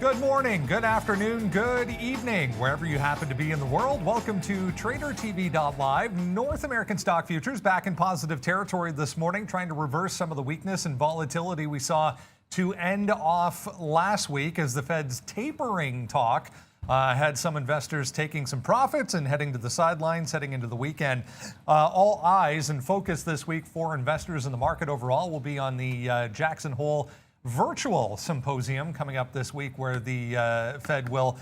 Good morning, good afternoon, good evening, wherever you happen to be in the world. Welcome to tradertv.live. North American stock futures back in positive territory this morning, trying to reverse some of the weakness and volatility we saw to end off last week as the Fed's tapering talk had some investors taking some profits and heading to the sidelines, heading into the weekend. All eyes and focus this week for investors in the market overall will be on the Jackson Hole virtual symposium coming up this week, where the Fed will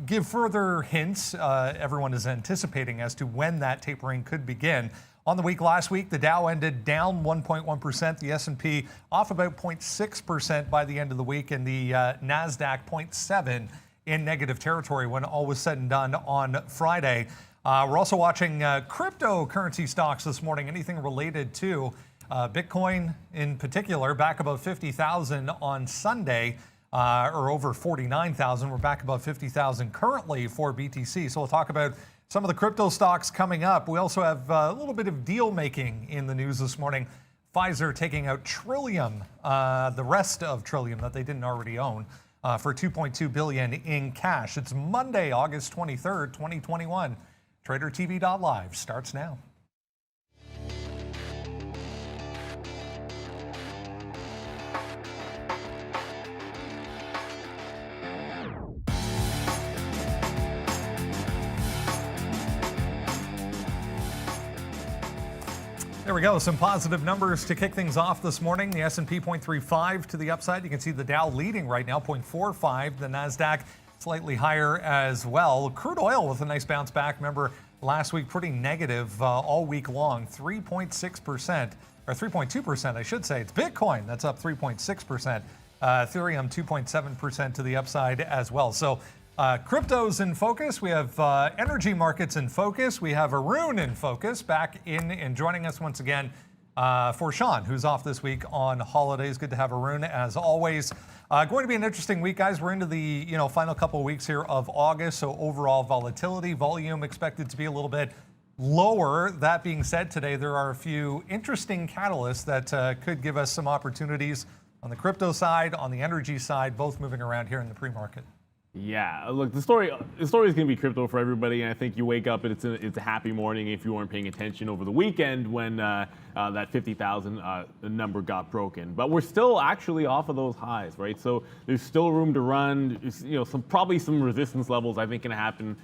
give further hints everyone is anticipating as to when that tapering could begin. On the week last week, the Dow ended down 1.1%, the S&P off about 0.6% by the end of the week, and the NASDAQ 0.7% in negative territory when all was said and done on Friday. We're also watching cryptocurrency stocks this morning, anything related to Bitcoin in particular, back above 50,000 on Sunday, or over 49,000. We're back above 50,000 currently for BTC. So we'll talk about some of the crypto stocks coming up. We also have a little bit of deal making in the news this morning. Pfizer taking out Trillium, the rest of Trillium that they didn't already own, for $2.2 billion in cash. It's Monday, August 23rd, 2021. TraderTV.live starts now. There we go. Some positive numbers to kick things off this morning. The S&P 0.35 to the upside. You can see the Dow leading right now, 0.45. The NASDAQ slightly higher as well. Crude oil with a nice bounce back. Remember, last week pretty negative all week long, 3.6%, or 3.2%, I should say. It's Bitcoin that's up 3.6%. Ethereum 2.7% to the upside as well. So crypto's in focus. We have energy markets in focus. We have Arun in focus, back in and joining us once again for Sean, who's off this week on holidays. Good to have Arun as always. Going to be an interesting week, guys. We're into the final couple of weeks here of August, so overall volatility, volume expected to be a little bit lower. That being said, today there are a few interesting catalysts that could give us some opportunities on the crypto side, on the energy side, both moving around here in the pre-market. Yeah, look, the story is going to be crypto for everybody, and I think you wake up and it's a happy morning if you weren't paying attention over the weekend when that 50,000 number got broken. But we're still actually off of those highs, right? So there's still room to run. Probably some resistance levels I think can happen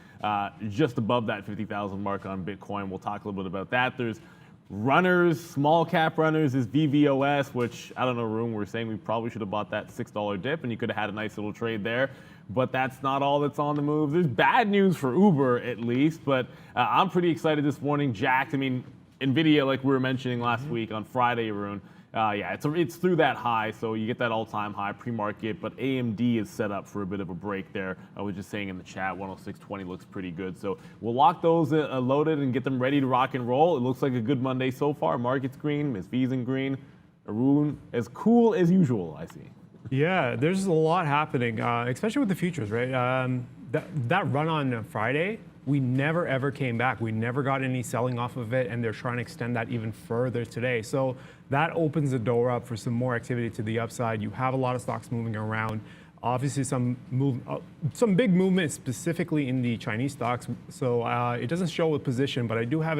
just above that 50,000 mark on Bitcoin. We'll talk a little bit about that. There's runners, small cap runners is VVOS, which I don't know, Room, we're saying we probably should have bought that $6 dip and you could have had a nice little trade there. But that's not all that's on the move. There's bad news for Uber, at least, but I'm pretty excited this morning. Jacked, I mean, NVIDIA, like we were mentioning last week on Friday, Arun, it's through that high, so you get that all-time high pre-market, but AMD is set up for a bit of a break there. I was just saying in the chat, 106.20 looks pretty good. So we'll lock those loaded and get them ready to rock and roll. It looks like a good Monday so far. Market's green, Ms. V's in green. Arun, as cool as usual, I see. Yeah, there's a lot happening, especially with the futures, right? That run on Friday, we never ever came back. We never got any selling off of it, and they're trying to extend that even further today. So that opens the door up for some more activity to the upside. You have a lot of stocks moving around. Obviously, some big movement specifically in the Chinese stocks. So it doesn't show a position, but I do have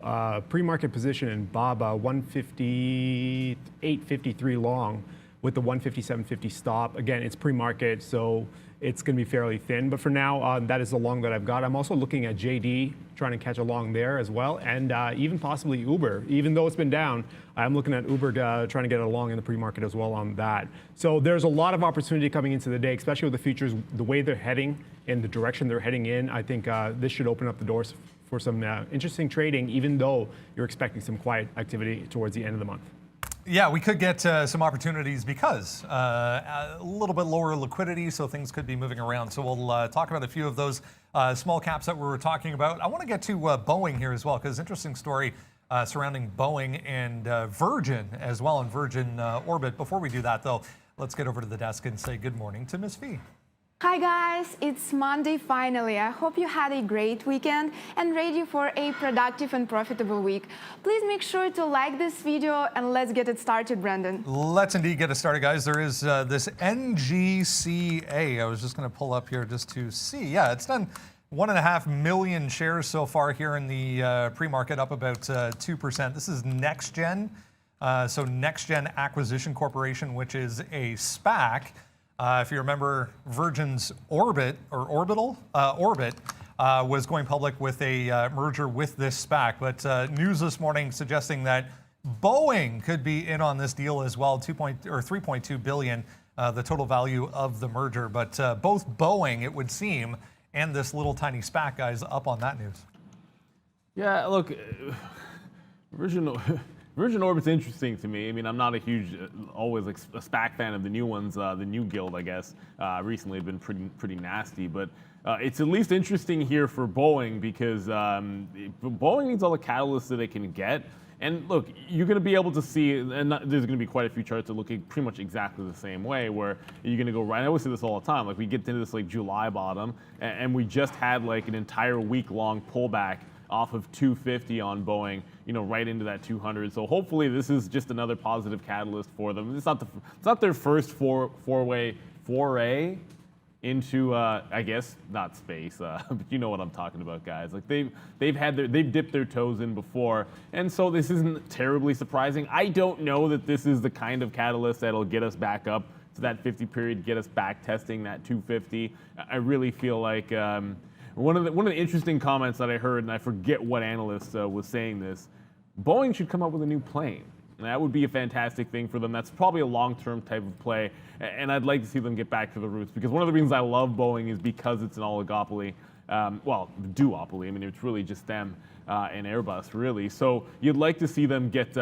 a pre-market position in BABA, 158.53 long, with the 157.50 stop. Again, it's pre-market, so it's going to be fairly thin. But for now, that is the long that I've got. I'm also looking at JD, trying to catch a long there as well, and even possibly Uber. Even though it's been down, I'm looking at Uber trying to get a long in the pre-market as well on that. So there's a lot of opportunity coming into the day, especially with the futures, the way they're heading and the direction they're heading in. I think this should open up the doors for some interesting trading, even though you're expecting some quiet activity towards the end of the month. Yeah, we could get some opportunities because a little bit lower liquidity, so things could be moving around. So we'll talk about a few of those small caps that we were talking about. I want to get to Boeing here as well, because interesting story surrounding Boeing and Virgin as well, and Virgin Orbit. Before we do that, though, let's get over to the desk and say good morning to Ms. V. Hi guys, it's Monday finally. I hope you had a great weekend and ready for a productive and profitable week. Please make sure to like this video and let's get it started, Brendan. Let's indeed get it started, guys. There is this NGCA. I was just going to pull up here just to see. Yeah, it's done 1.5 million shares so far here in the pre-market, up about 2%. This is NextGen, so NextGen Acquisition Corporation, which is a SPAC. If you remember, Virgin's Orbit was going public with a merger with this SPAC. But news this morning suggesting that Boeing could be in on this deal as well, 3.2 billion, the total value of the merger. But both Boeing, it would seem, and this little tiny SPAC, guys, up on that news. Yeah, look, Virgin Orbit's interesting to me. I mean, I'm not a huge, always like a SPAC fan of the new ones. The new guild, I guess, recently have been pretty nasty. But it's at least interesting here for Boeing because Boeing needs all the catalysts that it can get. And look, you're going to be able to see, and there's going to be quite a few charts that look pretty much exactly the same way, where you're going to go right. I always say this all the time. Like we get into this like July bottom, and we just had like an entire week-long pullback off of 250 on Boeing, right into that 200. So hopefully this is just another positive catalyst for them. It's not their first foray into I guess not space, but you know what I'm talking about, guys. Like they've dipped their toes in before, and so this isn't terribly surprising. I don't know that this is the kind of catalyst that'll get us back up to that 50 period, get us back testing that 250. I really feel like. One of the interesting comments that I heard, and I forget what analyst was saying this, Boeing should come up with a new plane. And that would be a fantastic thing for them. That's probably a long-term type of play, and I'd like to see them get back to the roots, because one of the reasons I love Boeing is because it's an oligopoly, duopoly. I mean, it's really just them and Airbus, really. So you'd like to see them get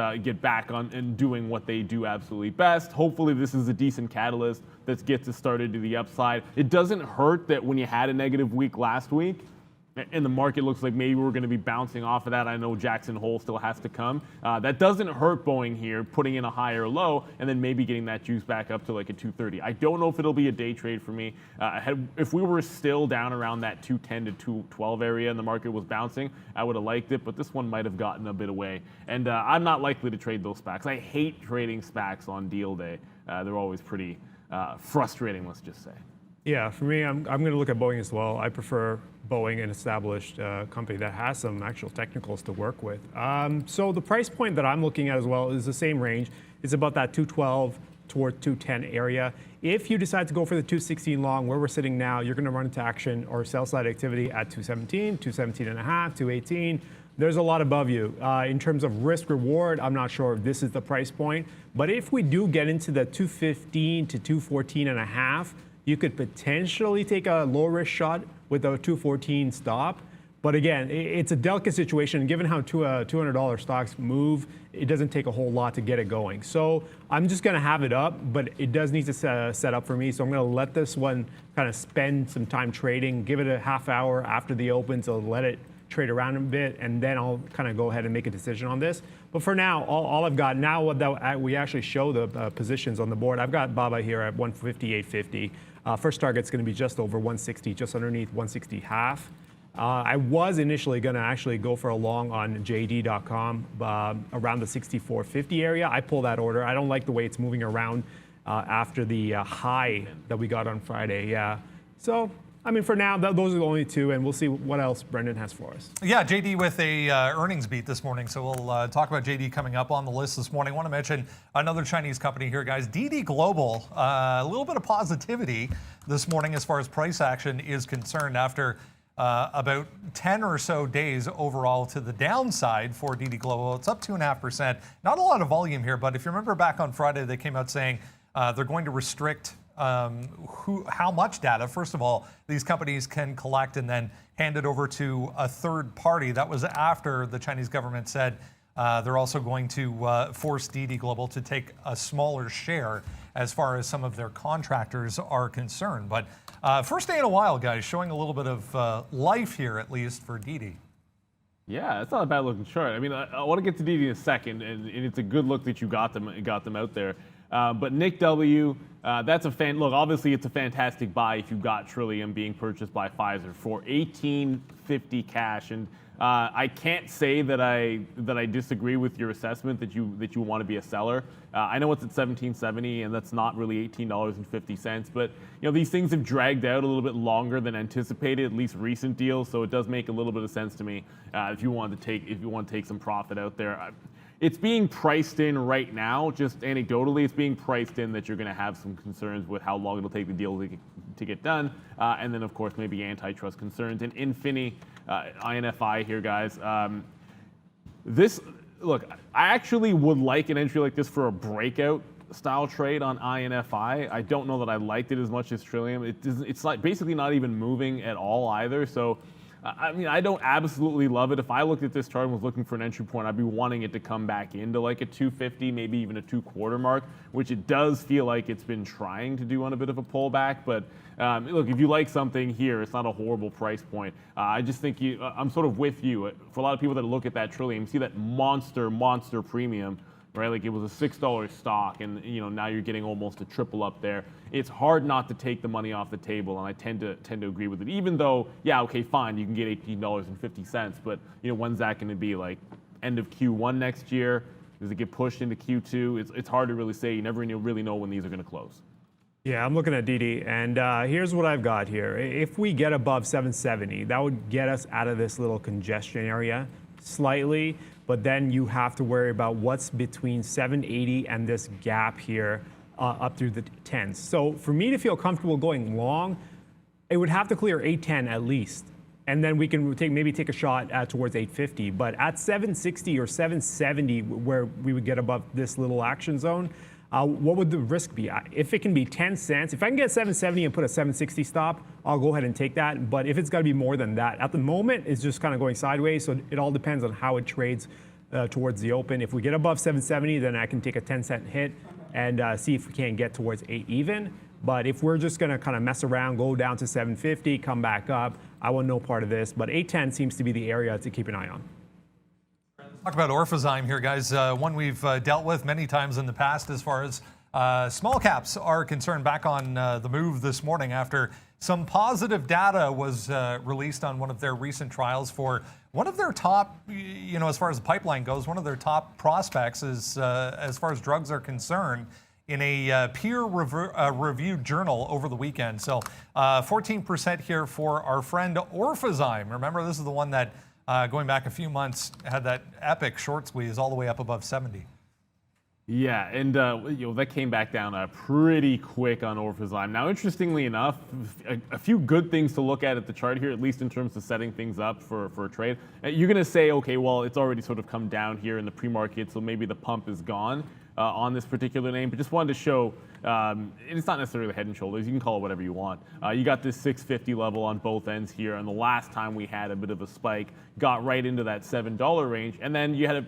back on and doing what they do absolutely best. Hopefully this is a decent catalyst that gets us started to the upside. It doesn't hurt that when you had a negative week last week, and the market looks like maybe we're going to be bouncing off of that. I know Jackson Hole still has to come. That doesn't hurt Boeing here, putting in a higher low and then maybe getting that juice back up to like a 230. I don't know if it'll be a day trade for me. If we were still down around that 210 to 212 area and the market was bouncing, I would have liked it, but this one might have gotten a bit away. And I'm not likely to trade those SPACs. I hate trading SPACs on deal day. They're always pretty frustrating, let's just say. Yeah, for me, I'm going to look at Boeing as well. I prefer Boeing, an established company that has some actual technicals to work with. So the price point that I'm looking at as well is the same range. It's about that 212 toward 210 area. If you decide to go for the 216 long, where we're sitting now, you're going to run into action or sell side activity at 217, 217 and a half, 218. There's a lot above you. In terms of risk reward, I'm not sure if this is the price point. But if we do get into the 215 to 214 and a half, you could potentially take a low risk shot with a 214 stop. But again, it's a delicate situation. Given how $200 stocks move, it doesn't take a whole lot to get it going. So I'm just going to have it up, but it does need to set up for me. So I'm going to let this one kind of spend some time trading, give it a half hour after the open to let it trade around a bit, and then I'll kind of go ahead and make a decision on this. But for now, all I've got now that we actually show the positions on the board, I've got BABA here at 158.50. First target's going to be just over 160, just underneath 160 half. I was initially going to actually go for a long on JD.com around the 64.50 area. I pulled that order. I don't like the way it's moving around after the high that we got on Friday. Yeah. So, I mean, for now, those are the only two, and we'll see what else Brendan has for us. Yeah, JD with a earnings beat this morning, so we'll talk about JD coming up on the list this morning. I want to mention another Chinese company here, guys, DD Global. A little bit of positivity this morning as far as price action is concerned after about 10 or so days overall to the downside for DD Global. It's up 2.5%. Not a lot of volume here, but if you remember back on Friday, they came out saying they're going to restrict how much data, first of all, these companies can collect and then hand it over to a third party. That was after the Chinese government said they're also going to force DD Global to take a smaller share as far as some of their contractors are concerned. But first day in a while, guys, showing a little bit of life here, at least for DD. Yeah, it's not a bad looking chart. I mean, I want to get to DD in a second, and it's a good look that you got them out there. But Nick W., That's a look. Obviously, it's a fantastic buy if you've got Trillium being purchased by Pfizer for $18.50 cash, and I can't say that I disagree with your assessment that you want to be a seller. I know it's at $17.70, and that's not really $18.50, but these things have dragged out a little bit longer than anticipated, at least recent deals. So it does make a little bit of sense to me if you want to take some profit out there. It's being priced in right now, just anecdotally, it's being priced in that you're going to have some concerns with how long it'll take the deal to get done. And then, of course, maybe antitrust concerns. And Infini, INFI here, guys. Look, I actually would like an entry like this for a breakout style trade on INFI. I don't know that I liked it as much as Trillium. It's like basically not even moving at all either. So, I mean, I don't absolutely love it. If I looked at this chart and was looking for an entry point, I'd be wanting it to come back into like a 250, maybe even a 2/4 mark, which it does feel like it's been trying to do on a bit of a pullback. But look, if you like something here, it's not a horrible price point. I just think I'm sort of with you. For a lot of people that look at that Trillium, see that monster premium, right? Like it was a $6 stock, and now you're getting almost a triple up there. It's hard not to take the money off the table, and I tend to agree with it. Even though, yeah, okay, fine, you can get $18.50, but when's that going to be? Like end of Q1 next year? Does it get pushed into Q2? It's hard to really say. You never really know when these are going to close. Yeah, I'm looking at DD, and here's what I've got here. If we get above 770, that would get us out of this little congestion area slightly, but then you have to worry about what's between 780 and this gap here up through the 10s. So for me to feel comfortable going long, it would have to clear 810 at least. And then we can maybe take a shot towards 850. But at 760 or 770, where we would get above this little action zone, what would the risk be? If it can be 10 cents, if I can get 770 and put a 760 stop, I'll go ahead and take that. But if it's got to be more than that, at the moment, it's just kind of going sideways. So it all depends on how it trades towards the open. If we get above 770, then I can take a 10-cent hit and see if we can get towards 8 even. But if we're just going to kind of mess around, go down to 750, come back up, I want no part of this. But 810 seems to be the area to keep an eye on. Talk about Orphazyme here, guys. One we've dealt with many times in the past as far as small caps are concerned. Back on the move this morning after some positive data was released on one of their recent trials for one of their top, as far as the pipeline goes, one of their top prospects is, as far as drugs are concerned, in a peer-reviewed journal over the weekend. So 14% here for our friend Orphazyme. Remember, this is the one that, going back a few months, had that epic short squeeze all the way up above 70. Yeah, and that came back down pretty quick on Orphazyme. Now, interestingly enough, a few good things to look at the chart here, at least in terms of setting things up for a trade. You're going to say, okay, well, it's already sort of come down here in the pre-market, so maybe the pump is gone on this particular name. But just wanted to show, it's not necessarily head and shoulders. You can call it whatever you want. You got this 650 level on both ends here, and the last time we had a bit of a spike, got right into that $7 range, and then you had a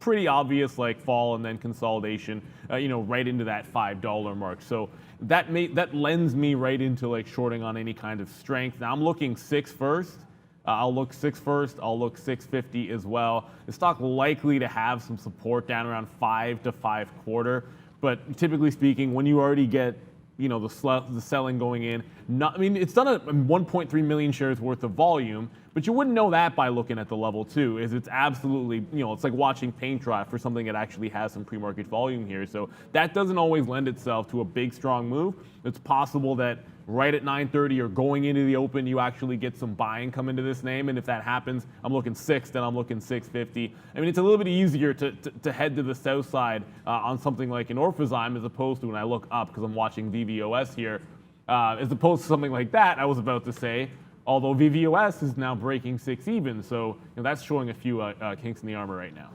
pretty obvious fall and then consolidation, right into that $5 mark. So that lends me right into shorting on any kind of strength. Now I'm looking 6 first. I'll look 6 first. I'll look 650 as well. The stock likely to have some support down around 5 to 5/4. But typically speaking, when you already get the selling going in, it's done a 1.3 million shares worth of volume, but you wouldn't know that by looking at the level too. It's absolutely, it's like watching paint dry for something that actually has some pre-market volume here. So that doesn't always lend itself to a big, strong move. It's possible that right at 9:30 or going into the open, you actually get some buying come into this name. And if that happens, I'm looking 6, then I'm looking 650. It's a little bit easier to head to the south side on something like an Orphazyme as opposed to when I look up, because I'm watching VVOS here, as opposed to something like that I was about to say. Although VVOS is now breaking 6 even, so that's showing a few kinks in the armor right now.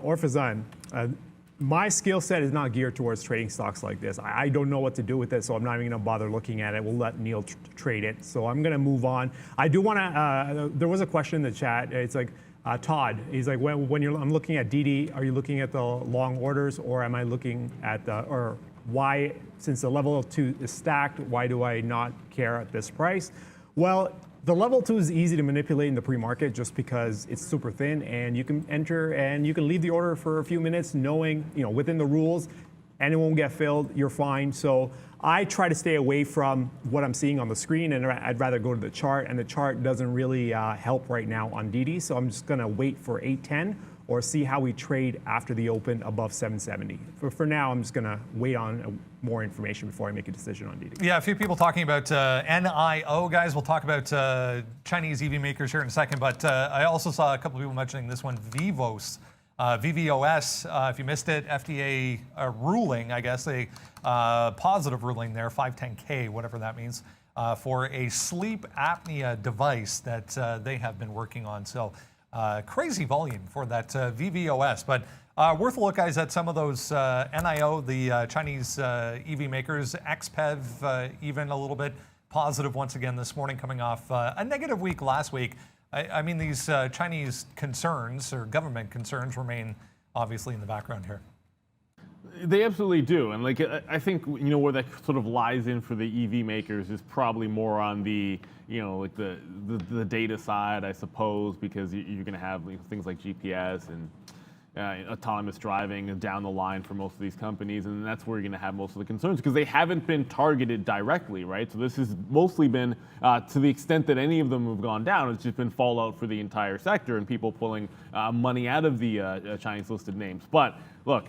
Orphazyme. My skill set is not geared towards trading stocks like this. I don't know what to do with it, so I'm not even going to bother looking at it. We'll let Neil trade it. So I'm going to move on. I do want to, there was a question in the chat. It's like, Todd, he's like, I'm looking at DD, are you looking at the long orders, or am I looking at or why, since the level 2 is stacked, why do I not care at this price? Well, the level 2 is easy to manipulate in the pre-market just because it's super thin, and you can enter and you can leave the order for a few minutes knowing, within the rules, and it won't get filled, you're fine. So I try to stay away from what I'm seeing on the screen, and I'd rather go to the chart, and the chart doesn't really help right now on DD, so I'm just gonna wait for 810 or see how we trade after the open above 770. For now, I'm just gonna wait on more information before I make a decision on DD. Yeah, a few people talking about NIO, guys. We'll talk about Chinese EV makers here in a second, but I also saw a couple of people mentioning this one, VVOS. VVOS, if you missed it, FDA ruling, I guess, a positive ruling there, 510K, whatever that means, for a sleep apnea device that they have been working on. So crazy volume for that VVOS. But worth a look, guys, at some of those NIO, the Chinese EV makers, XPEV even a little bit positive once again this morning, coming off a negative week last week. I mean, these Chinese concerns or government concerns remain obviously in the background here. They absolutely do, and like I think where that sort of lies in for the EV makers is probably more on the like the data side, I suppose, because you're going to have things like GPS and autonomous driving down the line for most of these companies, and that's where you're going to have most of the concerns because they haven't been targeted directly, right? So this has mostly been, to the extent that any of them have gone down, it's just been fallout for the entire sector and people pulling money out of the Chinese listed names. But look,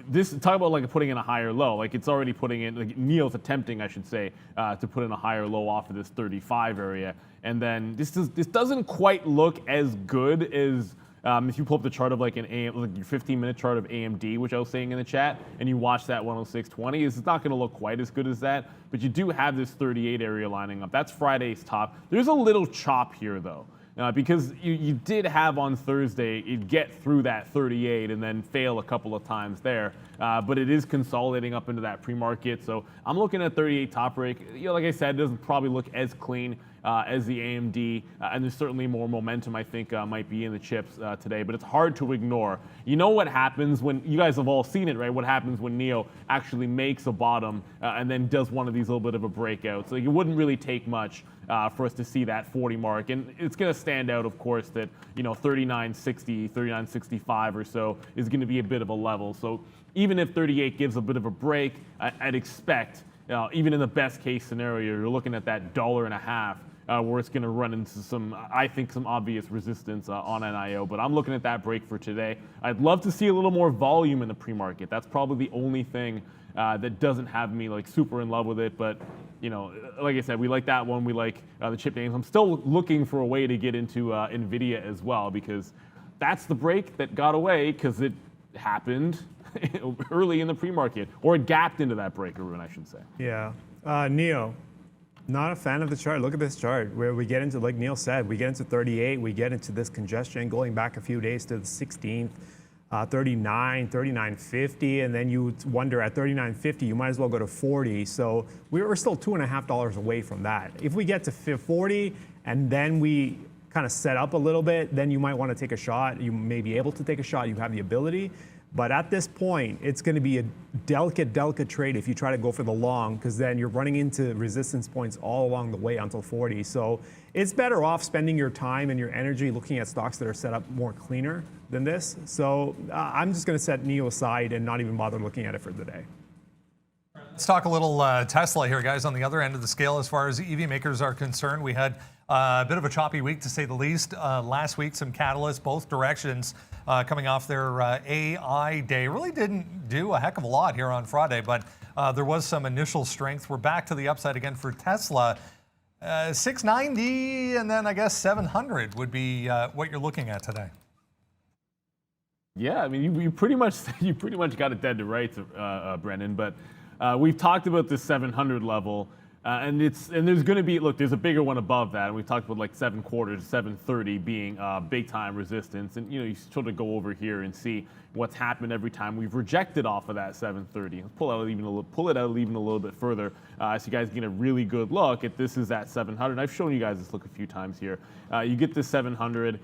this talk about like putting in a higher low, like it's already putting in, like NIO's attempting, I should say, to put in a higher low off of this 35 area, and then this doesn't quite look as good as. If you pull up the chart of like your 15-minute chart of AMD, which I was saying in the chat, and you watch that 106.20, it's not going to look quite as good as that. But you do have this 38 area lining up. That's Friday's top. There's a little chop here though, because you did have on Thursday it get through that 38 and then fail a couple of times there. But it is consolidating up into that pre-market. So I'm looking at 38 top break. Like I said, it doesn't probably look as clean as the AMD, and there's certainly more momentum I think might be in the chips today, but it's hard to ignore. You know what happens when, you guys have all seen it, right? What happens when NIO actually makes a bottom and then does one of these little bit of a breakout. So it wouldn't really take much for us to see that 40 mark, and it's going to stand out, of course, that 39.60, 39.65 or so is going to be a bit of a level. So even if 38 gives a bit of a break, I'd expect, even in the best case scenario, you're looking at that $1.50. Where it's going to run into some obvious resistance on NIO, but I'm looking at that break for today. I'd love to see a little more volume in the pre-market. That's probably the only thing that doesn't have me like super in love with it, but like I said, we like that one. We like the chip names. I'm still looking for a way to get into NVIDIA as well, because that's the break that got away because it happened early in the pre-market, or it gapped into that break, Arun, I should say. Yeah, NIO. Not a fan of the chart. Look at this chart where we get into, like Neil said, we get into 38, we get into this congestion going back a few days to the 16th, 39, 39.50, and then you wonder at 39.50, you might as well go to 40. So we're still $2.50 away from that. If we get to 40 and then we kind of set up a little bit, then you might want to take a shot. You may be able to take a shot. You have the ability. But at this point, it's going to be a delicate trade if you try to go for the long, because then you're running into resistance points all along the way until 40. So it's better off spending your time and your energy looking at stocks that are set up more cleaner than this. So I'm just going to set NIO aside and not even bother looking at it for the day. Let's talk a little Tesla here, guys. On the other end of the scale, as far as EV makers are concerned, we had a bit of a choppy week, to say the least. Last week, some catalysts, both directions, coming off their AI day. Really didn't do a heck of a lot here on Friday, but there was some initial strength. We're back to the upside again for Tesla. 690, and then I guess 700 would be what you're looking at today. Yeah, I mean, you pretty much got it dead to rights, Brendan. But we've talked about this 700 level, and there's going to be, look, there's a bigger one above that, and we've talked about like 7 quarters, 730 being big time resistance, and you sort of go over here and see what's happened every time we've rejected off of that 730. Pull it out even a little bit further, so you guys get a really good look at this. Is at 700. I've shown you guys this look a few times here. You get this 700,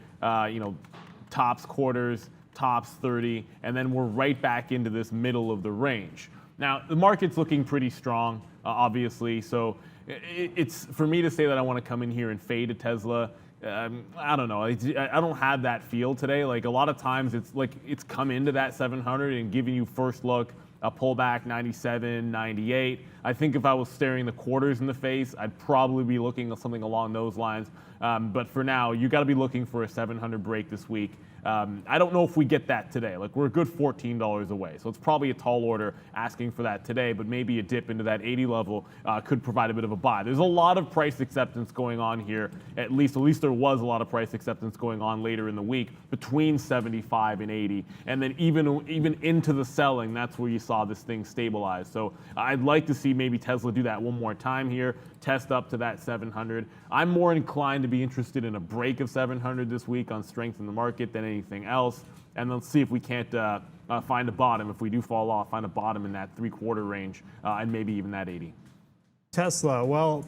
tops quarters, tops 30, and then we're right back into this middle of the range. Now, the market's looking pretty strong, obviously, so it's for me to say that I want to come in here and fade a Tesla. I don't know. I don't have that feel today. Like a lot of times it's like it's come into that 700 and giving you first look a pullback 97, 98. I think if I was staring the quarters in the face, I'd probably be looking at something along those lines. But for now, you got to be looking for a 700 break this week. I don't know if we get that today. Like, we're a good $14 away. So it's probably a tall order asking for that today, but maybe a dip into that 80 level could provide a bit of a buy. There's a lot of price acceptance going on here. At least there was a lot of price acceptance going on later in the week between 75 and 80. And then even into the selling, that's where you saw this thing stabilize. So I'd like to see maybe Tesla do that one more time here, test up to that 700. I'm more inclined to be interested in a break of 700 this week on strength in the market than anything else. And let's see if we can't find a bottom. If we do fall off, find a bottom in that 3/4 range and maybe even that 80. Tesla, well,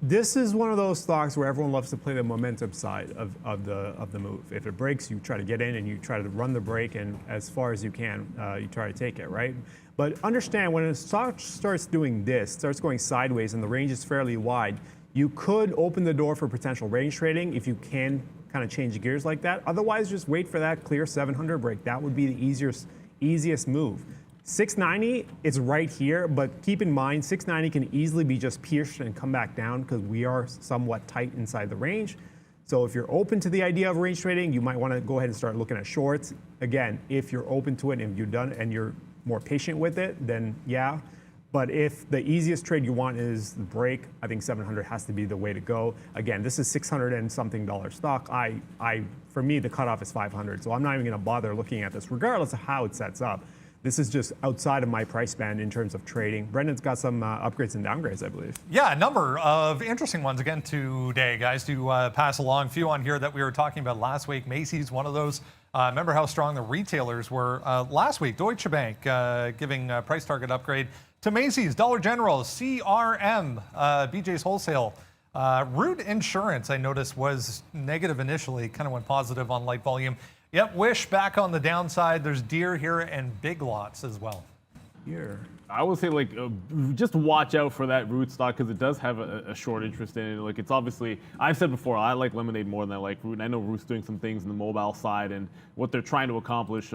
this is one of those stocks where everyone loves to play the momentum side of the move. If it breaks, you try to get in and you try to run the break, and as far as you can, you try to take it, right? But understand, when a stock starts doing this, starts going sideways and the range is fairly wide, you could open the door for potential range trading if you can kind of change gears like that. Otherwise, just wait for that clear 700 break. That would be the easiest move. 690 is right here, but keep in mind 690 can easily be just pierced and come back down because we are somewhat tight inside the range. So if you're open to the idea of range trading, you might want to go ahead and start looking at shorts. Again, if you're open to it and you're done and you're more patient with it, then yeah. But if the easiest trade you want is the break, I think 700 has to be the way to go. Again, this is $600 and something stock. For me, the cutoff is 500, so I'm not even going to bother looking at this, regardless of how it sets up. This is just outside of my price band in terms of trading. Brendan's got some upgrades and downgrades, I believe. Yeah, a number of interesting ones again today, guys, to pass along. A few on here that we were talking about last week. Macy's, one of those. Remember how strong the retailers were last week. Deutsche Bank giving a price target upgrade to Macy's, Dollar General, CRM, BJ's Wholesale. Root Insurance, I noticed, was negative initially, kind of went positive on light volume. Yep, Wish back on the downside. There's Deere here and Big Lots as well. Here. I would say, like, just watch out for that Root stock because it does have a short interest in it. Like, it's obviously, I've said before, I like Lemonade more than I like Root. And I know Root's doing some things in the mobile side, and what they're trying to accomplish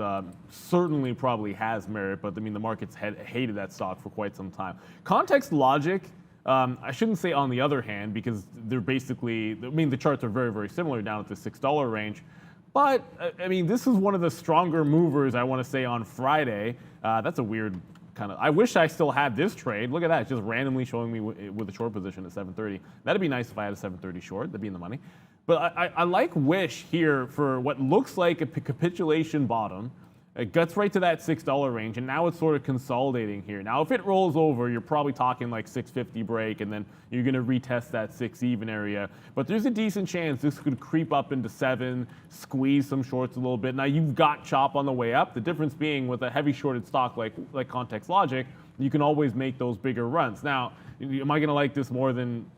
certainly probably has merit. But I mean, the market's hated that stock for quite some time. Context Logic, I shouldn't say on the other hand, because they're basically, I mean, the charts are very, very similar down at the $6 range. But, I mean, this is one of the stronger movers, I want to say, on Friday. That's a weird kind of, I wish I still had this trade. Look at that, it's just randomly showing me with a short position at 730. That'd be nice if I had a 730 short, that'd be in the money. But I like Wish here for what looks like a capitulation bottom. It gets right to that $6 range, and now it's sort of consolidating here. Now, if it rolls over, you're probably talking like 650 break, and then you're going to retest that 6 even area. But there's a decent chance this could creep up into 7, squeeze some shorts a little bit. Now, you've got chop on the way up. The difference being with a heavy shorted stock like Context Logic, you can always make those bigger runs. Now, am I going to like this more than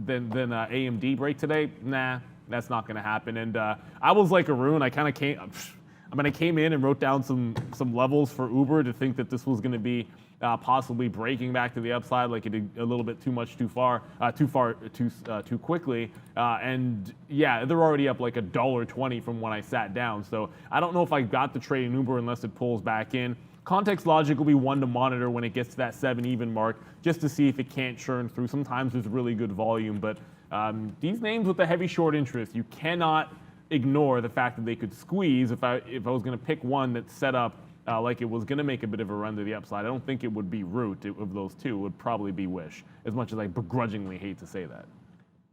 AMD break today? Nah, that's not going to happen. And I was like Arun. I came in and wrote down some levels for Uber to think that this was going to be possibly breaking back to the upside, like it did a little bit too quickly. And yeah, they're already up like $1.20 from when I sat down. So I don't know if I got the trade in Uber unless it pulls back in. Context Logic will be one to monitor when it gets to that 7 even mark, just to see if it can't churn through. Sometimes there's really good volume, but these names with the heavy short interest, you cannot ignore the fact that they could squeeze. If I was going to pick one that's set up like it was going to make a bit of a run to the upside, I don't think it would be Root. Of those two, it would probably be Wish, as much as I begrudgingly hate to say that.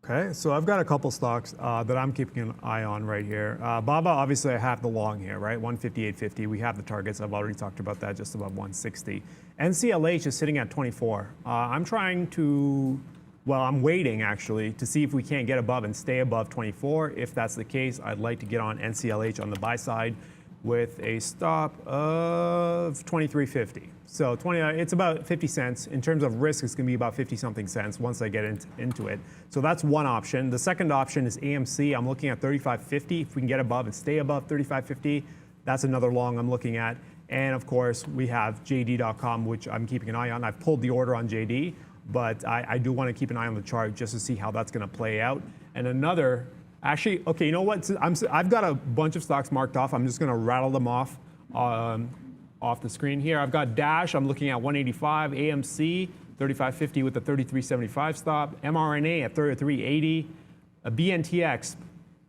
Okay, so I've got a couple stocks that I'm keeping an eye on right here. BABA, obviously I have the long here, right? 158.50. We have the targets. I've already talked about that, just above 160. NCLH is sitting at 24. I'm waiting actually to see if we can't get above and stay above 24. If that's the case, I'd like to get on NCLH on the buy side with a stop of 23.50. So it's about 50 cents. In terms of risk, it's going to be about 50 something cents once I get into it. So that's one option. The second option is AMC. I'm looking at 35.50. If we can get above and stay above 35.50, that's another long I'm looking at. And of course, we have JD.com, which I'm keeping an eye on. I've pulled the order on JD. But I do want to keep an eye on the chart just to see how that's going to play out. And actually, okay, you know what? I've got a bunch of stocks marked off. I'm just going to rattle them off off the screen here. I've got Dash, I'm looking at 185, AMC, 35.50 with the 33.75 stop, MRNA at 33.80, a BNTX,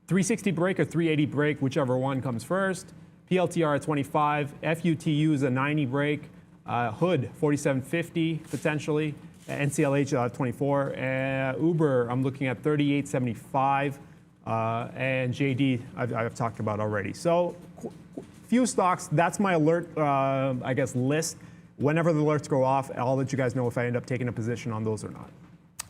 360 break or 380 break, whichever one comes first, PLTR at 25, FUTU is a 90 break, Hood 47.50 potentially, NCLH 24, Uber I'm looking at 38.75, and JD I've talked about already. So few stocks, that's my alert, I guess, list. Whenever the alerts go off, I'll let you guys know if I end up taking a position on those or not.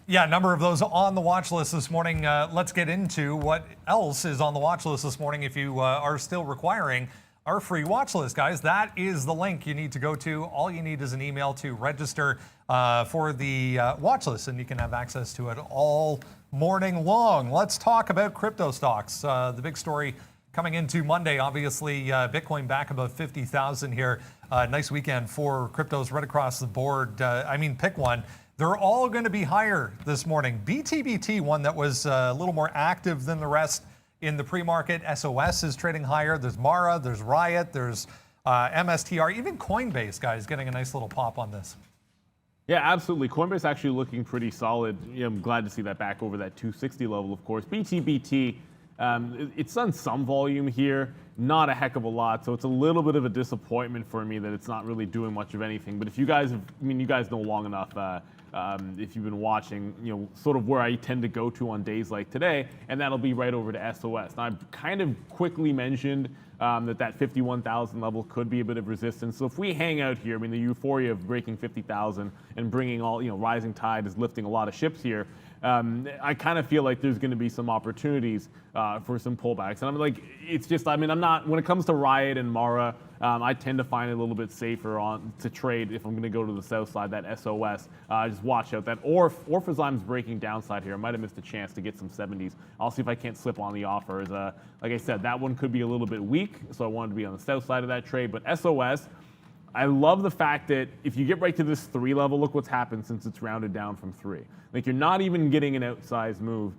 Yeah, a number of those on the watch list this morning. Let's get into what else is on the watch list this morning if you are still requiring our free watch list, guys. That is the link you need to go to. All you need is an email to register for the watch list, and you can have access to it all morning long. Let's talk about crypto stocks. The big story coming into Monday, obviously, Bitcoin back above 50,000 here. Nice weekend for cryptos right across the board. I mean, pick one. They're all going to be higher this morning. BTBT, one that was a little more active than the rest in the pre-market. SOS is trading higher. There's Mara, there's Riot, there's MSTR. Even Coinbase, guys, getting a nice little pop on this. Yeah, absolutely. Coinbase actually looking pretty solid. I'm glad to see that back over that 260 level, of course. BTBT, it's done some volume here, not a heck of a lot, so it's a little bit of a disappointment for me that it's not really doing much of anything. But if you guys have, you guys know long enough, if you've been watching, sort of where I tend to go to on days like today, and that'll be right over to SOS. Now, I've kind of quickly mentioned that 51,000 level could be a bit of resistance. So if we hang out here, the euphoria of breaking 50,000 and bringing all, rising tide is lifting a lot of ships here. I kind of feel like there's going to be some opportunities for some pullbacks. And I'm like, it's just, I'm not, when it comes to Riot and Mara, I tend to find it a little bit safer to trade if I'm going to go to the south side, that SOS. Just watch out. That Orphazyme's breaking downside here. I might have missed a chance to get some 70s. I'll see if I can't slip on the offers. Like I said, that one could be a little bit weak, so I wanted to be on the south side of that trade. But SOS, I love the fact that if you get right to this 3 level, look what's happened since it's rounded down from 3. Like, you're not even getting an outsized move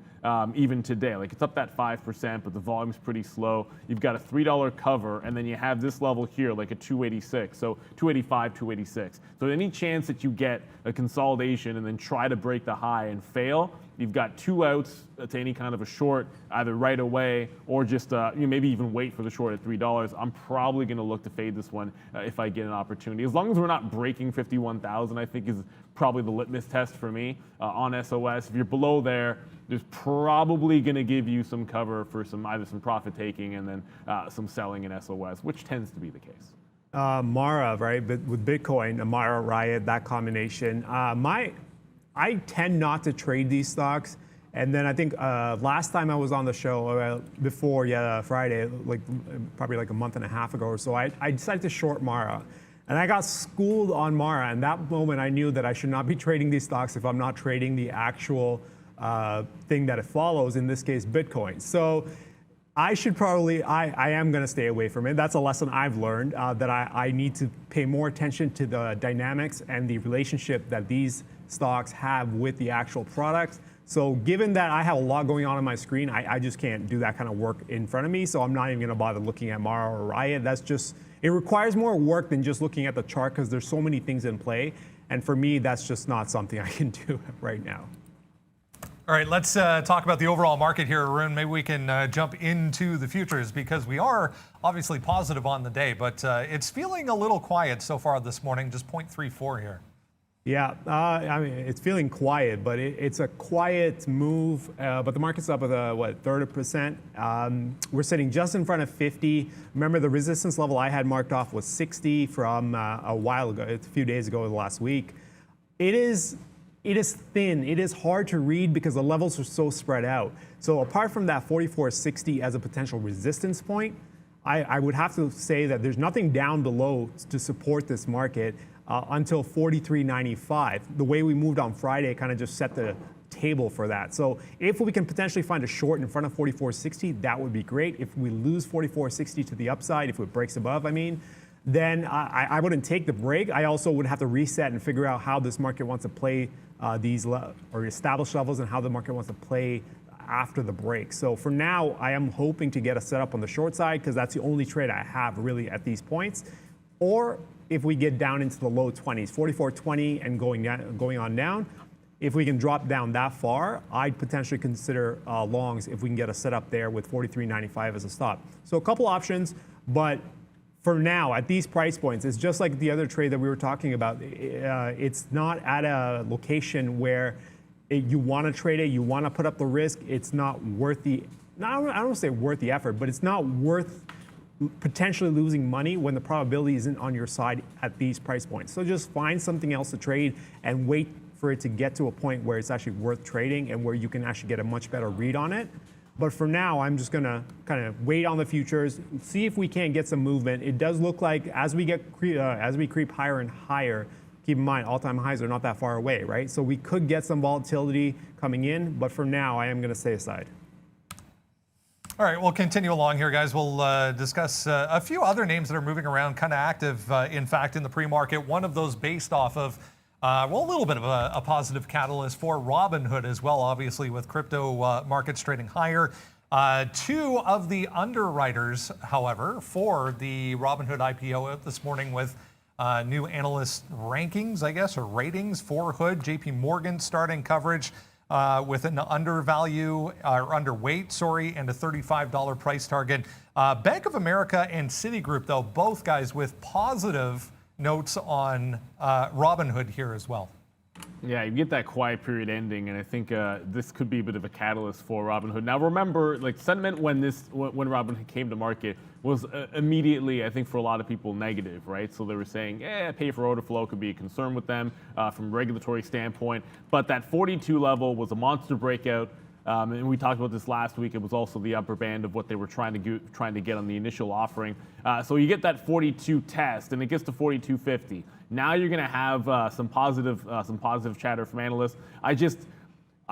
even today. Like, it's up that 5%, but the volume's pretty slow. You've got a $3 cover, and then you have this level here, like a 286, so 285, 286. So any chance that you get a consolidation and then try to break the high and fail, you've got 2 outs to any kind of a short, either right away or just maybe even wait for the short at $3. I'm probably going to look to fade this one if I get an opportunity. As long as we're not breaking 51,000, I think is probably the litmus test for me on SOS. If you're below there, there's probably going to give you some cover for either some profit taking and then some selling in SOS, which tends to be the case. Mara, right? But with Bitcoin, Mara, Riot, that combination. I tend not to trade these stocks. And then I think last time I was on the show, before Friday, probably like a month and a half ago or so, I decided to short Mara. And I got schooled on Mara. And that moment I knew that I should not be trading these stocks if I'm not trading the actual thing that it follows, in this case, Bitcoin. So I should probably, I am going to stay away from it. That's a lesson I've learned, that I need to pay more attention to the dynamics and the relationship that these stocks have with the actual products. So given that I have a lot going on my screen, I just can't do that kind of work in front of me. So I'm not even going to bother looking at Mara or Riot. That's just, it requires more work than just looking at the chart because there's so many things in play. And for me, that's just not something I can do right now. All right, let's talk about the overall market here, Arun. Maybe we can jump into the futures because we are obviously positive on the day, but it's feeling a little quiet so far this morning, just 0.34 here. Yeah, I mean, it's feeling quiet, but it's a quiet move. But the market's up with what, 30%. We're sitting just in front of 50. Remember, the resistance level I had marked off was 60 from a while ago, a few days ago, last week. It is thin. It is hard to read because the levels are so spread out. So apart from that 44.60 as a potential resistance point, I would have to say that there's nothing down below to support this market until 43.95. The way we moved on Friday kind of just set the table for that. So if we can potentially find a short in front of 44.60, that would be great. If we lose 44.60 to the upside, if it breaks above, then I wouldn't take the break. I also would have to reset and figure out how this market wants to play these or established levels and how the market wants to play after the break. So for now, I am hoping to get a setup on the short side because that's the only trade I have really at these points. or if we get down into the low 20s, 44.20 and going on down. If we can drop down that far, I'd potentially consider longs if we can get a setup there with 43.95 as a stop. So a couple options, but for now, at these price points, it's just like the other trade that we were talking about. It's not at a location where you want to trade it, you want to put up the risk. It's not worth the, I don't want to say worth the effort, but it's not worth potentially losing money when the probability isn't on your side at these price points. So just find something else to trade and wait for it to get to a point where it's actually worth trading and where you can actually get a much better read on it. But for now, I'm just gonna kind of wait on the futures, see if we can get some movement. It does look like as we creep higher and higher, keep in mind all-time highs are not that far away, right? So we could get some volatility coming in, but for now, I am gonna stay aside. All right, we'll continue along here, guys. We'll discuss a few other names that are moving around, kind of active, in fact, in the pre-market. One of those based off of, well, a little bit of a positive catalyst for Robinhood as well, obviously, with crypto markets trading higher. Two of the underwriters, however, for the Robinhood IPO this morning with new analyst rankings, I guess, or ratings for Hood. JP Morgan starting coverage with an undervalue, or underweight, sorry, and a $35 price target. Bank of America and Citigroup, though, both guys with positive notes on Robinhood here as well. Yeah, you get that quiet period ending, and I think this could be a bit of a catalyst for Robinhood. Now, remember, like sentiment when Robinhood came to market was immediately, I think, for a lot of people, negative, right? So they were saying, pay for order flow could be a concern with them from a regulatory standpoint. But that 42 level was a monster breakout. And we talked about this last week. It was also the upper band of what they were trying to get on the initial offering. So you get that 42 test, and it gets to 42.50. Now you're going to have some positive chatter from analysts.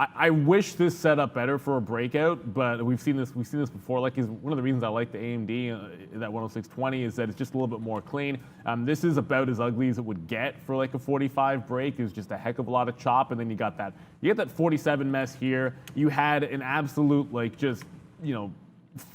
I wish this set up better for a breakout, but we've seen this before. Like, one of the reasons I like the AMD that 106.20 is that it's just a little bit more clean. This is about as ugly as it would get for like a 45 break. It's just a heck of a lot of chop, and then you get that 47 mess here. You had an absolute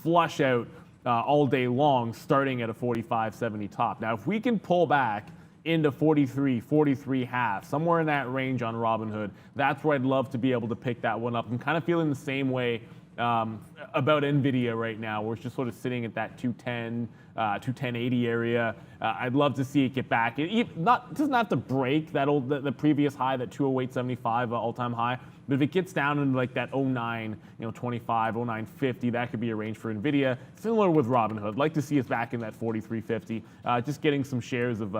flush out all day long, starting at a 45.70 top. Now, if we can pull back into 43 half, somewhere in that range on Robinhood, that's where I'd love to be able to pick that one up. I'm kind of feeling the same way about NVIDIA right now, where it's just sort of sitting at that 210, 210.80 area. I'd love to see it get back. It doesn't have to break the previous high, that 208.75 all-time high, but if it gets down into like that 09, 25, 09.50, that could be a range for NVIDIA. Similar with Robinhood. Like to see us back in that 43.50. Just getting some shares of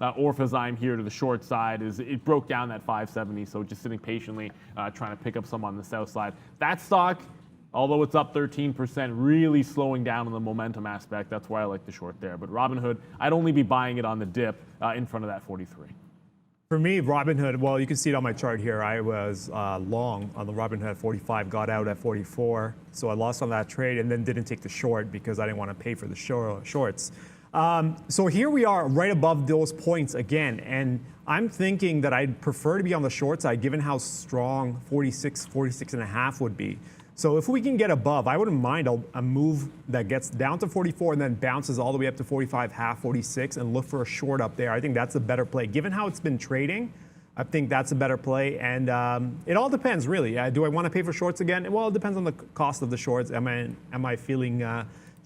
Orphazyme here to the short side. It broke down that 570, so just sitting patiently, trying to pick up some on the south side. That stock, although it's up 13%, really slowing down on the momentum aspect. That's why I like the short there. But Robinhood, I'd only be buying it on the dip in front of that 43. For me, Robinhood, well, you can see it on my chart here. I was long on the Robinhood at 45, got out at 44. So I lost on that trade and then didn't take the short because I didn't want to pay for the shorts. So here we are right above those points again. And I'm thinking that I'd prefer to be on the short side given how strong 46 and a half would be. So if we can get above, I wouldn't mind a move that gets down to 44 and then bounces all the way up to 45 half, 46, and look for a short up there. I think that's a better play. Given how it's been trading, I think that's a better play. And it all depends, really. Do I want to pay for shorts again? Well, it depends on the cost of the shorts. Am I feeling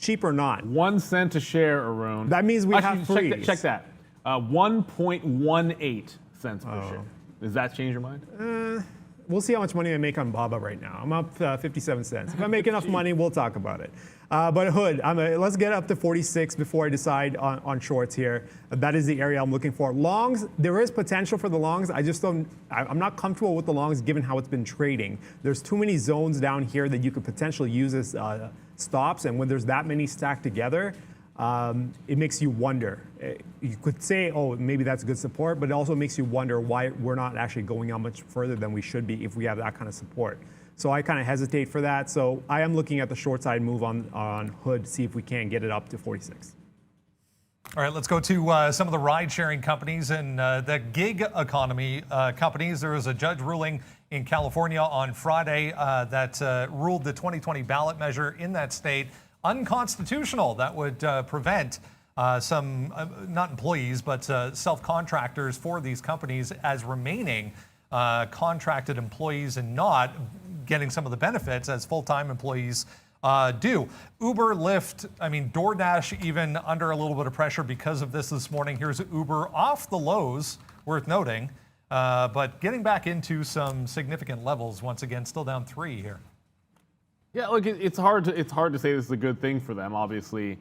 cheap or not? 1 cent a share, Arun. That means we have freeze. Check that. 1.18 cents per share. Does that change your mind? We'll see how much money I make on BABA right now. I'm up 57 cents. If I make enough money, we'll talk about it. But Hood, let's get up to 46 before I decide on shorts here. That is the area I'm looking for. Longs, there is potential for the longs. I'm not comfortable with the longs given how it's been trading. There's too many zones down here that you could potentially use as stops. And when there's that many stacked together, it makes you wonder. You could say, oh, maybe that's good support, but it also makes you wonder why we're not actually going out much further than we should be if we have that kind of support. So I kind of hesitate for that. So I am looking at the short side move on Hood to see if we can get it up to 46. All right, let's go to some of the ride-sharing companies and the gig economy companies. There was a judge ruling in California on Friday that ruled the 2020 ballot measure in that state unconstitutional. That would prevent some, not employees, but self-contractors for these companies as remaining contracted employees and not getting some of the benefits as full-time employees do. Uber, Lyft, I mean, DoorDash even under a little bit of pressure because of this morning. Here's Uber off the lows, worth noting, but getting back into some significant levels once again, still down 3 here. Yeah, look, it's hard to say this is a good thing for them. Obviously,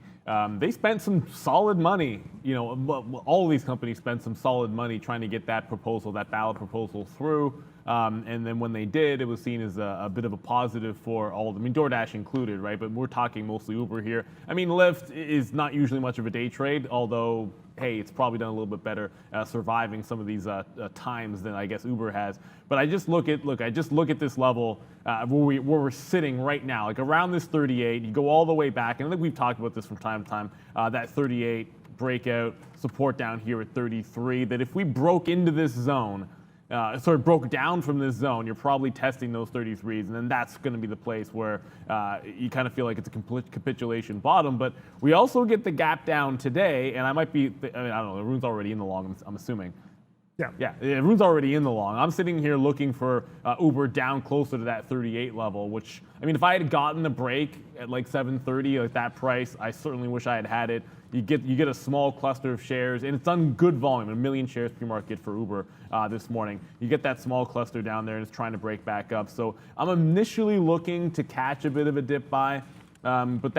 they spent some solid money. You know, all of these companies spent some solid money trying to get that proposal, that ballot proposal through. And then when they did, it was seen as a bit of a positive for all of them. I mean, DoorDash included, right? But we're talking mostly Uber here. I mean, Lyft is not usually much of a day trade, although, hey, it's probably done a little bit better surviving some of these times than I guess Uber has. But I just look at this level where we're sitting right now, like around this 38. You go all the way back, and I think we've talked about this from time to time. That 38 breakout support down here at 33. That if we broke into this zone. Sort of broke down from this zone, you're probably testing those 33s, and then that's going to be the place where you kind of feel like it's a capitulation bottom. But we also get the gap down today, and I don't know, the rune's already in the long, I'm assuming. Yeah, the rune's already in the long. I'm sitting here looking for Uber down closer to that 38 level, which, I mean, if I had gotten the break at like 730, like that price, I certainly wish I had it. You get a small cluster of shares, and it's done good volume, 1 million shares pre-market for Uber this morning. You get that small cluster down there, and it's trying to break back up. So I'm initially looking to catch a bit of a dip buy, but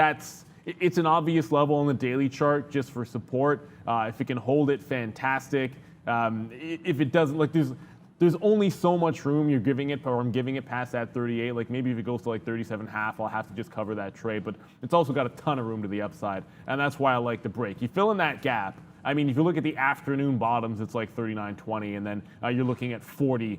it's an obvious level on the daily chart just for support. If it can hold it, fantastic. If it doesn't, like there's only so much room you're giving it, or I'm giving it past that 38. Like maybe if it goes to like 37.5, I'll have to just cover that trade. But it's also got a ton of room to the upside, and that's why I like the break. You fill in that gap. I mean, if you look at the afternoon bottoms, it's like 39.20, and then you're looking at 40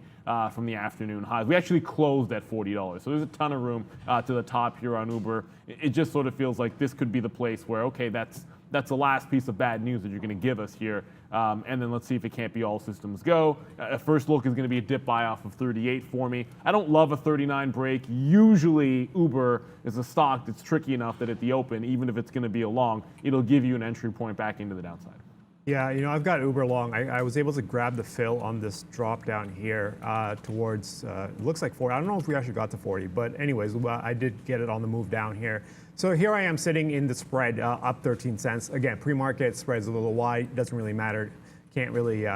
from the afternoon highs. We actually closed at $40, so there's a ton of room to the top here on Uber. It just sort of feels like this could be the place where, okay, that's the last piece of bad news that you're going to give us here. And then let's see if it can't be all systems go. First look is going to be a dip buy off of 38 for me. I don't love a 39 break. Usually Uber is a stock that's tricky enough that at the open, even if it's going to be a long, it'll give you an entry point back into the downside. Yeah, you know, I've got Uber long. I was able to grab the fill on this drop down here towards, looks like 40. I don't know if we actually got to 40, but anyways, I did get it on the move down here. So here I am sitting in the spread, up 13 cents. Again, pre-market spread's a little wide, doesn't really matter. Can't really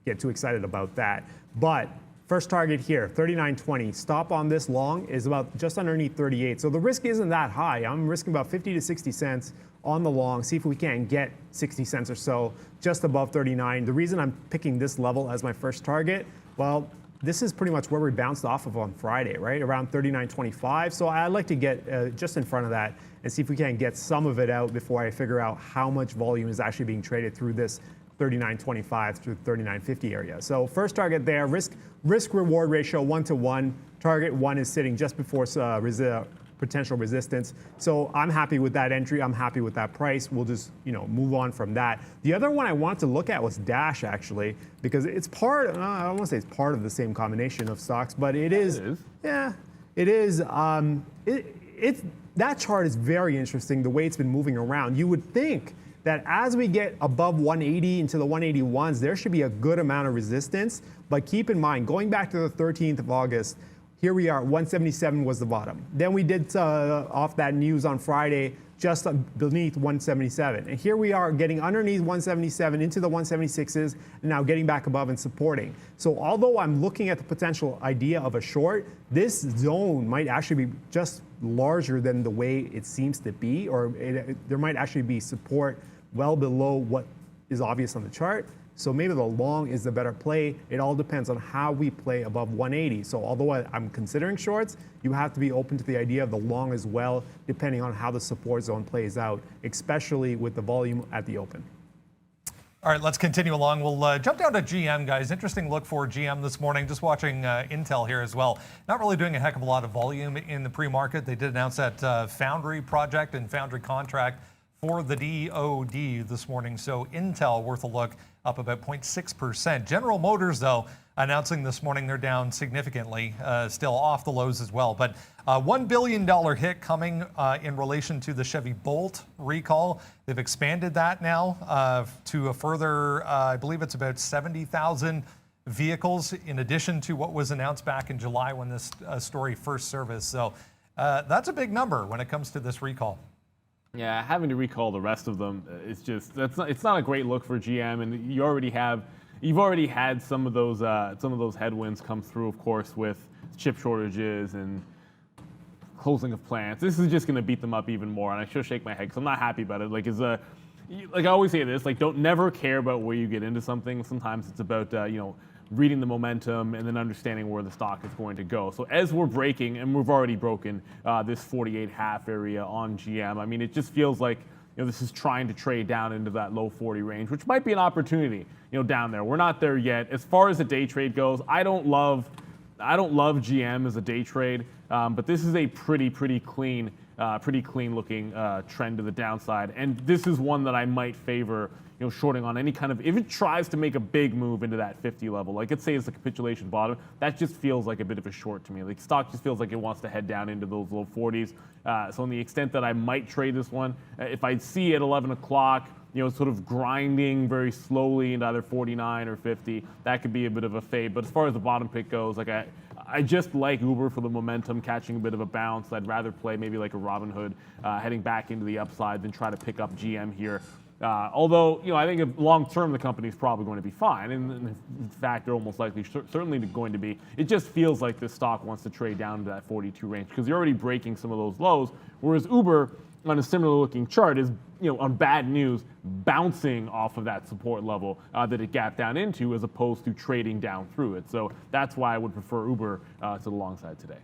get too excited about that. But first target here, 39.20. Stop on this long is about just underneath 38. So the risk isn't that high. I'm risking about 50 to 60 cents on the long, see if we can't get 60 cents or so just above 39. The reason I'm picking this level as my first target, well, this is pretty much where we bounced off of on Friday, right? Around 39.25. So I'd like to get just in front of that and see if we can't get some of it out before I figure out how much volume is actually being traded through this 39.25 through 39.50 area. So first target there, risk reward ratio 1-to-1. Target 1 is sitting just before potential resistance. So I'm happy with that entry. I'm happy with that price. We'll just, move on from that. The other one I wanted to look at was Dash, actually, because it's part, I don't want to say it's part of the same combination of stocks, but it is. Yeah, it is. That chart is very interesting, the way it's been moving around. You would think that as we get above 180 into the 181s, there should be a good amount of resistance. But keep in mind, going back to the 13th of August, here we are, 177 was the bottom. Then we did off that news on Friday, just beneath 177. And here we are getting underneath 177 into the 176s, and now getting back above and supporting. So although I'm looking at the potential idea of a short, this zone might actually be just larger than the way it seems to be, or there might actually be support well below what is obvious on the chart. So maybe the long is the better play. It all depends on how we play above 180. So although I'm considering shorts, you have to be open to the idea of the long as well, depending on how the support zone plays out, especially with the volume at the open. All right, let's continue along. We'll jump down to GM, guys. Interesting look for GM this morning. Just watching Intel here as well. Not really doing a heck of a lot of volume in the pre-market. They did announce that Foundry project and Foundry contract for the DOD this morning. So Intel worth a look. up about 0.6%. General Motors, though, announcing this morning they're down significantly, still off the lows as well. But $1 billion hit coming in relation to the Chevy Bolt recall. They've expanded that now to a further, I believe it's about 70,000 vehicles, in addition to what was announced back in July when this story first surfaced. So that's a big number when it comes to this recall. Yeah, having to recall the rest of them, it's not a great look for GM, and you've already had some of those headwinds come through, of course, with chip shortages and closing of plants. This is just going to beat them up even more, and I should shake my head because I'm not happy about it. Like I always say this, like, don't never care about where you get into something. Sometimes it's about reading the momentum and then understanding where the stock is going to go. So as we're breaking, and we've already broken this 48.5 area on GM, I mean, it just feels like this is trying to trade down into that low 40 range, which might be an opportunity, down there. We're not there yet. As far as the day trade goes, I don't love GM as a day trade, but this is a pretty clean looking trend to the downside, and this is one that I might favor shorting on any kind of, if it tries to make a big move into that 50 level, like let's say it's a capitulation bottom, that just feels like a bit of a short to me. Like stock just feels like it wants to head down into those low 40s. So on the extent that I might trade this one, if I see at 11 o'clock, sort of grinding very slowly into either 49 or 50, that could be a bit of a fade. But as far as the bottom pick goes, like I just like Uber for the momentum, catching a bit of a bounce. I'd rather play maybe like a Robinhood heading back into the upside than try to pick up GM here. Although, I think long term the company is probably going to be fine, and in fact they're almost likely certainly going to be. It just feels like this stock wants to trade down to that 42 range because you're already breaking some of those lows, whereas Uber on a similar looking chart is, on bad news, bouncing off of that support level that it gapped down into, as opposed to trading down through it. So that's why I would prefer Uber to the long side today.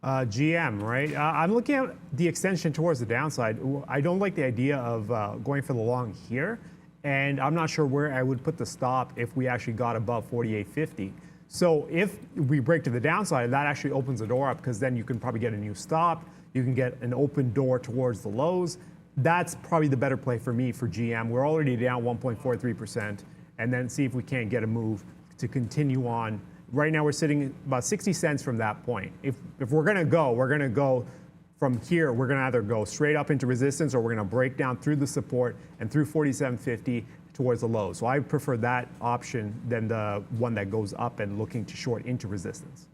GM, right? I'm looking at the extension towards the downside. I don't like the idea of going for the long here, and I'm not sure where I would put the stop if we actually got above 48.50. So if we break to the downside, that actually opens the door up, because then you can probably get a new stop. You can get an open door towards the lows. That's probably the better play for me for GM. We're already down 1.43%, and then see if we can't get a move to continue on. Right now we're sitting about 60 cents from that point. If we're going to go from here. We're going to either go straight up into resistance, or we're going to break down through the support and through 47.50 towards the low. So I prefer that option than the one that goes up and looking to short into resistance.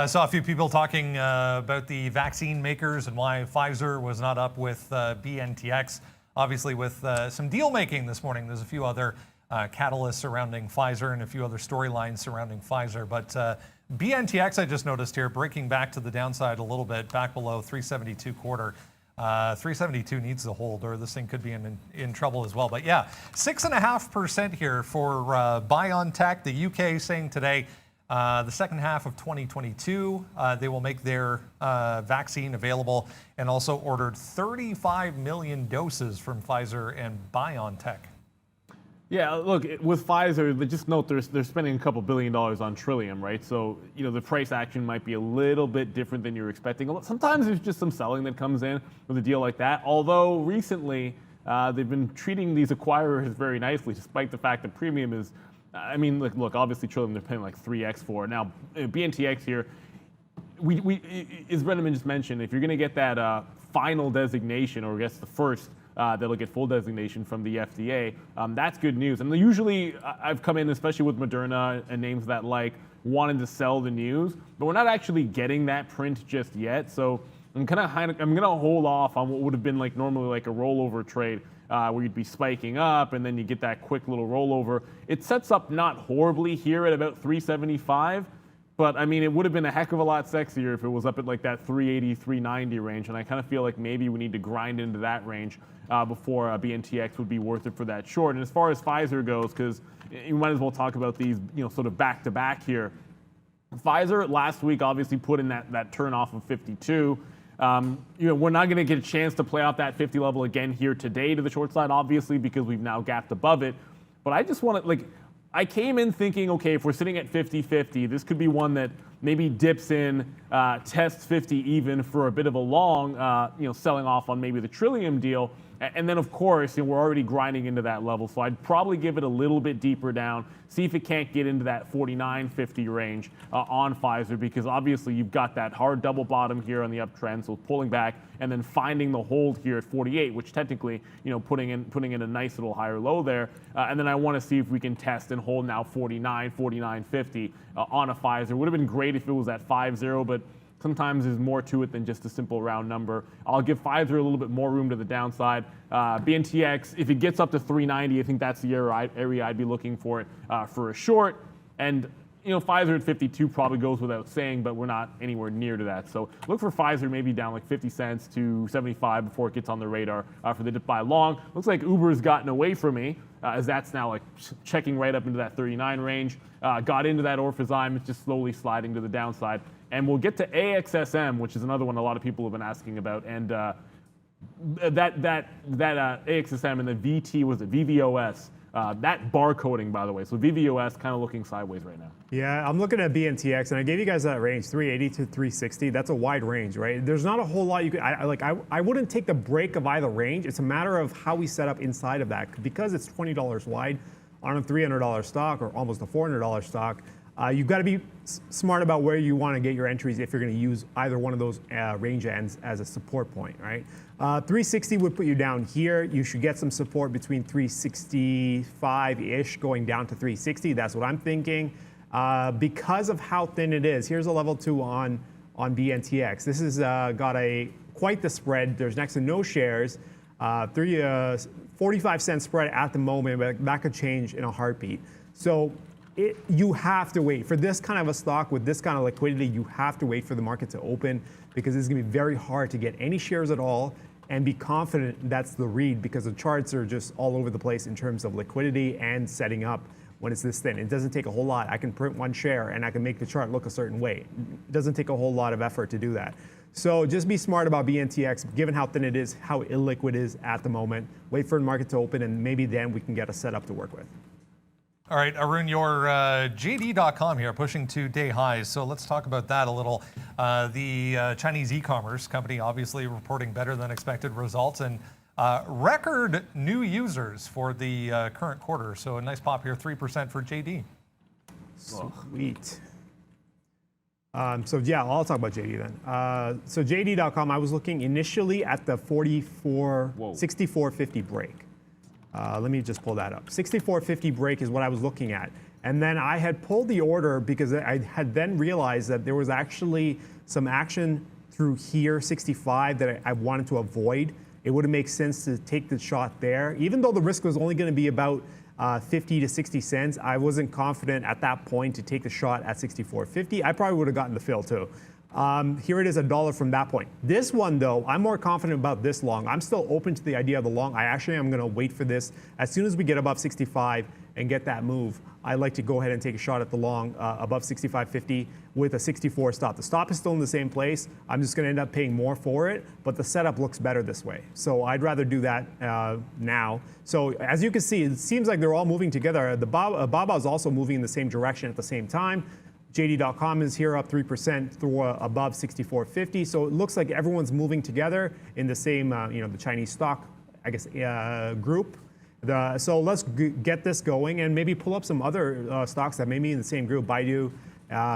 Saw a few people talking about the vaccine makers and why Pfizer was not up with BNTX. Obviously, with some deal making this morning, there's a few other catalysts surrounding Pfizer and a few other storylines surrounding Pfizer. But BNTX, I just noticed here, breaking back to the downside a little bit, back below 372 quarter. 372 needs to hold, or this thing could be in trouble as well. But yeah, 6.5% here for BioNTech. The UK saying today, the second half of 2022, they will make their vaccine available, and also ordered 35 million doses from Pfizer and BioNTech. Yeah, look, with Pfizer, just note they're spending a couple $1 billion on Trillium, right? So, the price action might be a little bit different than you're expecting. Sometimes there's just some selling that comes in with a deal like that. Although recently, they've been treating these acquirers very nicely, despite the fact that premium is, look, obviously Trillium, they're paying like 3x for. Now, BNTX here, as Brendan just mentioned, if you're going to get that final designation, or I guess the first, that'll get full designation from the FDA. That's good news. And usually I've come in, especially with Moderna and names that like, wanting to sell the news, but we're not actually getting that print just yet. So I'm gonna hold off on what would have been like normally like a rollover trade, where you'd be spiking up and then you get that quick little rollover. It sets up not horribly here at about 375. But it would have been a heck of a lot sexier if it was up at like that 380, 390 range. And I kind of feel like maybe we need to grind into that range before BNTX would be worth it for that short. And as far as Pfizer goes, because you might as well talk about these, sort of back to back here. Pfizer last week obviously put in that turn off of 52. We're not going to get a chance to play out that 50 level again here today to the short side, obviously, because we've now gapped above it. But I just want to I came in thinking, okay, if we're sitting at 50-50, this could be one that maybe dips in, tests 50 even for a bit of a long, selling off on maybe the Trillium deal. And then, of course, we're already grinding into that level, so I'd probably give it a little bit deeper down, see if it can't get into that 49.50 range on Pfizer, because obviously you've got that hard double bottom here on the uptrend, so pulling back and then finding the hold here at 48, which technically, putting in a nice little higher low there. And then I want to see if we can test and hold now 49, 49.50 on a Pfizer. Would have been great if it was at 50, but sometimes there's more to it than just a simple round number. I'll give Pfizer a little bit more room to the downside. BNTX, if it gets up to 390, I think that's the area I'd be looking for it for a short. And Pfizer at 52 probably goes without saying, but we're not anywhere near to that. So look for Pfizer maybe down like 50 cents to 75 before it gets on the radar for the dip buy long. Looks like Uber's gotten away from me, as that's now like checking right up into that 39 range. Got into that Orphazyme, it's just slowly sliding to the downside. And we'll get to AXSM, which is another one a lot of people have been asking about. And that AXSM and the VT, was it VVOS? That barcoding, by the way. So VVOS kind of looking sideways right now. Yeah, I'm looking at BNTX, and I gave you guys that range, 380 to 360. That's a wide range, right? There's not a whole lot you could, I wouldn't take the break of either range. It's a matter of how we set up inside of that. Because it's $20 wide on a $300 stock or almost a $400 stock, you've got to be smart about where you want to get your entries if you're going to use either one of those range ends as a support point, right? 360 would put you down here. You should get some support between 365-ish going down to 360. That's what I'm thinking. Because of how thin it is, here's a level 2 on BNTX. This has got quite the spread. There's next to no shares. 45-cent spread at the moment, but that could change in a heartbeat. So you have to wait. For this kind of a stock with this kind of liquidity, you have to wait for the market to open, because it's going to be very hard to get any shares at all and be confident that's the read, because the charts are just all over the place in terms of liquidity and setting up when it's this thin. It doesn't take a whole lot. I can print one share and I can make the chart look a certain way. It doesn't take a whole lot of effort to do that. So just be smart about BNTX, given how thin it is, how illiquid it is at the moment. Wait for the market to open, and maybe then we can get a setup to work with. All right, Arun, your JD.com here pushing to day highs. So let's talk about that a little. The Chinese e-commerce company obviously reporting better than expected results and record new users for the current quarter. So a nice pop here, 3% for JD. Sweet. So yeah, I'll talk about JD then. So JD.com, I was looking initially at the 64.50 break. Let me just pull that up. 64.50 break is what I was looking at. And then I had pulled the order because I had then realized that there was actually some action through here, 65, that I wanted to avoid. It would have made sense to take the shot there. Even though the risk was only going to be about 50 to 60 cents, I wasn't confident at that point to take the shot at 64.50. I probably would have gotten the fill too. Here it is, $1 from that point. This one though, I'm more confident about this long. I'm still open to the idea of the long. I actually am going to wait for this. As soon as we get above 65 and get that move, I like to go ahead and take a shot at the long above 65.50 with a 64 stop. The stop is still in the same place. I'm just going to end up paying more for it, but the setup looks better this way. So I'd rather do that now. So as you can see, it seems like they're all moving together. The BABA is also moving in the same direction at the same time. JD.com is here up 3% through above 64.50. So it looks like everyone's moving together in the same, the Chinese stock, I guess, group. So let's get this going and maybe pull up some other stocks that may be in the same group, Baidu,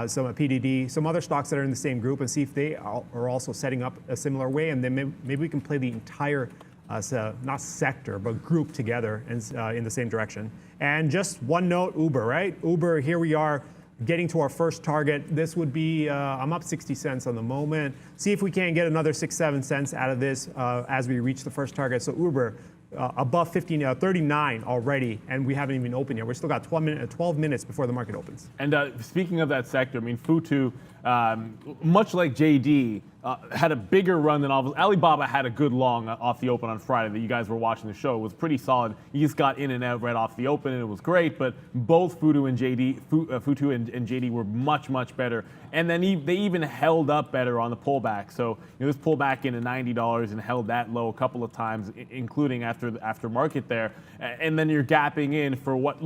some PDD, some other stocks that are in the same group, and see if they are also setting up a similar way. And then maybe we can play the entire, not sector, but group together and, in the same direction. And just one note, Uber, right? Uber, here we are, getting to our first target. This would be, I'm up 60 cents on the moment. See if we can get another 6-7 cents out of this as we reach the first target. So Uber above 39 already, and we haven't even opened yet. We've still got 12 minutes before the market opens. And speaking of that sector, I mean, Futu, much like JD, had a bigger run than all. Alibaba had a good long off the open on Friday that you guys were watching the show. It was pretty solid. You just got in and out right off the open, and it was great. But both Futu and JD were much, much better. And then they even held up better on the pullback. So this pullback into $90 and held that low a couple of times, including after market there. And then you're gapping in for what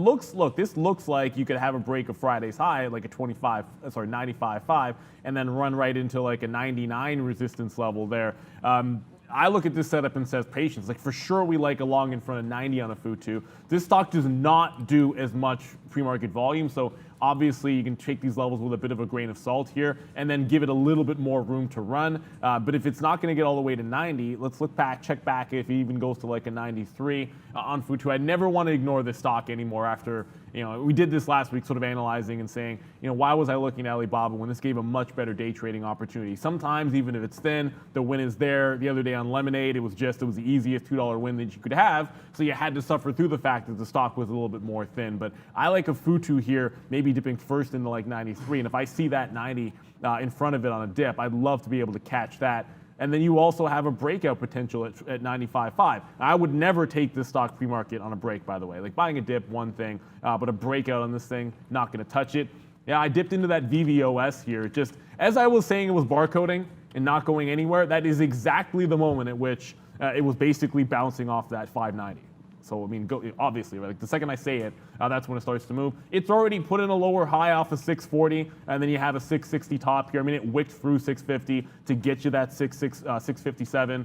this looks like you could have a break of Friday's high at like a 95.5, and then run right into like a 99 resistance level there. I look at this setup and says patience. Like for sure we like a long in front of 90 on a FU2. This stock does not do as much pre-market volume, so obviously you can take these levels with a bit of a grain of salt here and then give it a little bit more room to run. But if it's not going to get all the way to 90, let's look back, check back if it even goes to like a 93 on FU2. I never want to ignore this stock anymore after, we did this last week sort of analyzing and saying, why was I looking at Alibaba when this gave a much better day trading opportunity? Sometimes even if it's thin, the win is there. The other day on Lemonade, it was the easiest $2 win that you could have. So you had to suffer through the fact that the stock was a little bit more thin. But I like a FU2 here, maybe dipping first into like 93. And if I see that 90 in front of it on a dip, I'd love to be able to catch that. And then you also have a breakout potential at 95.5. I would never take this stock pre-market on a break, by the way. Like buying a dip, one thing, but a breakout on this thing, not going to touch it. Yeah, I dipped into that VVOS here. Just as I was saying it was barcoding and not going anywhere, that is exactly the moment at which it was basically bouncing off that 590. So, obviously, right? Like the second I say it, that's when it starts to move. It's already put in a lower high off of 640, and then you have a 660 top here. It wicked through 650 to get you that 657.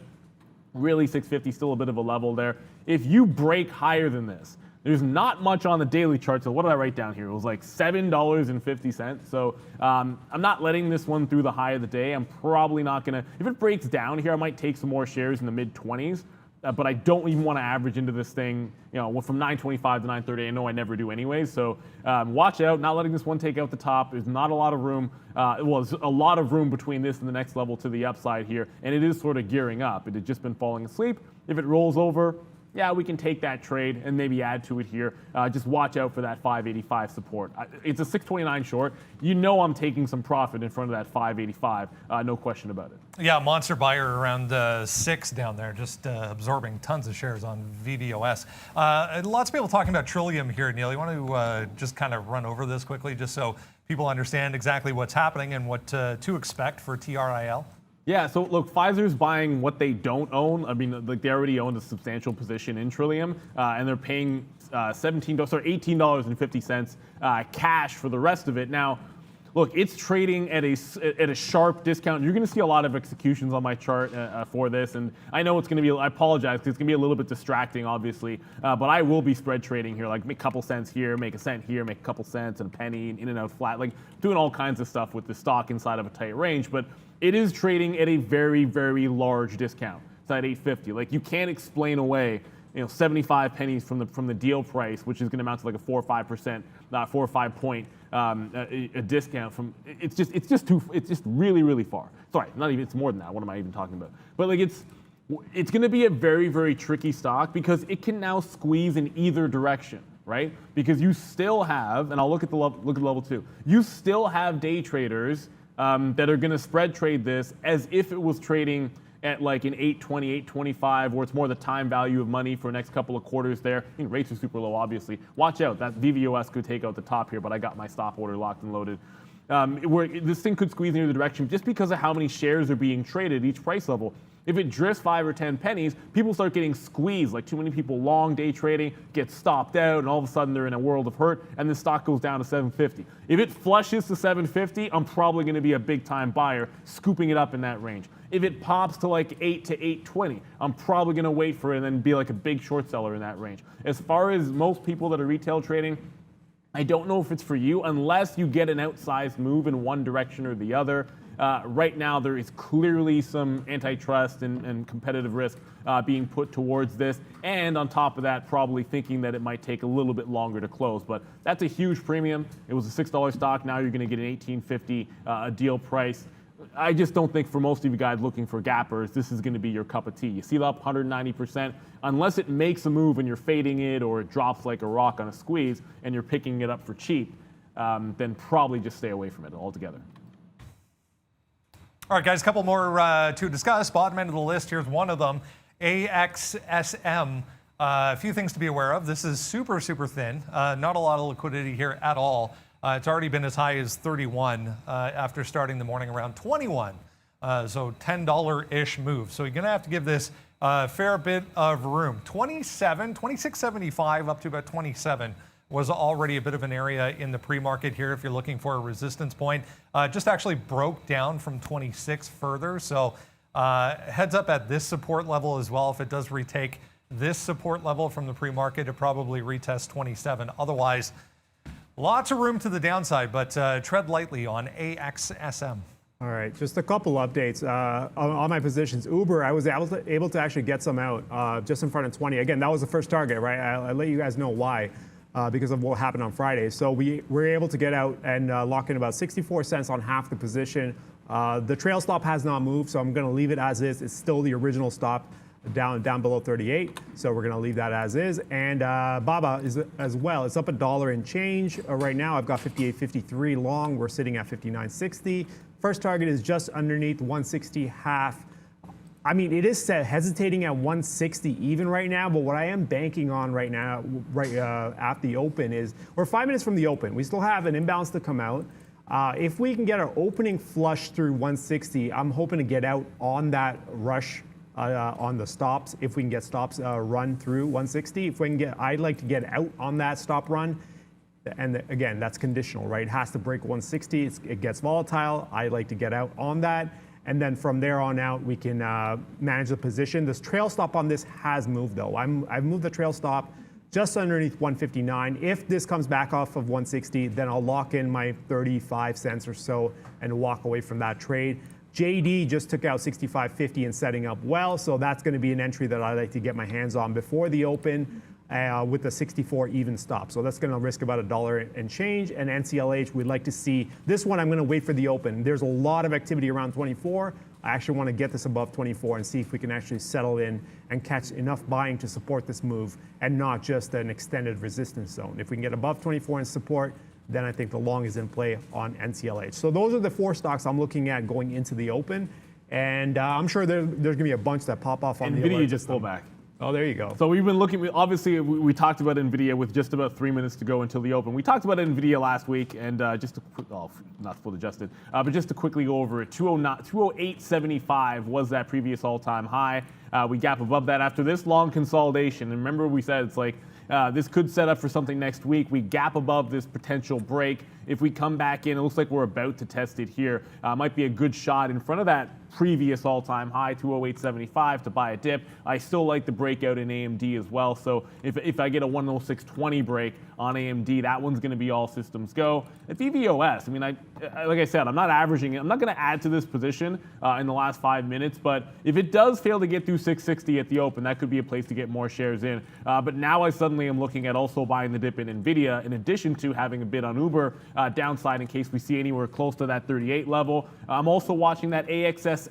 Really, 650 still a bit of a level there. If you break higher than this, there's not much on the daily chart. So what did I write down here? It was like $7.50. So I'm not letting this one through the high of the day. I'm probably not going to, if it breaks down here, I might take some more shares in the mid 20s. But I don't even want to average into this thing, from 925 to 930. I know I never do anyways. So watch out, not letting this one take out the top. There's not a lot of room. There's a lot of room between this and the next level to the upside here. And it is sort of gearing up. It had just been falling asleep. If it rolls over, yeah, we can take that trade and maybe add to it here. Just watch out for that 585 support. It's a 629 short. I'm taking some profit in front of that 585. No question about it. Yeah, monster buyer around 6 down there, just absorbing tons of shares on VVOS. Lots of people talking about Trillium here, Neil. You want to just kind of run over this quickly just so people understand exactly what's happening and what to expect for TRIL? Yeah, so look, Pfizer's buying what they don't own. They already own a substantial position in Trillium, and they're paying $18.50 cash for the rest of it. Now, look, it's trading at a sharp discount. You're going to see a lot of executions on my chart for this, and I know it's going to be, I apologize, because it's going to be a little bit distracting, obviously, but I will be spread trading here, like make a couple cents here, make a cent here, make a couple cents and a penny, in and out flat, like doing all kinds of stuff with the stock inside of a tight range, but it is trading at a very, very large discount. It's at 850. Like you can't explain away 75 pennies from the deal price, which is going to amount to like a 4 or 5%, 4 or 5 point a discount from. It's just really, really far. Sorry, not even. It's more than that. What am I even talking about? But like it's going to be a very, very tricky stock because it can now squeeze in either direction, right? Because you still have, and I'll look at level 2. You still have day traders that are going to spread trade this as if it was trading at like an 820, 825, where it's more the time value of money for the next couple of quarters there. Rates are super low, obviously. Watch out, that VVOS could take out the top here, but I got my stop order locked and loaded. Where this thing could squeeze in either direction just because of how many shares are being traded at each price level. If it drifts 5 or 10 pennies, people start getting squeezed. Like too many people long day trading, get stopped out, and all of a sudden they're in a world of hurt, and the stock goes down to 750. If it flushes to 750, I'm probably going to be a big time buyer, scooping it up in that range. If it pops to like 8 to 820, I'm probably going to wait for it and then be like a big short seller in that range. As far as most people that are retail trading, I don't know if it's for you unless you get an outsized move in one direction or the other. Right now, there is clearly some antitrust and competitive risk being put towards this. And on top of that, probably thinking that it might take a little bit longer to close. But that's a huge premium. It was a $6 stock. Now you're going to get an $18.50 a deal price. I just don't think for most of you guys looking for gappers, this is going to be your cup of tea. You see it up 190%. Unless it makes a move and you're fading it or it drops like a rock on a squeeze and you're picking it up for cheap, then probably just stay away from it altogether. All right, guys, a couple more to discuss. Bottom end of the list, here's one of them, AXSM. A few things to be aware of. This is super, super thin. Not a lot of liquidity here at all. It's already been as high as 31 after starting the morning around 21. So $10-ish move. So you're going to have to give this a fair bit of room. 26.75 up to about 27 was already a bit of an area in the pre-market here if you're looking for a resistance point. Just actually broke down from 26 further. So Heads up at this support level as well. If it does retake this support level from the pre-market, it probably retests 27. Otherwise, lots of room to the downside, but tread lightly on AXSM. All right, just a couple updates on my positions. Uber, I was able to actually get some out just in front of 20. Again, that was the first target, right? I'll let you guys know why, because of what happened on Friday. So we were able to get out and lock in about 64 cents on half the position. The trail stop has not moved, so I'm going to leave it as is. It's still the original stop down below 38, so we're going to leave that as is. And BABA is as well. It's up $1 and change right now. I've got 58.53 long. We're sitting at 59.60. First target is just underneath 160 half. I mean, it is hesitating at 160 even right now, but what I am banking on right now, at the open is, we're 5 minutes from the open. We still have an imbalance to come out. If we can get our opening flush through 160, I'm hoping to get out on that rush on the stops. If we can get stops run through 160, if we can get, I'd like to get out on that stop run. And again, that's conditional, right? It has to break 160. It gets volatile. I'd like to get out on that. And then from there on out, we can manage the position. This trail stop on this has moved, though. I've moved the trail stop just underneath 159. If this comes back off of 160, then I'll lock in my 35 cents or so and walk away from that trade. JD just took out 65.50 and setting up well, so that's going to be an entry that I like to get my hands on before the open with the 64 even stop. So that's going to risk about $1 and change. And NCLH, we'd like to see this one. I'm going to wait for the open. There's a lot of activity around 24. I actually want to get this above 24 and see if we can actually settle in and catch enough buying to support this move and not just an extended resistance zone. If we can get above 24 in support, then I think the long is in play on NCLH. So those are the 4 stocks I'm looking at going into the open. And I'm sure there's going to be a bunch that pop off on the NVIDIA just pulled back. Oh, there you go. So we've been looking, obviously we talked about NVIDIA with just about 3 minutes to go until the open. We talked about NVIDIA last week, and just to, not fully adjusted, but just to quickly go over it, 208.75 was that previous all-time high. We gap above that after this long consolidation. And remember we said it's like, this could set up for something next week. We gap above this potential break. If we come back in, it looks like we're about to test it here. Might be a good shot in front of that previous all-time high, 208.75 to buy a dip. I still like the breakout in AMD as well. So if I get a 106.20 break on AMD, that one's going to be all systems go. At VVOS, I mean, like I said, I'm not averaging it. I'm not going to add to this position in the last 5 minutes. But if it does fail to get through 660 at the open, that could be a place to get more shares in. But now I suddenly am looking at also buying the dip in NVIDIA, in addition to having a bid on Uber downside in case we see anywhere close to that 38 level. I'm also watching that AXSM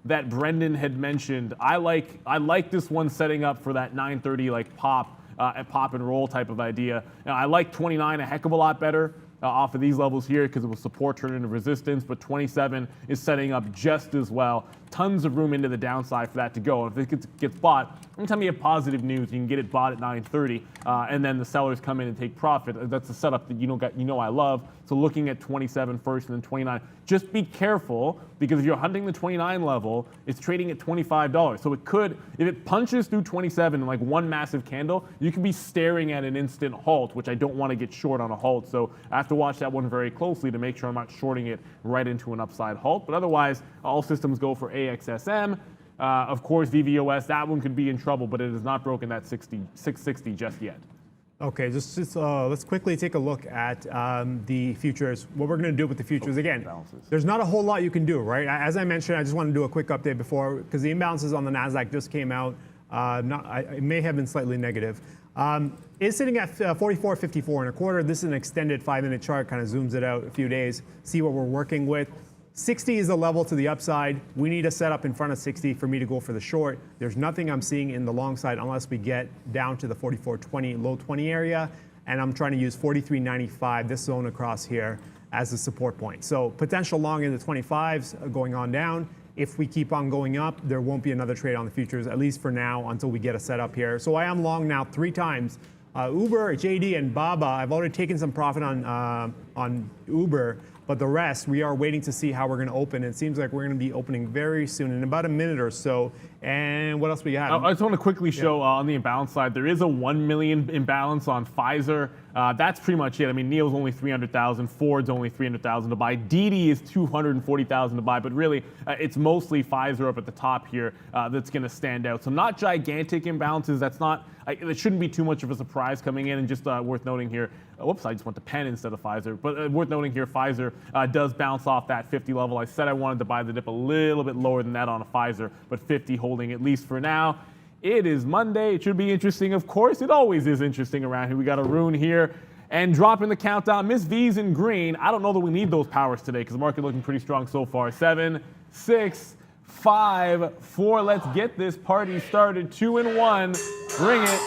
that Brendan had mentioned. I like this one setting up for that 930 like pop and roll type of idea. Now, I like 29 a heck of a lot better off of these levels here because it was support turn into resistance, but 27 is setting up just as well. Tons of room into the downside for that to go. If it gets bought, anytime you have positive news, you can get it bought at 930, and then the sellers come in and take profit. That's a setup that you know I love. So looking at 27 first and then 29. Just be careful, because if you're hunting the 29 level, it's trading at $25. So it could, if it punches through 27 in like one massive candle, you could be staring at an instant halt, which I don't want to get short on a halt. So I have to watch that one very closely to make sure I'm not shorting it right into an upside halt. But otherwise, all systems go for AXSM. Of course, VVOS, that one could be in trouble, but it has not broken that 660 just yet. Okay, just let's quickly take a look at the futures. What we're going to do with the futures, again, there's not a whole lot you can do, right? As I mentioned, I just want to do a quick update before, because the imbalances on the NASDAQ just came out. It may have been slightly negative. It's sitting at 44.54 and a quarter. This is an extended 5-minute chart, kind of zooms it out a few days, see what we're working with. 60 is the level to the upside. We need a setup in front of 60 for me to go for the short. There's nothing I'm seeing in the long side unless we get down to the 44.20, low 20 area. And I'm trying to use 43.95, this zone across here, as a support point. So potential long in the 25s going on down. If we keep on going up, there won't be another trade on the futures, at least for now, until we get a setup here. So I am long now 3 times. Uber, JD, and BABA, I've already taken some profit on Uber. But the rest, we are waiting to see how we're going to open. It seems like we're going to be opening very soon, in about a minute or so. And what else we have? I just want to quickly show on the imbalance side, there is a 1 million imbalance on Pfizer. that's pretty much it. I mean, NEO's only 300,000, Ford's only 300,000 to buy, DD is 240,000 to buy, but really it's mostly Pfizer up at the top here that's going to stand out. So not gigantic imbalances. That's not, it shouldn't be too much of a surprise coming in. And just worth noting here, whoops, I just went to Penn instead of Pfizer. But worth noting here, Pfizer does bounce off that 50 level. I said I wanted to buy the dip a little bit lower than that on a Pfizer, but 50 holding at least for now. It is Monday. It should be interesting. Of course, it always is interesting around here. We got a rune here and dropping the countdown. Miss V's in green. I don't know that we need those powers today because the market looking pretty strong so far. 7, 6, 5, 4. Let's get this party started. 2 and 1. Bring it.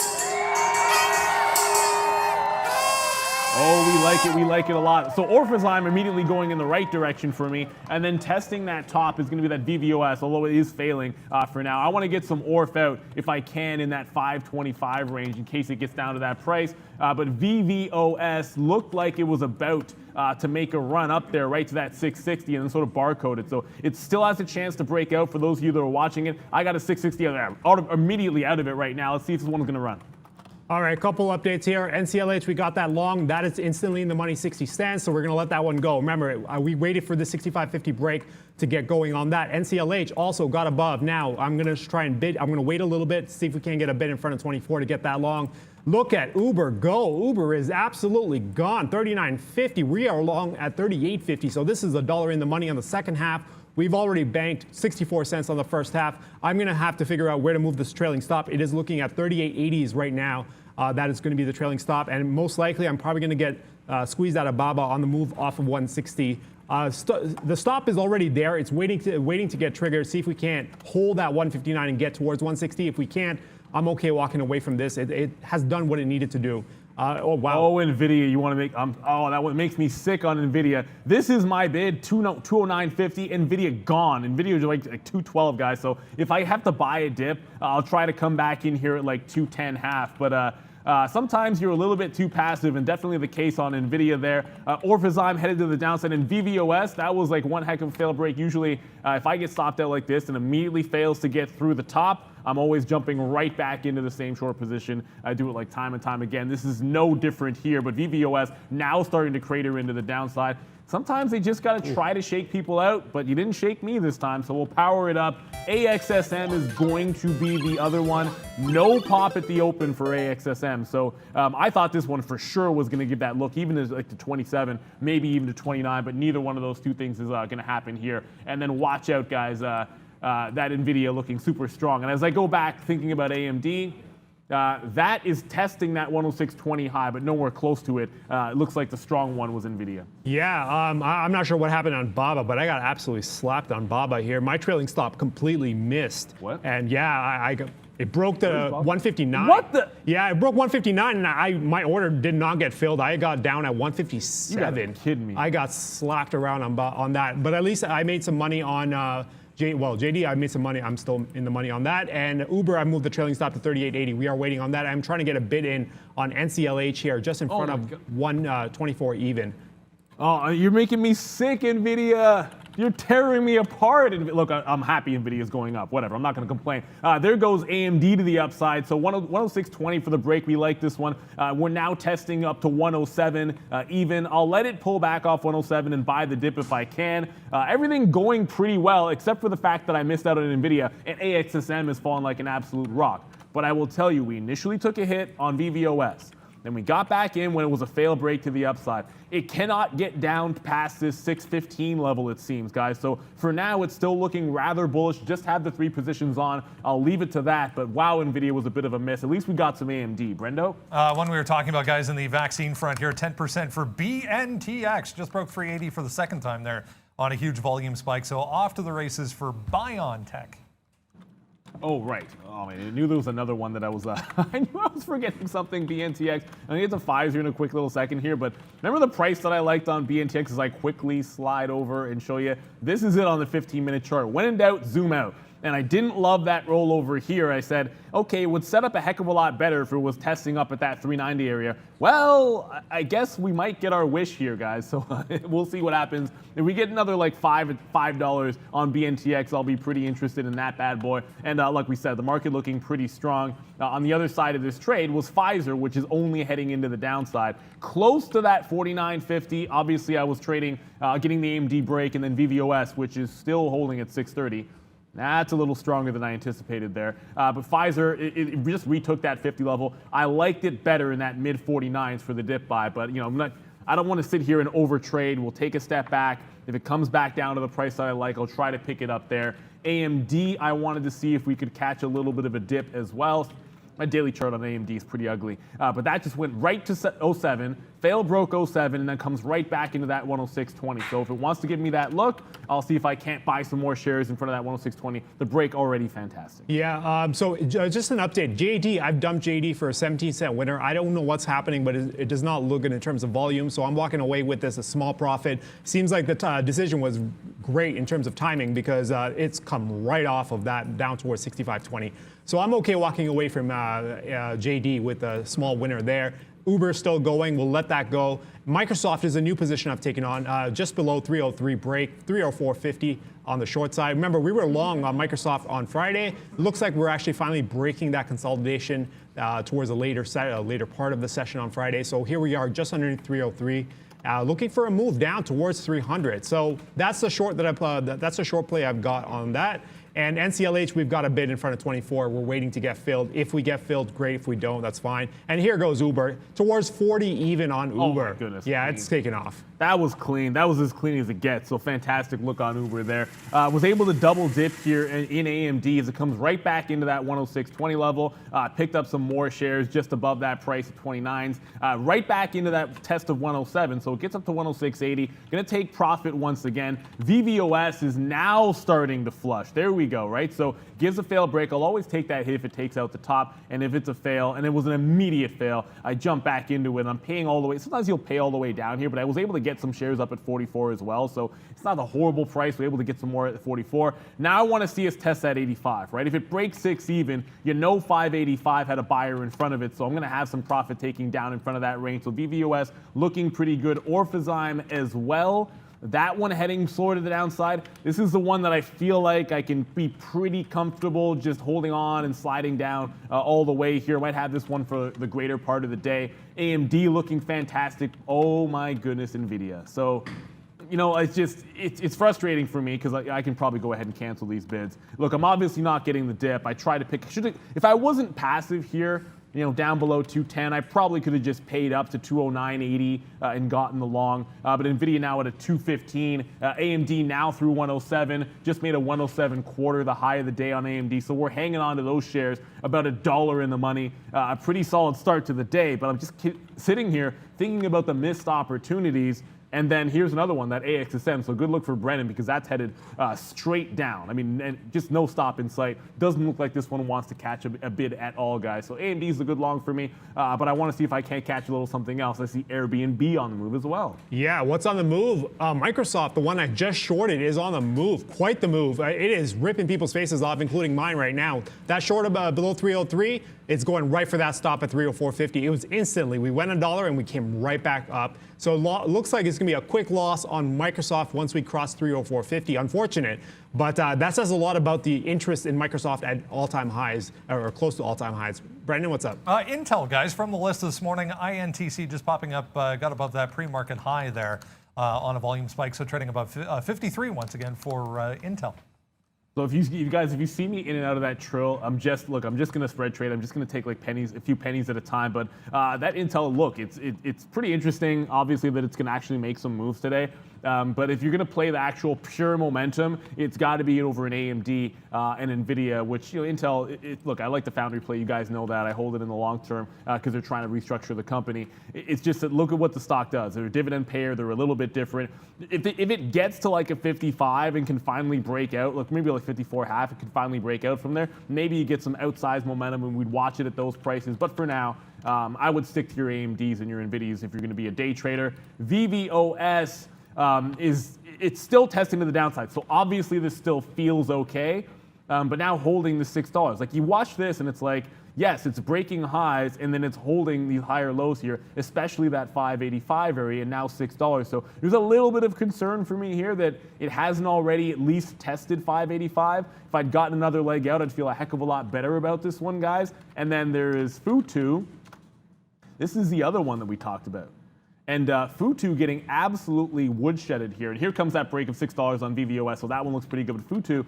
Oh, we like it. We like it a lot. So Orphazyme immediately going in the right direction for me. And then testing that top is going to be that VVOS, although it is failing for now. I want to get some ORF out if I can in that 525 range in case it gets down to that price. But VVOS looked like it was about to make a run up there right to that 660 and then sort of barcoded. So it still has a chance to break out for those of you that are watching it. I got a 660 immediately out of it right now. Let's see if this one's going to run. All right, a couple updates here. NCLH, we got that long. That is instantly in the money, 60 cents. So we're going to let that one go. Remember, we waited for the 65.50 break to get going on that. NCLH also got above. Now, I'm going to try and bid. I'm going to wait a little bit, see if we can get a bid in front of 24 to get that long. Look at Uber go. Uber is absolutely gone. 39.50. We are long at 38.50. So this is $1 in the money on the second half. We've already banked 64 cents on the first half. I'm going to have to figure out where to move this trailing stop. It is looking at 38.80s right now. That is going to be the trailing stop. And most likely, I'm probably going to get squeezed out of BABA on the move off of 160. The stop is already there. It's waiting to get triggered. See if we can't hold that 159 and get towards 160. If we can't, I'm okay walking away from this. It has done what it needed to do. Oh, wow. Oh, NVIDIA, you want to make, oh, that one makes me sick on NVIDIA. This is my bid, 209.50, NVIDIA gone. NVIDIA is like 212, guys. So if I have to buy a dip, I'll try to come back in here at like 210 half. But sometimes you're a little bit too passive, and definitely the case on NVIDIA there. Orphazyme headed to the downside, and VVOS, that was like one heck of a fail break. Usually, if I get stopped out like this and immediately fails to get through the top, I'm always jumping right back into the same short position. I do it like time and time again. This is no different here, but VVOS now starting to crater into the downside. Sometimes they just got to try to shake people out, but you didn't shake me this time, so we'll power it up. AXSM is going to be the other one. No pop at the open for AXSM. So I thought this one for sure was going to give that look, even as like to 27, maybe even to 29, but neither one of those two things is going to happen here. And then watch out, guys. That NVIDIA looking super strong. And as I go back thinking about AMD, that is testing that 106.20 high, but nowhere close to it. It looks like the strong one was NVIDIA. Yeah, I'm not sure what happened on BABA, but I got absolutely slapped on BABA here. My trailing stop completely missed. What? And yeah, it broke the 159. What the? Yeah, it broke 159, and my order did not get filled. I got down at 157. You gotta be kidding me. I got slapped around on that, but at least I made some money on. JD, I made some money. I'm still in the money on that. And Uber, I moved the trailing stop to 38.80. We are waiting on that. I'm trying to get a bid in on NCLH here, just in front of 124 even. Oh, you're making me sick, NVIDIA. You're tearing me apart. Look, I'm happy NVIDIA is going up. Whatever, I'm not going to complain. There goes AMD to the upside. So 106.20 for the break. We like this one. We're now testing up to 107 even. I'll let it pull back off 107 and buy the dip if I can. Everything going pretty well, except for the fact that I missed out on NVIDIA, and AXSM has fallen like an absolute rock. But I will tell you, we initially took a hit on VVOS. Then we got back in when it was a fail break to the upside. It cannot get down past this 615 level, it seems, guys. So for now, it's still looking rather bullish. Just have the 3 positions on. I'll leave it to that. But wow, NVIDIA was a bit of a miss. At least we got some AMD. Brendo? One we were talking about, guys, in the vaccine front here, 10% for BNTX. Just broke 380 for the second time there on a huge volume spike. So off to the races for BioNTech. Oh, right. Oh, man, I knew there was another one that I was, I knew I was forgetting something, BNTX. I'm going to get to Pfizer in a quick little second here, but remember the price that I liked on BNTX as I quickly slide over and show you? This is it on the 15-minute chart. When in doubt, zoom out. and I didn't love that rollover here. I said, okay, it would set up a heck of a lot better if it was testing up at that 390 area. Well, I guess we might get our wish here, guys. So we'll see what happens. If we get another like $5 on BNTX, I'll be pretty interested in that bad boy. And like we said, the market looking pretty strong. On the other side of this trade was Pfizer, which is only heading into the downside, close to that 49.50. Obviously, I was trading, getting the AMD break, and then VVOS, which is still holding at 630. That's a little stronger than I anticipated there. But Pfizer, it just retook that 50 level. I liked it better in that mid 49s for the dip buy, but I don't want to sit here and overtrade. We'll take a step back. If it comes back down to the price that I like, I'll try to pick it up there. AMD, I wanted to see if we could catch a little bit of a dip as well. My daily chart on AMD is pretty ugly, but that just went right to 07, broke 07, and then comes right back into that 106.20. So if it wants to give me that look, I'll see if I can't buy some more shares in front of that 106.20. The break already fantastic. Yeah, so just an update. JD, I've dumped JD for a 17-cent winner. I don't know what's happening, but it does not look good in terms of volume, so I'm walking away with this, a small profit. Seems like the decision was great in terms of timing because it's come right off of that down towards 65.20. So I'm okay walking away from JD with a small winner there. Uber is still going. We'll let that go. Microsoft is a new position I've taken on, just below 303 break, 304.50 on the short side. Remember, we were long on Microsoft on Friday. It looks like we're actually finally breaking that consolidation towards a later part of the session on Friday. So here we are, just underneath 303. Looking for a move down towards 300. So that's the short that's the short play I've got on that. And NCLH, we've got a bid in front of 24. We're waiting to get filled. If we get filled, great. If we don't, that's fine. And here goes Uber, towards 40 even on Uber. Oh my goodness. Yeah, it's taken off. That was clean. That was as clean as it gets. So fantastic look on Uber there. Was able to double dip here in AMD as it comes right back into that 106.20 level. Picked up some more shares just above that price of 29s. Right back into that test of 107. So it gets up to 106.80. Going to take profit once again. VVOS is now starting to flush. There we go, right? So gives a fail break. I'll always take that hit if it takes out the top. And if it's a fail, and it was an immediate fail, I jump back into it. I'm paying all the way. Sometimes you'll pay all the way down here, but I was able to get some shares up at 44 as well. So it's not a horrible price. We're able to get some more at 44. Now I want to see us test that 85, right? If it breaks 6 even, 585 had a buyer in front of it. So I'm going to have some profit taking down in front of that range. So VVOS looking pretty good. Orphazyme as well. That one heading slower to the downside. This is the one that I feel like I can be pretty comfortable just holding on and sliding down all the way here. Might have this one for the greater part of the day. AMD looking fantastic. Oh my goodness, NVIDIA. So, it's frustrating for me because I can probably go ahead and cancel these bids. Look, I'm obviously not getting the dip. I try to pick, if I wasn't passive here, down below 210, I probably could have just paid up to 209.80 and gotten the long. But NVIDIA now at a 215. AMD now through 107. Just made a 107 quarter, the high of the day on AMD. So we're hanging on to those shares, about $1 in the money. A pretty solid start to the day. But I'm just sitting here thinking about the missed opportunities. And then here's another one, that AXSM. So good look for Brennan because that's headed straight down. I mean, and just no stop in sight. Doesn't look like this one wants to catch a bid at all, guys. So AMD is a good long for me, but I want to see if I can't catch a little something else. I see Airbnb on the move as well. Yeah, what's on the move? Microsoft, the one I just shorted, is on the move. Quite the move. It is ripping people's faces off, including mine right now. That short below 303, it's going right for that stop at 304.50. It was instantly. We went $1 and we came right back up. So it looks like it's going to be a quick loss on Microsoft once we cross 304.50. Unfortunate, but that says a lot about the interest in Microsoft at all-time highs, or close to all-time highs. Brandon, what's up? Intel, guys, from the list this morning. INTC just popping up, got above that pre-market high there on a volume spike, so trading above 53 once again for Intel. So if you see me in and out of that trill, I'm just gonna spread trade. I'm just gonna take like a few pennies at a time. But that Intel look, it's pretty interesting. Obviously that it's gonna actually make some moves today. But if you're gonna play the actual pure momentum, it's got to be over an AMD and Nvidia, which Intel. Look, I like the foundry play. You guys know that. I hold it in the long term because they're trying to restructure the company. It's just that look at what the stock does. They're a dividend payer. They're a little bit different. If it gets to like a 55 and can finally break out, look maybe like 54.5, it can finally break out from there. Maybe you get some outsized momentum and we'd watch it at those prices. But for now, I would stick to your AMDs and your NVIDIAs if you're going to be a day trader. VVOS. It's still testing to the downside. So obviously this still feels okay. but now holding the $6. Like, you watch this and it's like, yes, it's breaking highs and then it's holding these higher lows here, especially that 585 area and now $6. So there's a little bit of concern for me here that it hasn't already at least tested 585. If I'd gotten another leg out, I'd feel a heck of a lot better about this one, guys. And then there is Futu. This is the other one that we talked about. And Futu getting absolutely woodshedded here. And here comes that break of $6 on VVOS. So that one looks pretty good with Futu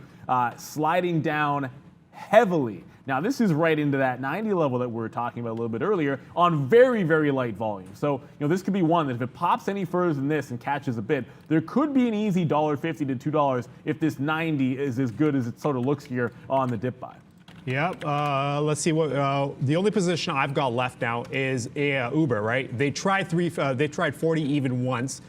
sliding down heavily. Now, this is right into that 90 level that we were talking about a little bit earlier on very, very light volume. So, this could be one that if it pops any further than this and catches a bid, there could be an easy $1.50 to $2 if this 90 is as good as it sort of looks here on the dip buy. Yep. Let's see what the only position I've got left now is Uber. Right? They tried 40 even once.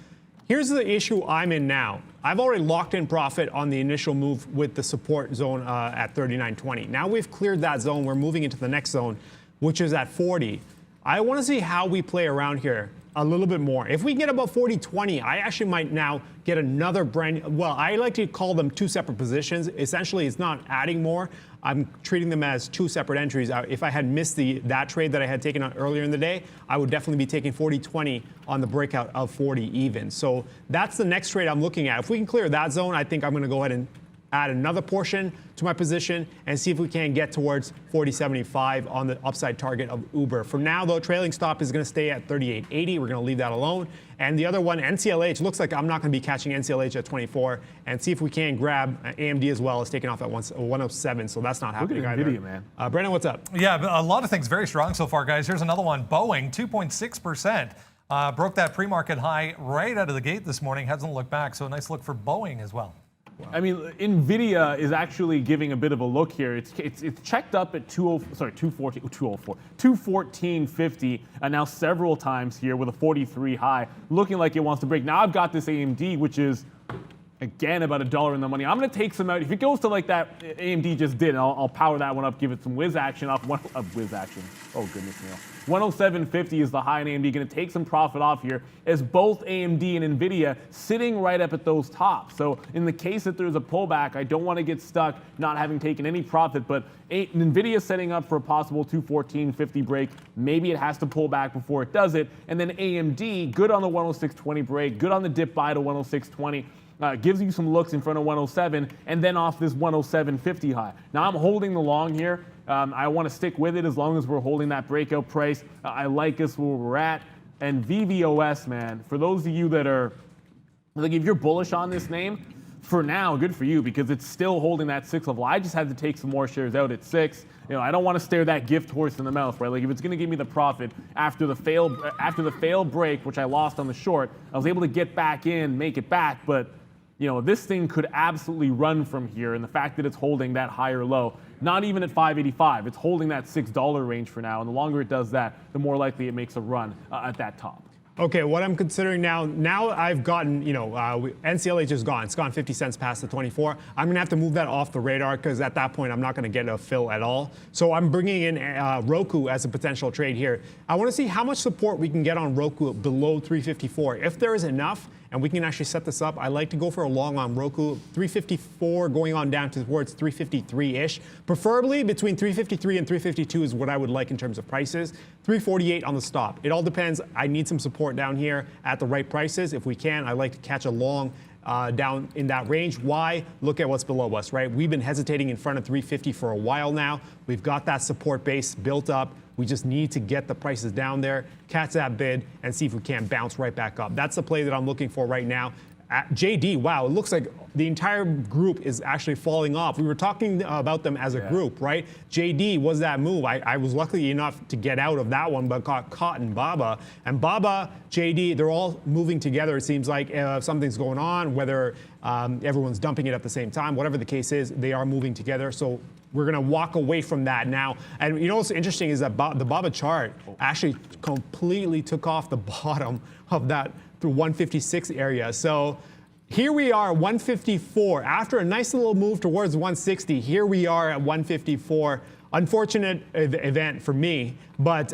Here's the issue I'm in now. I've already locked in profit on the initial move with the support zone at 39.20. Now we've cleared that zone. We're moving into the next zone, which is at 40. I want to see how we play around here a little bit more. If we get about 40.20, I actually might now get another well, I like to call them two separate positions. Essentially, it's not adding more. I'm treating them as two separate entries. If I had missed that trade that I had taken out earlier in the day, I would definitely be taking 40.20 on the breakout of 40 even. So that's the next trade I'm looking at. If we can clear that zone, I think I'm going to go ahead and add another portion to my position and see if we can get towards 40.75 on the upside target of Uber. For now, though, trailing stop is going to stay at 38.80. We're going to leave that alone. And the other one, NCLH, looks like I'm not going to be catching NCLH at 24. And see if we can grab AMD as well. It's taken off at 107, so that's not happening either. Look at NVIDIA, man. Brennan, what's up? Yeah, a lot of things very strong so far, guys. Here's another one. Boeing, 2.6%. Broke that pre-market high right out of the gate this morning. Hasn't looked back, so a nice look for Boeing as well. I mean, NVIDIA is actually giving a bit of a look here. It's checked up at 214.50, and now several times here with a 43 high, looking like it wants to break. now I've got this AMD, which is again about $1 in the money. I'm going to take some out. If it goes to like that AMD just did, I'll power that one up, give it some whiz action off whiz action. Oh goodness me. 107.50 is the high in AMD. Going to take some profit off here as both AMD and NVIDIA sitting right up at those tops. So in the case that there's a pullback, I don't want to get stuck not having taken any profit, but NVIDIA setting up for a possible 214.50 break. Maybe it has to pull back before it does it. And then AMD, good on the 106.20 break, good on the dip buy to 106.20. Gives you some looks in front of 107 and then off this 107.50 high. Now I'm holding the long here. I want to stick with it as long as we're holding that breakout price. I like us where we're at. And VVOS, man, for those of you that are, like, if you're bullish on this name, for now, good for you because it's still holding that 6 level. I just had to take some more shares out at 6. I don't want to stare that gift horse in the mouth, right? Like, if it's going to give me the profit after the failed break, which I lost on the short, I was able to get back in, make it back, but this thing could absolutely run from here. And the fact that it's holding that higher low, not even at 585, it's holding that $6 range for now. And the longer it does that, the more likely it makes a run at that top. Okay, what I'm considering now I've gotten, NCLH is gone. It's gone 50 cents past the 24. I'm going to have to move that off the radar because at that point, I'm not going to get a fill at all. So I'm bringing in Roku as a potential trade here. I want to see how much support we can get on Roku below 354. If there is enough, and we can actually set this up, I like to go for a long on Roku, 354 going on down towards 353-ish. Preferably between 353 and 352 is what I would like in terms of prices. 348 on the stop. It all depends. I need some support down here at the right prices. If we can, I like to catch a long down in that range. Why? Look at what's below us, right? We've been hesitating in front of 350 for a while now. We've got that support base built up. We just need to get the prices down there, catch that bid, and see if we can bounce right back up. That's the play that I'm looking for right now. At JD, wow, it looks like the entire group is actually falling off. We were talking about them as a group, right? JD was that move. I was lucky enough to get out of that one, but got caught in BABA. And BABA, JD, they're all moving together. It seems like something's going on, whether everyone's dumping it at the same time, whatever the case is, they are moving together. So we're going to walk away from that now. And what's interesting is that the BABA chart actually completely took off the bottom of that through 156 area. So here we are at 154. After a nice little move towards 160, here we are at 154. Unfortunate event for me, but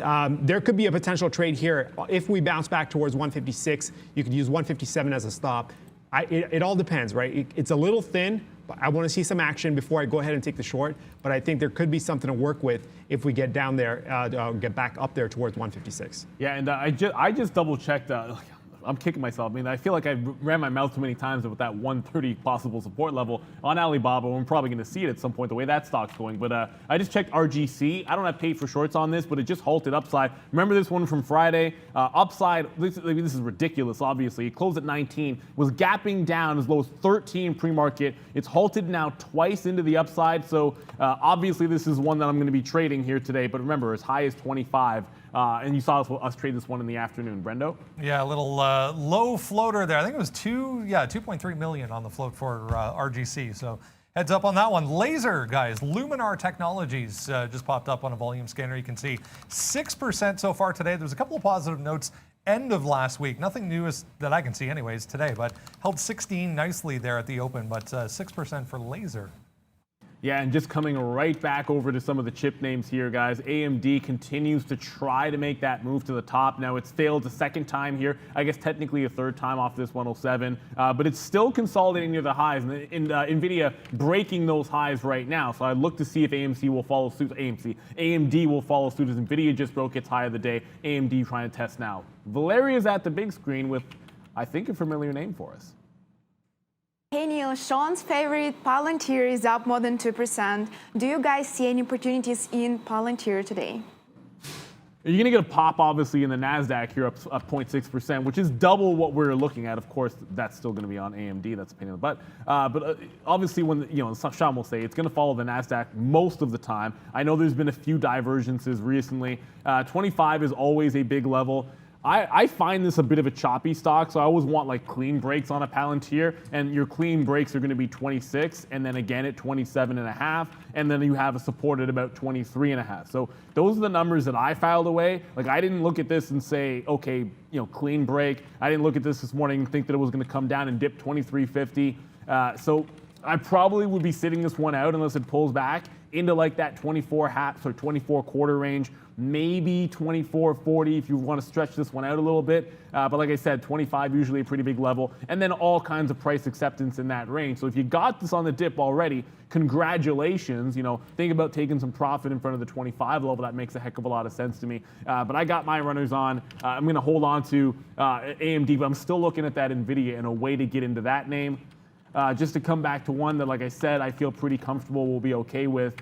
there could be a potential trade here. If we bounce back towards 156, you could use 157 as a stop. It all depends, right? It's a little thin, But I want to see some action before I go ahead and take the short. But I think there could be something to work with if we get down there, get back up there towards 156. Yeah, and I just double checked. I'm kicking myself. I mean, I feel like I ran my mouth too many times with that 130 possible support level on Alibaba. We're probably going to see it at some point, the way that stock's going. But I just checked RGC. I don't have paid for shorts on this, but it just halted upside. Remember this one from Friday? Upside, this is ridiculous, obviously. It closed at 19, was gapping down as low as 13 pre-market. It's halted now twice into the upside. So obviously this is one that I'm going to be trading here today. But remember, as high as 25. And you saw us trade this one in the afternoon, Brendo? Yeah, a little low floater there. I think it was 2.3 million on the float for RGC. So heads up on that one. Laser, guys, Luminar Technologies just popped up on a volume scanner. You can see 6% so far today. There's a couple of positive notes end of last week. Nothing new that I can see anyways today, but held 16 nicely there at the open, but 6% for Laser. Yeah, and just coming right back over to some of the chip names here, guys. AMD continues to try to make that move to the top. Now, it's failed a second time here. I guess technically a third time off this 107. But it's still consolidating near the highs. And NVIDIA breaking those highs right now. So I'd look to see if AMD will follow suit as NVIDIA just broke its high of the day. AMD trying to test now. Valeria's at the big screen with, I think, a familiar name for us. Hey Neil, Sean's favorite Palantir is up more than 2%. Do you guys see any opportunities in Palantir today? You're going to get a pop, obviously, in the NASDAQ here, up 0.6%, which is double what we're looking at. Of course, that's still going to be on AMD. That's a pain in the butt. But obviously, when Sean will say it's going to follow the NASDAQ most of the time. I know there's been a few divergences recently. 25 is always a big level. I find this a bit of a choppy stock, so I always want like clean breaks on a Palantir, and your clean breaks are going to be 26, and then again at 27.5, and then you have a support at about 23.5. So those are the numbers that I filed away. Like I didn't look at this and say, okay, clean break. I didn't look at this morning and think that it was going to come down and dip 23.50. So I probably would be sitting this one out unless it pulls back into like that 24 quarter range, maybe 24.40 if you want to stretch this one out a little bit. But like I said, 25 usually a pretty big level, and then all kinds of price acceptance in that range. So if you got this on the dip already, congratulations. Think about taking some profit in front of the 25 level. That makes a heck of a lot of sense to me. But I got my runners on. I'm going to hold on to AMD, but I'm still looking at that NVIDIA and a way to get into that name. Just to come back to one that, like I said, I feel pretty comfortable we'll be okay with.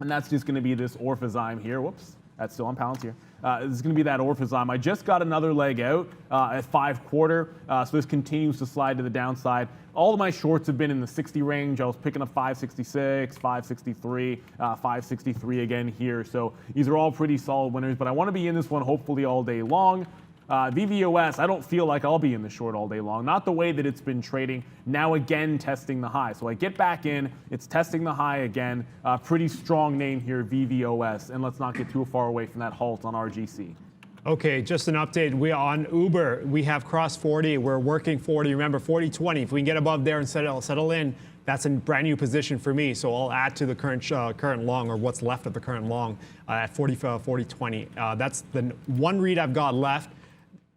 And that's just going to be this Orphazyme here. Whoops, that's still on Palantir. This is going to be that Orphazyme. I just got another leg out at 5 quarter, so this continues to slide to the downside. All of my shorts have been in the 60 range. I was picking up 566, 563, 563 again here. So these are all pretty solid winners, but I want to be in this one hopefully all day long. VVOS, I don't feel like I'll be in the short all day long. Not the way that it's been trading. Now again, testing the high. So I get back in, it's testing the high again. Pretty strong name here, VVOS. And let's not get too far away from that halt on RGC. Okay, just an update. We are on Uber. We have crossed 40. We're working 40. Remember, 40-20. If we can get above there and settle in, that's a brand new position for me. So I'll add to the current long, or what's left of the current long, at 40-20. That's the one read I've got left.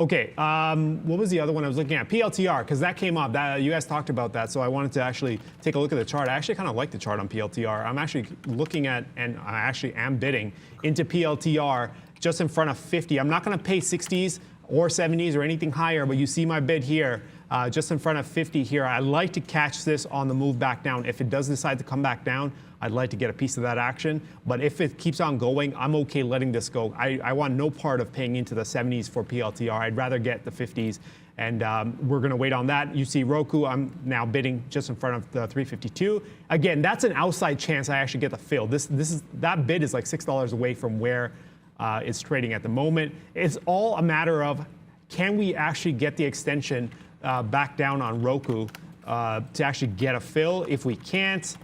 Okay, what was the other one I was looking at? PLTR, because that came up. You guys talked about that, so I wanted to actually take a look at the chart. I actually kind of like the chart on PLTR. I'm actually looking at, and I actually am bidding into PLTR just in front of 50. I'm not going to pay 60s or 70s or anything higher, but you see my bid here, just in front of 50 here. I'd like to catch this on the move back down. If it does decide to come back down, I'd like to get a piece of that action. But if it keeps on going, I'm okay letting this go. I want no part of paying into the 70s for PLTR. I'd rather get the 50s. And we're going to wait on that. You see Roku, I'm now bidding just in front of the 352. Again, that's an outside chance I actually get the fill. That bid is like $6 away from where it's trading at the moment. It's all a matter of, can we actually get the extension back down on Roku to actually get a fill? If we can't,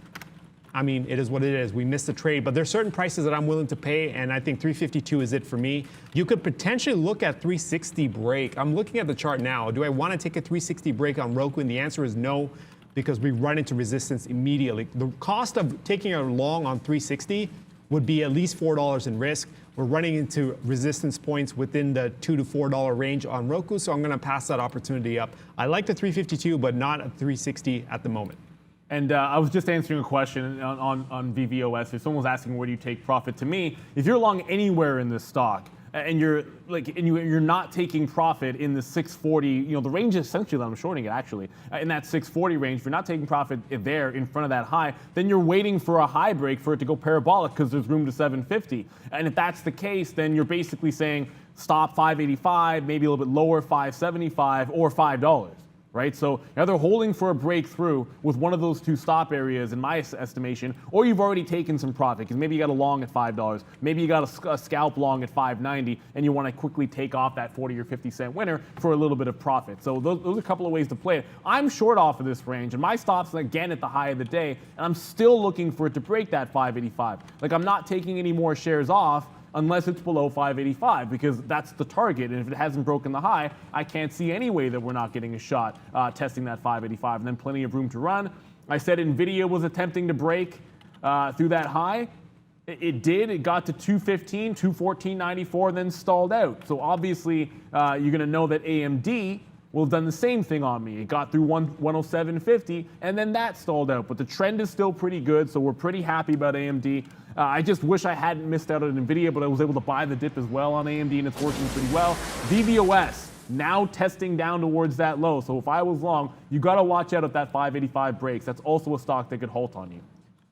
I mean, it is what it is. We missed the trade, but there's certain prices that I'm willing to pay, and I think 352 is it for me. You could potentially look at 360 break. I'm looking at the chart now. Do I want to take a 360 break on Roku? And the answer is no, because we run into resistance immediately. The cost of taking a long on 360 would be at least $4 in risk. We're running into resistance points within the $2 to $4 range on Roku, so I'm going to pass that opportunity up. I like the 352, but not a 360 at the moment. And I was just answering a question on VVOS. If someone was asking where do you take profit, to me, if you're long anywhere in this stock and you're not taking profit in the 640, the range essentially that I'm shorting it actually in that 640 range. If you're not taking profit there in front of that high, then you're waiting for a high break for it to go parabolic because there's room to 750. And if that's the case, then you're basically saying stop 585, maybe a little bit lower 575 or $5. Right? So you're either holding for a breakthrough with one of those two stop areas, in my estimation, or you've already taken some profit because maybe you got a long at $5, maybe you got a scalp long at $5.90, and you want to quickly take off that 40 or 50 cent winner for a little bit of profit. So those are a couple of ways to play it. I'm short off of this range, and my stop's again at the high of the day, and I'm still looking for it to break that 585. Like, I'm not taking any more shares off unless it's below 585, because that's the target. And if it hasn't broken the high, I can't see any way that we're not getting a shot testing that 585, and then plenty of room to run. I said NVIDIA was attempting to break through that high. It did. It got to 215, 214.94, then stalled out. So obviously, you're going to know that AMD will have done the same thing on me. It got through 107.50, and then that stalled out. But the trend is still pretty good, so we're pretty happy about AMD. I just wish I hadn't missed out on NVIDIA, but I was able to buy the dip as well on AMD, and it's working pretty well. VVOS now testing down towards that low. So if I was long, you got to watch out if that 585 breaks. That's also a stock that could halt on you.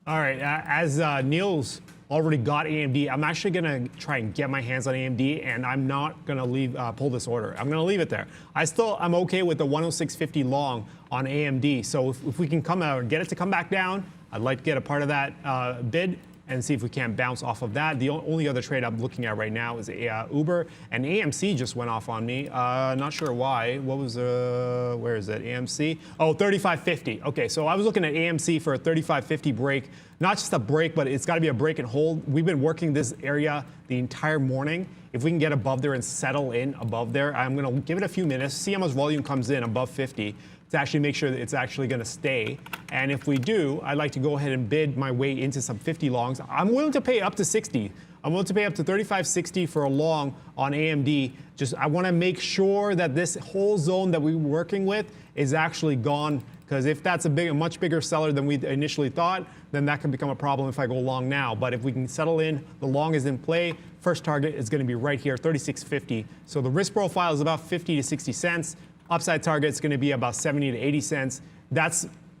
All right, as Neil's already got AMD, I'm actually going to try and get my hands on AMD, and I'm not going to pull this order. I'm going to leave it there. I'm okay with the 106.50 long on AMD. So if we can come out and get it to come back down, I'd like to get a part of that bid and see if we can't bounce off of that. The only other trade I'm looking at right now is Uber, and AMC just went off on me. Not sure why. What was where is it? AMC? Oh, 35.50. Okay, so I was looking at AMC for a 35.50 break. Not just a break, but it's got to be a break and hold. We've been working this area the entire morning. If we can get above there and settle in above there, I'm going to give it a few minutes, see how much volume comes in above 50 to actually make sure that it's actually going to stay. And if we do, I'd like to go ahead and bid my way into some 50 longs. I'm willing to pay up to 60. I'm willing to pay up to 35.60 for a long on AMD. Just I want to make sure that this whole zone that we were working with is actually gone, because if that's a much bigger seller than we initially thought, then that can become a problem if I go long now. But if we can settle in, the long is in play. First target is going to be right here, 36.50. So the risk profile is about 50 to 60 cents. Upside target is going to be about 70 to 80 cents.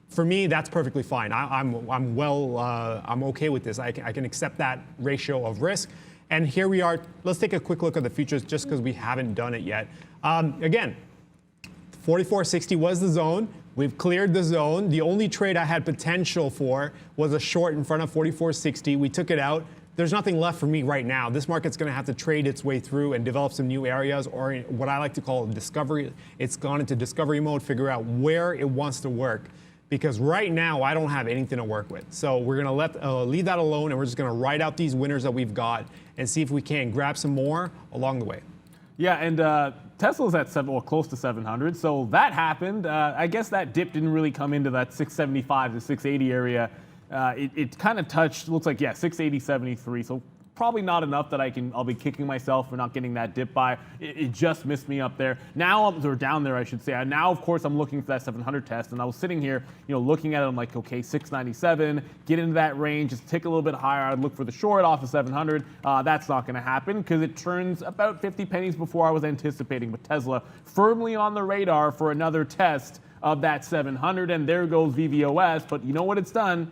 For me, that's perfectly fine. I'm okay with this. I can accept that ratio of risk. And here we are. Let's take a quick look at the futures just because we haven't done it yet. Again, 44.60 was the zone. We've cleared the zone. The only trade I had potential for was a short in front of 44.60. We took it out. There's nothing left for me right now. This market's going to have to trade its way through and develop some new areas, or what I like to call discovery. It's gone into discovery mode, figure out where it wants to work. Because right now, I don't have anything to work with. So we're going to leave that alone, and we're just going to ride out these winners that we've got and see if we can grab some more along the way. Yeah, and Tesla's at close to 700, so that happened. I guess that dip didn't really come into that 675 to 680 area. It kind of touched, looks like, 680.73, so probably not enough that I'll be kicking myself for not getting that dip buy. It just missed me up there. Now, or down there, I should say. Now, of course, I'm looking for that 700 test, and I was sitting here, looking at it. I'm like, okay, 697, get into that range, just tick a little bit higher. I'd look for the short off of 700. That's not going to happen because it turns about 50 pennies before I was anticipating. But Tesla firmly on the radar for another test of that 700, and there goes VVOS. But you know what it's done?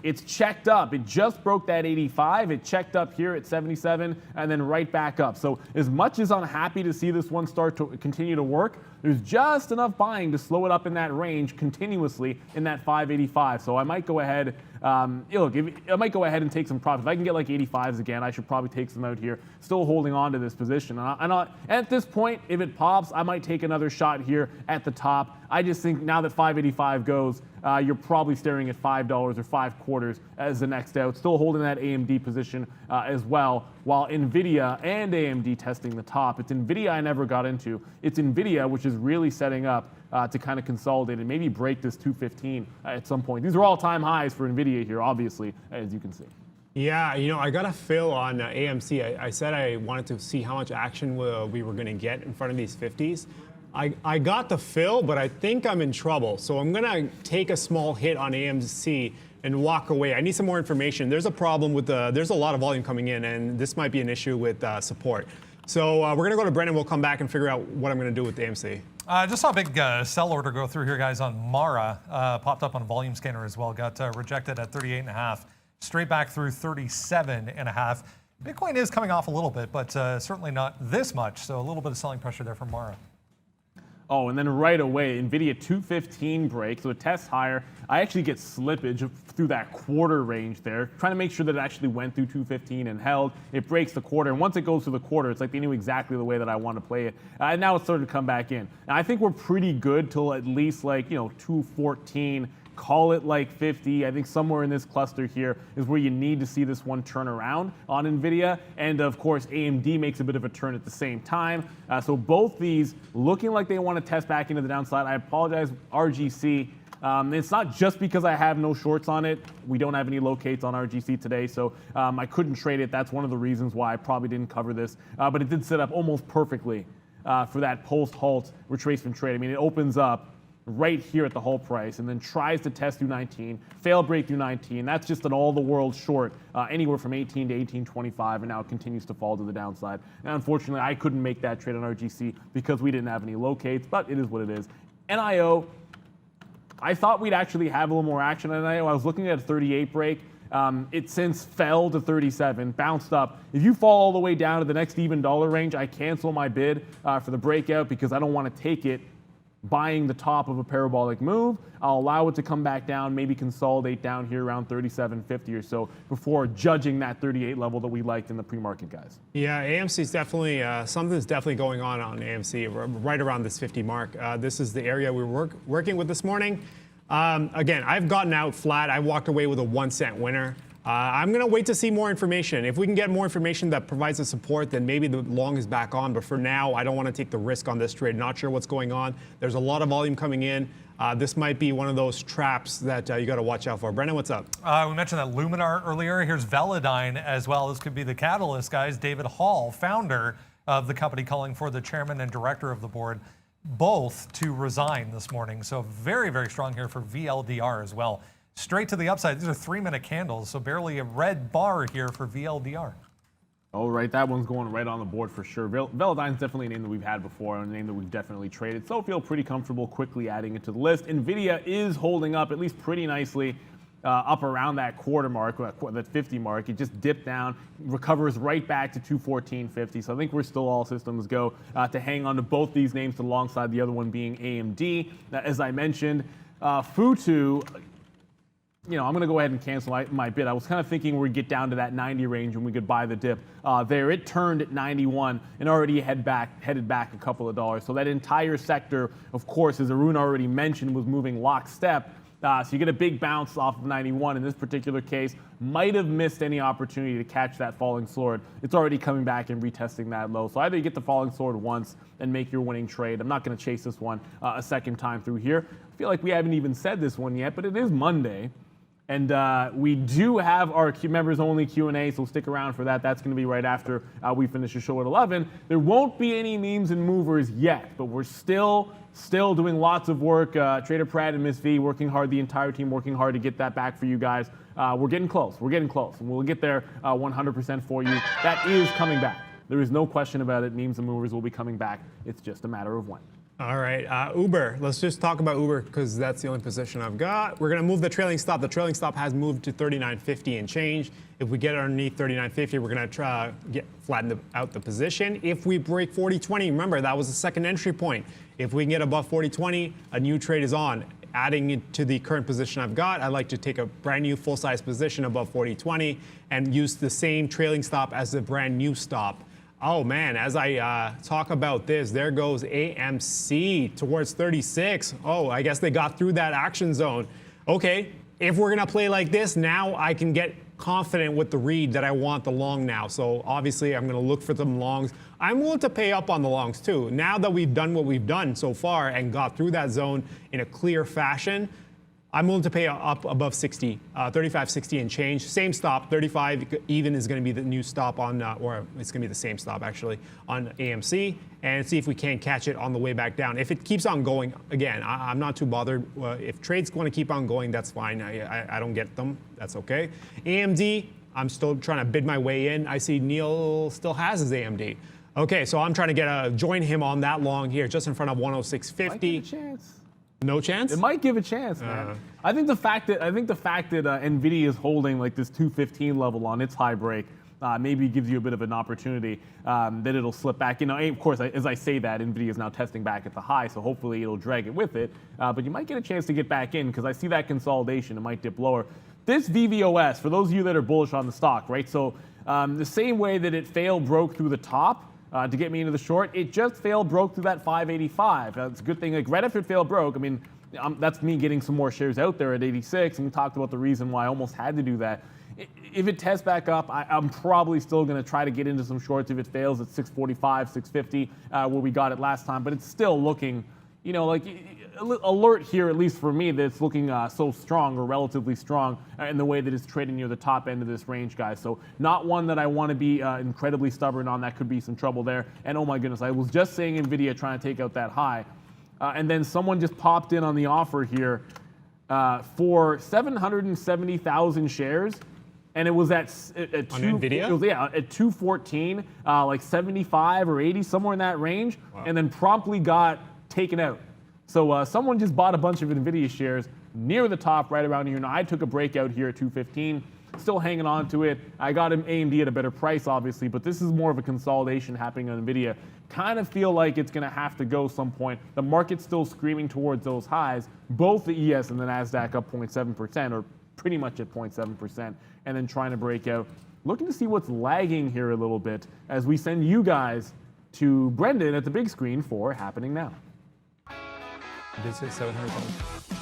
It's checked up. It just broke that 85. It checked up here at 77 and then right back up. So as much as I'm happy to see this one start to continue to work, there's just enough buying to slow it up in that range continuously in that 585. So I might go ahead, I might go ahead and take some profit. If I can get like 85s again, I should probably take some out here. Still holding on to this position. And at this point, if it pops, I might take another shot here at the top. I just think now that 585 goes, you're probably staring at $5 or 5/4 as the next out. Still holding that AMD position as well, while NVIDIA and AMD testing the top. It's NVIDIA I never got into. It's NVIDIA which is really setting up to kind of consolidate and maybe break this 215 at some point. These are all-time highs for NVIDIA here, obviously, as you can see. Yeah, I got a fill on AMC. I said I wanted to see how much action we were going to get in front of these 50s. I got the fill, but I think I'm in trouble. So I'm going to take a small hit on AMC and walk away. I need some more information. There's a problem with there's a lot of volume coming in, and this might be an issue with support. So we're going to go to Brendan. We'll come back and figure out what I'm going to do with the AMC. Just saw a big sell order go through here, guys, on Mara. Popped up on a volume scanner as well. Got rejected at 38.5. Straight back through 37.5. Bitcoin is coming off a little bit, but certainly not this much. So a little bit of selling pressure there from Mara. Oh, and then right away, NVIDIA 215 break, so it tests higher. I actually get slippage through that quarter range there, trying to make sure that it actually went through 215 and held. It breaks the quarter, and once it goes through the quarter, it's like they knew exactly the way that I want to play it. And now it's started to come back in. And I think we're pretty good till at least 214. Call it like 50. I think somewhere in this cluster here is where you need to see this one turn around on NVIDIA. And of course, AMD makes a bit of a turn at the same time. So both these looking like they want to test back into the downside. I apologize, RGC. It's not just because I have no shorts on it. We don't have any locates on RGC today, so I couldn't trade it. That's one of the reasons why I probably didn't cover this. But it did set up almost perfectly for that post-halt retracement trade. I mean, it opens up right here at the whole price and then tries to test through 19, fail break through 19. That's just an all the world short, anywhere from 18 to 18.25, and now it continues to fall to the downside. And unfortunately, I couldn't make that trade on RGC because we didn't have any locates, but it is what it is. NIO, I thought we'd actually have a little more action on NIO. I was looking at a 38 break. It since fell to 37, bounced up. If you fall all the way down to the next even dollar range, I cancel my bid for the breakout because I don't want to take it buying the top of a parabolic move. I'll allow it to come back down, maybe consolidate down here around 37.50 or so before judging that 38 level that we liked in the pre-market, guys. Yeah, AMC is definitely, something's definitely going on AMC right around this 50 mark. This is the area we were working with this morning. Again, I've gotten out flat. I walked away with a 1 cent winner. I'm going to wait to see more information. If we can get more information that provides the support, then maybe the long is back on. But for now, I don't want to take the risk on this trade. Not sure what's going on. There's a lot of volume coming in. This might be one of those traps that you got to watch out for. Brendan, what's up? We mentioned that Luminar earlier. Here's Velodyne as well. This could be the catalyst, guys. David Hall, founder of the company, calling for the chairman and director of the board both to resign this morning. So very, very strong here for VLDR as well. Straight to the upside. These are 3-minute candles, so barely a red bar here for VLDR. Oh, right. That one's going right on the board for sure. Velodyne's definitely a name that we've had before, and a name that we've definitely traded. So feel pretty comfortable quickly adding it to the list. NVIDIA is holding up at least pretty nicely up around that quarter mark, that 50 mark. It just dipped down, recovers right back to 214.50. So I think we're still all systems go to hang on to both these names alongside the other one being AMD. As I mentioned, Futu, I'm going to go ahead and cancel my bid. I was kind of thinking we'd get down to that 90 range and we could buy the dip. There, it turned at 91 and already headed back a couple of dollars. So that entire sector, of course, as Arun already mentioned, was moving lockstep. So you get a big bounce off of 91 in this particular case. Might have missed any opportunity to catch that falling sword. It's already coming back and retesting that low. So either you get the falling sword once and make your winning trade. I'm not going to chase this one a second time through here. I feel like we haven't even said this one yet, but it is Monday. And we do have our members only Q&A, so stick around for that. That's going to be right after we finish the show at 11. There won't be any memes and movers yet, but we're still doing lots of work. Trader Pratt and Miss V working hard, the entire team working hard to get that back for you guys. We're getting close. And we'll get there 100% for you. That is coming back. There is no question about it. Memes and movers will be coming back. It's just a matter of when. All right, Uber. Let's just talk about Uber because that's the only position I've got. We're going to move the trailing stop. The trailing stop has moved to 39.50 and change. If we get underneath 39.50, we're going to try flatten out the position. If we break 40.20, remember that was the second entry point. If we can get above 40.20, a new trade is on. Adding it to the current position I've got, I'd like to take a brand new full-size position above 40.20 and use the same trailing stop as the brand new stop. Oh man, as I talk about this, there goes AMC towards 36. Oh, I guess they got through that action zone. Okay, if we're gonna play like this, now I can get confident with the read that I want the long now. So obviously I'm gonna look for some longs. I'm willing to pay up on the longs too. Now that we've done what we've done so far and got through that zone in a clear fashion, I'm willing to pay up above 60, 35, 60 and change. Same stop, 35 even is going to be the new stop on, or it's going to be the same stop actually on AMC, and see if we can catch it on the way back down. If it keeps on going, again, I'm not too bothered. If trades want to keep on going, that's fine. I don't get them. That's okay. AMD, I'm still trying to bid my way in. I see Neil still has his AMD. Okay, so I'm trying to join him on that long here, just in front of 106.50. Might give a chance. No chance? It might give a chance, man. I think the fact that Nvidia is holding like this 215 level on its high break maybe gives you a bit of an opportunity that it'll slip back. You know, of course, as I say that, Nvidia is now testing back at the high, so hopefully it'll drag it with it. But you might get a chance to get back in because I see that consolidation. It might dip lower. This VVOS, for those of you that are bullish on the stock, right? So the same way that it broke through the top. To get me into the short, it just broke through that 585. That's a good thing. Like right after it broke, I mean, that's me getting some more shares out there at 86, and we talked about the reason why I almost had to do that. If it tests back up, I'm probably still going to try to get into some shorts if it fails at 645, 650, where we got it last time. But it's still looking, you know, like alert here, at least for me, that it's looking so strong or relatively strong in the way that it's trading near the top end of this range, guys. So not one that I want to be incredibly stubborn on. That could be some trouble there. And oh my goodness, I was just saying Nvidia trying to take out that high. And then someone just popped in on the offer here for 770,000 shares. And it was at Nvidia? It was, yeah, at 214, like 75 or 80, somewhere in that range, and then promptly got taken out. So someone just bought a bunch of Nvidia shares near the top, right around here. Now I took a breakout here at 215, still hanging on to it. I got AMD at a better price, obviously, but this is more of a consolidation happening on Nvidia. Kind of feel like it's going to have to go some point. The market's still screaming towards those highs. Both the ES and the NASDAQ up 0.7%, or pretty much at 0.7%, and then trying to break out. Looking to see what's lagging here a little bit as we send you guys to Brendan at the big screen for Happening Now. Did it say 700,000?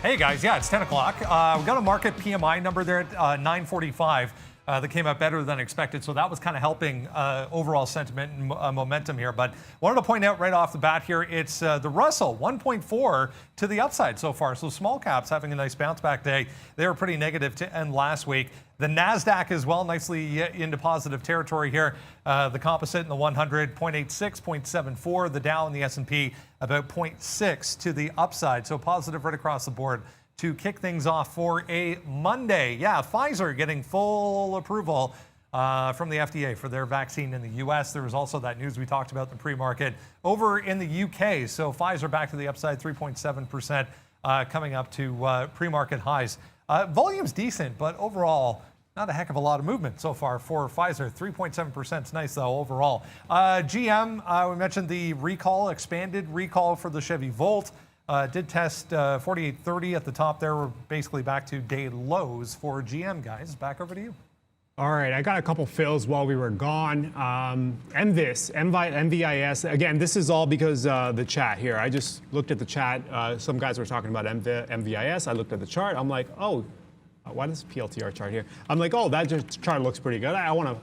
Hey guys, yeah, it's 10 o'clock. We got a market PMI number there at 945 that came out better than expected. So that was kind of helping overall sentiment and momentum here. But wanted to point out right off the bat here, it's the Russell 1.4 to the upside so far. So small caps having a nice bounce back day. They were pretty negative to end last week. The NASDAQ as well, nicely into positive territory here. The composite in the 100, 0.86, 0.74. The Dow and the S&P about 0.6 to the upside. So positive right across the board to kick things off for a Monday. Yeah, Pfizer getting full approval from the FDA for their vaccine in the U.S. There was also that news we talked about in the pre-market over in the U.K. So Pfizer back to the upside, 3.7%, coming up to pre-market highs. Volume's decent, but overall, not a heck of a lot of movement so far for Pfizer. 3.7% is nice, though, overall. GM, we mentioned the recall, expanded recall for the Chevy Volt. Did test 48.30 at the top there. We're basically back to day lows for GM, guys. Back over to you. All right, I got a couple fills while we were gone. MVIS, again, this is all because the chat here. I just looked at the chat. Some guys were talking about MVIS. I looked at the chart. I'm like, oh, why does PLTR chart here? I'm like, oh, that chart looks pretty good. I want to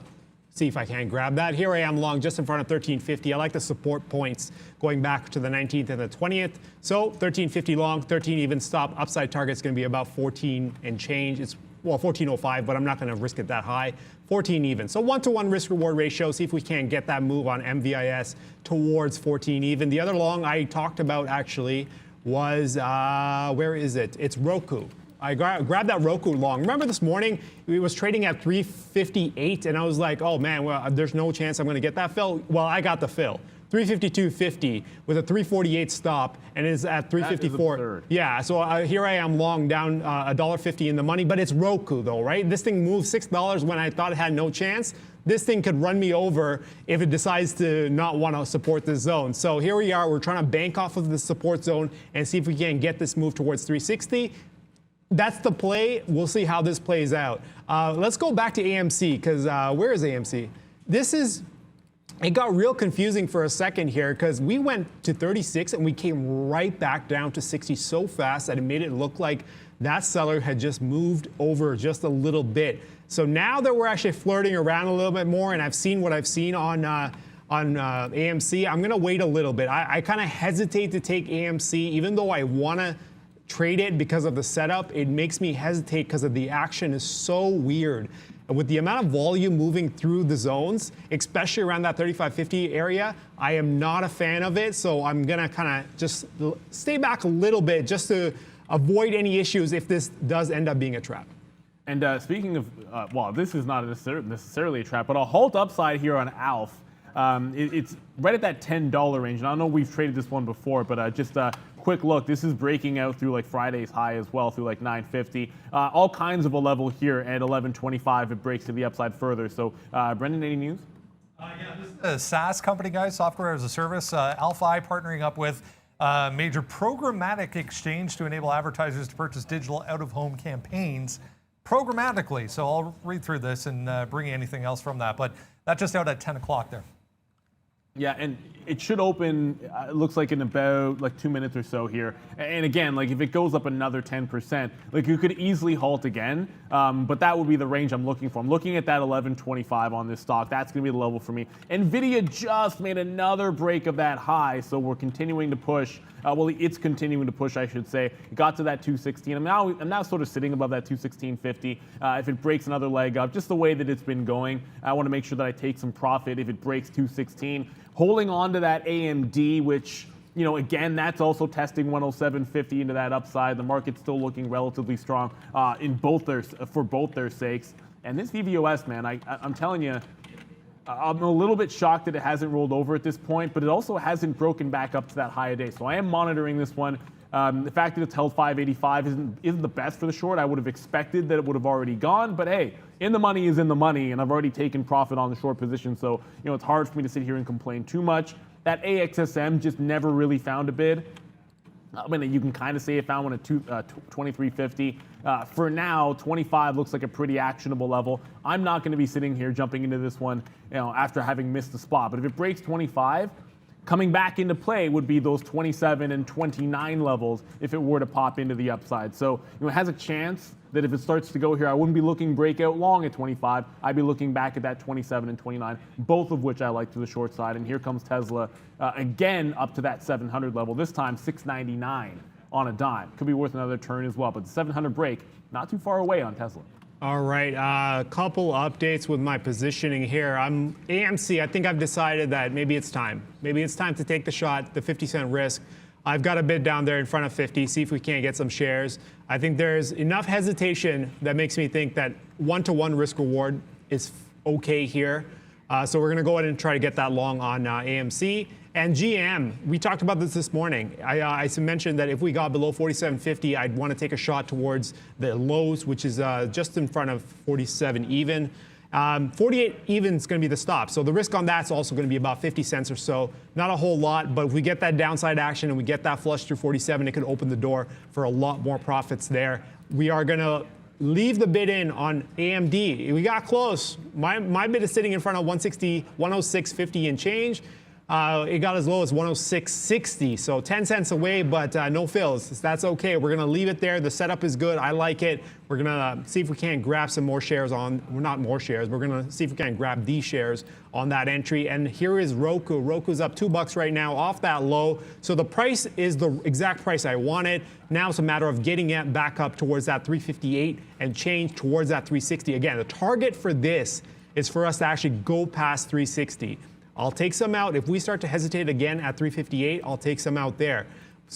see if I can grab that. Here I am long just in front of 1350. I like the support points going back to the 19th and the 20th. So 1350 long, 13 even stop. Upside target's going to be about 14 and change. It's, well, 1405, but I'm not going to risk it that high. 14 even. So 1-to-1 risk-reward ratio. See if we can get that move on MVIS towards 14 even. The other long I talked about actually was, where is it? It's Roku. I grabbed that Roku long. Remember this morning, it was trading at 358, and I was like, oh man, well, there's no chance I'm going to get that fill. Well, I got the fill. 352.50 with a 348 stop, and it's at 354. Yeah, so here I am long down $1.50 in the money, but it's Roku though, right? This thing moved $6 when I thought it had no chance. This thing could run me over if it decides to not want to support this zone. So here we are. We're trying to bank off of the support zone and see if we can get this move towards 360. That's the play. We'll see how this plays out. Let's go back to AMC, because where is AMC? It got real confusing for a second here, because we went to 36 and we came right back down to 60 so fast that it made it look like that seller had just moved over just a little bit. So now that we're actually flirting around a little bit more, and I've seen what I've seen on AMC, I'm going to wait a little bit. I kind of hesitate to take AMC, even though I want to trade it because of the setup. It makes me hesitate because of the action is so weird. And with the amount of volume moving through the zones, especially around that 35.50 area, I am not a fan of it. So I'm going to kind of just stay back a little bit just to avoid any issues if this does end up being a trap. And speaking of, well, this is not necessarily a trap, but a halt upside here on ALF. It's right at that $10 range. And I know we've traded this one before, but just a quick look. This is breaking out through like Friday's high as well, through like 950. All kinds of a level here at 1125. It breaks to the upside further. So, Brendan, any news? Yeah, this is a SaaS company, guys, software as a service. Alphi partnering up with a major programmatic exchange to enable advertisers to purchase digital out-of-home campaigns programmatically. So I'll read through this and bring you anything else from that. But that's just out at 10 o'clock there. Yeah, and it should open, it looks like in about like 2 minutes or so here. And again, like if it goes up another 10%, like you could easily halt again, but that would be the range I'm looking for. I'm looking at that 1125 on this stock. That's gonna be the level for me. NVIDIA just made another break of that high, so we're continuing to push. Well, it's continuing to push, I should say. It got to that 216. I'm now sort of sitting above that 216.50. If it breaks another leg up, just the way that it's been going, I want to make sure that I take some profit if it breaks 216. Holding on to that AMD, which, you know, again, that's also testing 107.50 into that upside. The market's still looking relatively strong for both their sakes. And this VVOS, man, I'm telling you, I'm a little bit shocked that it hasn't rolled over at this point, but it also hasn't broken back up to that high a day. So I am monitoring this one. The fact that it's held 585 isn't the best for the short. I would have expected that it would have already gone, but hey, in the money is in the money, and I've already taken profit on the short position. So, you know, it's hard for me to sit here and complain too much. That AXSM just never really found a bid. I mean, you can kind of say it found one at 23.50. For now, 25 looks like a pretty actionable level. I'm not going to be sitting here jumping into this one, you know, after having missed the spot. But if it breaks 25, coming back into play would be those 27 and 29 levels if it were to pop into the upside. So, you know, it has a chance that if it starts to go here, I wouldn't be looking breakout long at 25. I'd be looking back at that 27 and 29, both of which I like to the short side. And here comes Tesla again up to that 700 level, this time 699 on a dime. Could be worth another turn as well, but the 700 break, not too far away on Tesla. All right, a couple updates with my positioning here. I'm AMC, I think I've decided that maybe it's time. Maybe it's time to take the shot, the 50-cent risk. I've got a bid down there in front of 50, see if we can't get some shares. I think there's enough hesitation that makes me think that one-to-one risk reward is okay here. So we're gonna go ahead and try to get that long on AMC. And GM, we talked about this morning. I mentioned that if we got below 47.50, I'd want to take a shot towards the lows, which is just in front of 47 even. 48 even is going to be the stop. So the risk on that's also going to be about 50 cents or so. Not a whole lot, but if we get that downside action and we get that flush through 47, it could open the door for a lot more profits there. We are going to leave the bid in on AMD. We got close. My bid is sitting in front of 160, 106.50 and change. It got as low as 106.60, so 10 cents away, but no fills. That's okay. We're going to leave it there. The setup is good. I like it. We're going to see if we can't grab some more shares on, well, not more shares. We're going to see if we can grab these shares on that entry. And here is Roku. Roku's up $2 right now off that low. So the price is the exact price I wanted. Now it's a matter of getting it back up towards that 358 and change towards that 360. Again, the target for this is for us to actually go past 360. I'll take some out. If we start to hesitate again at 358, I'll take some out there.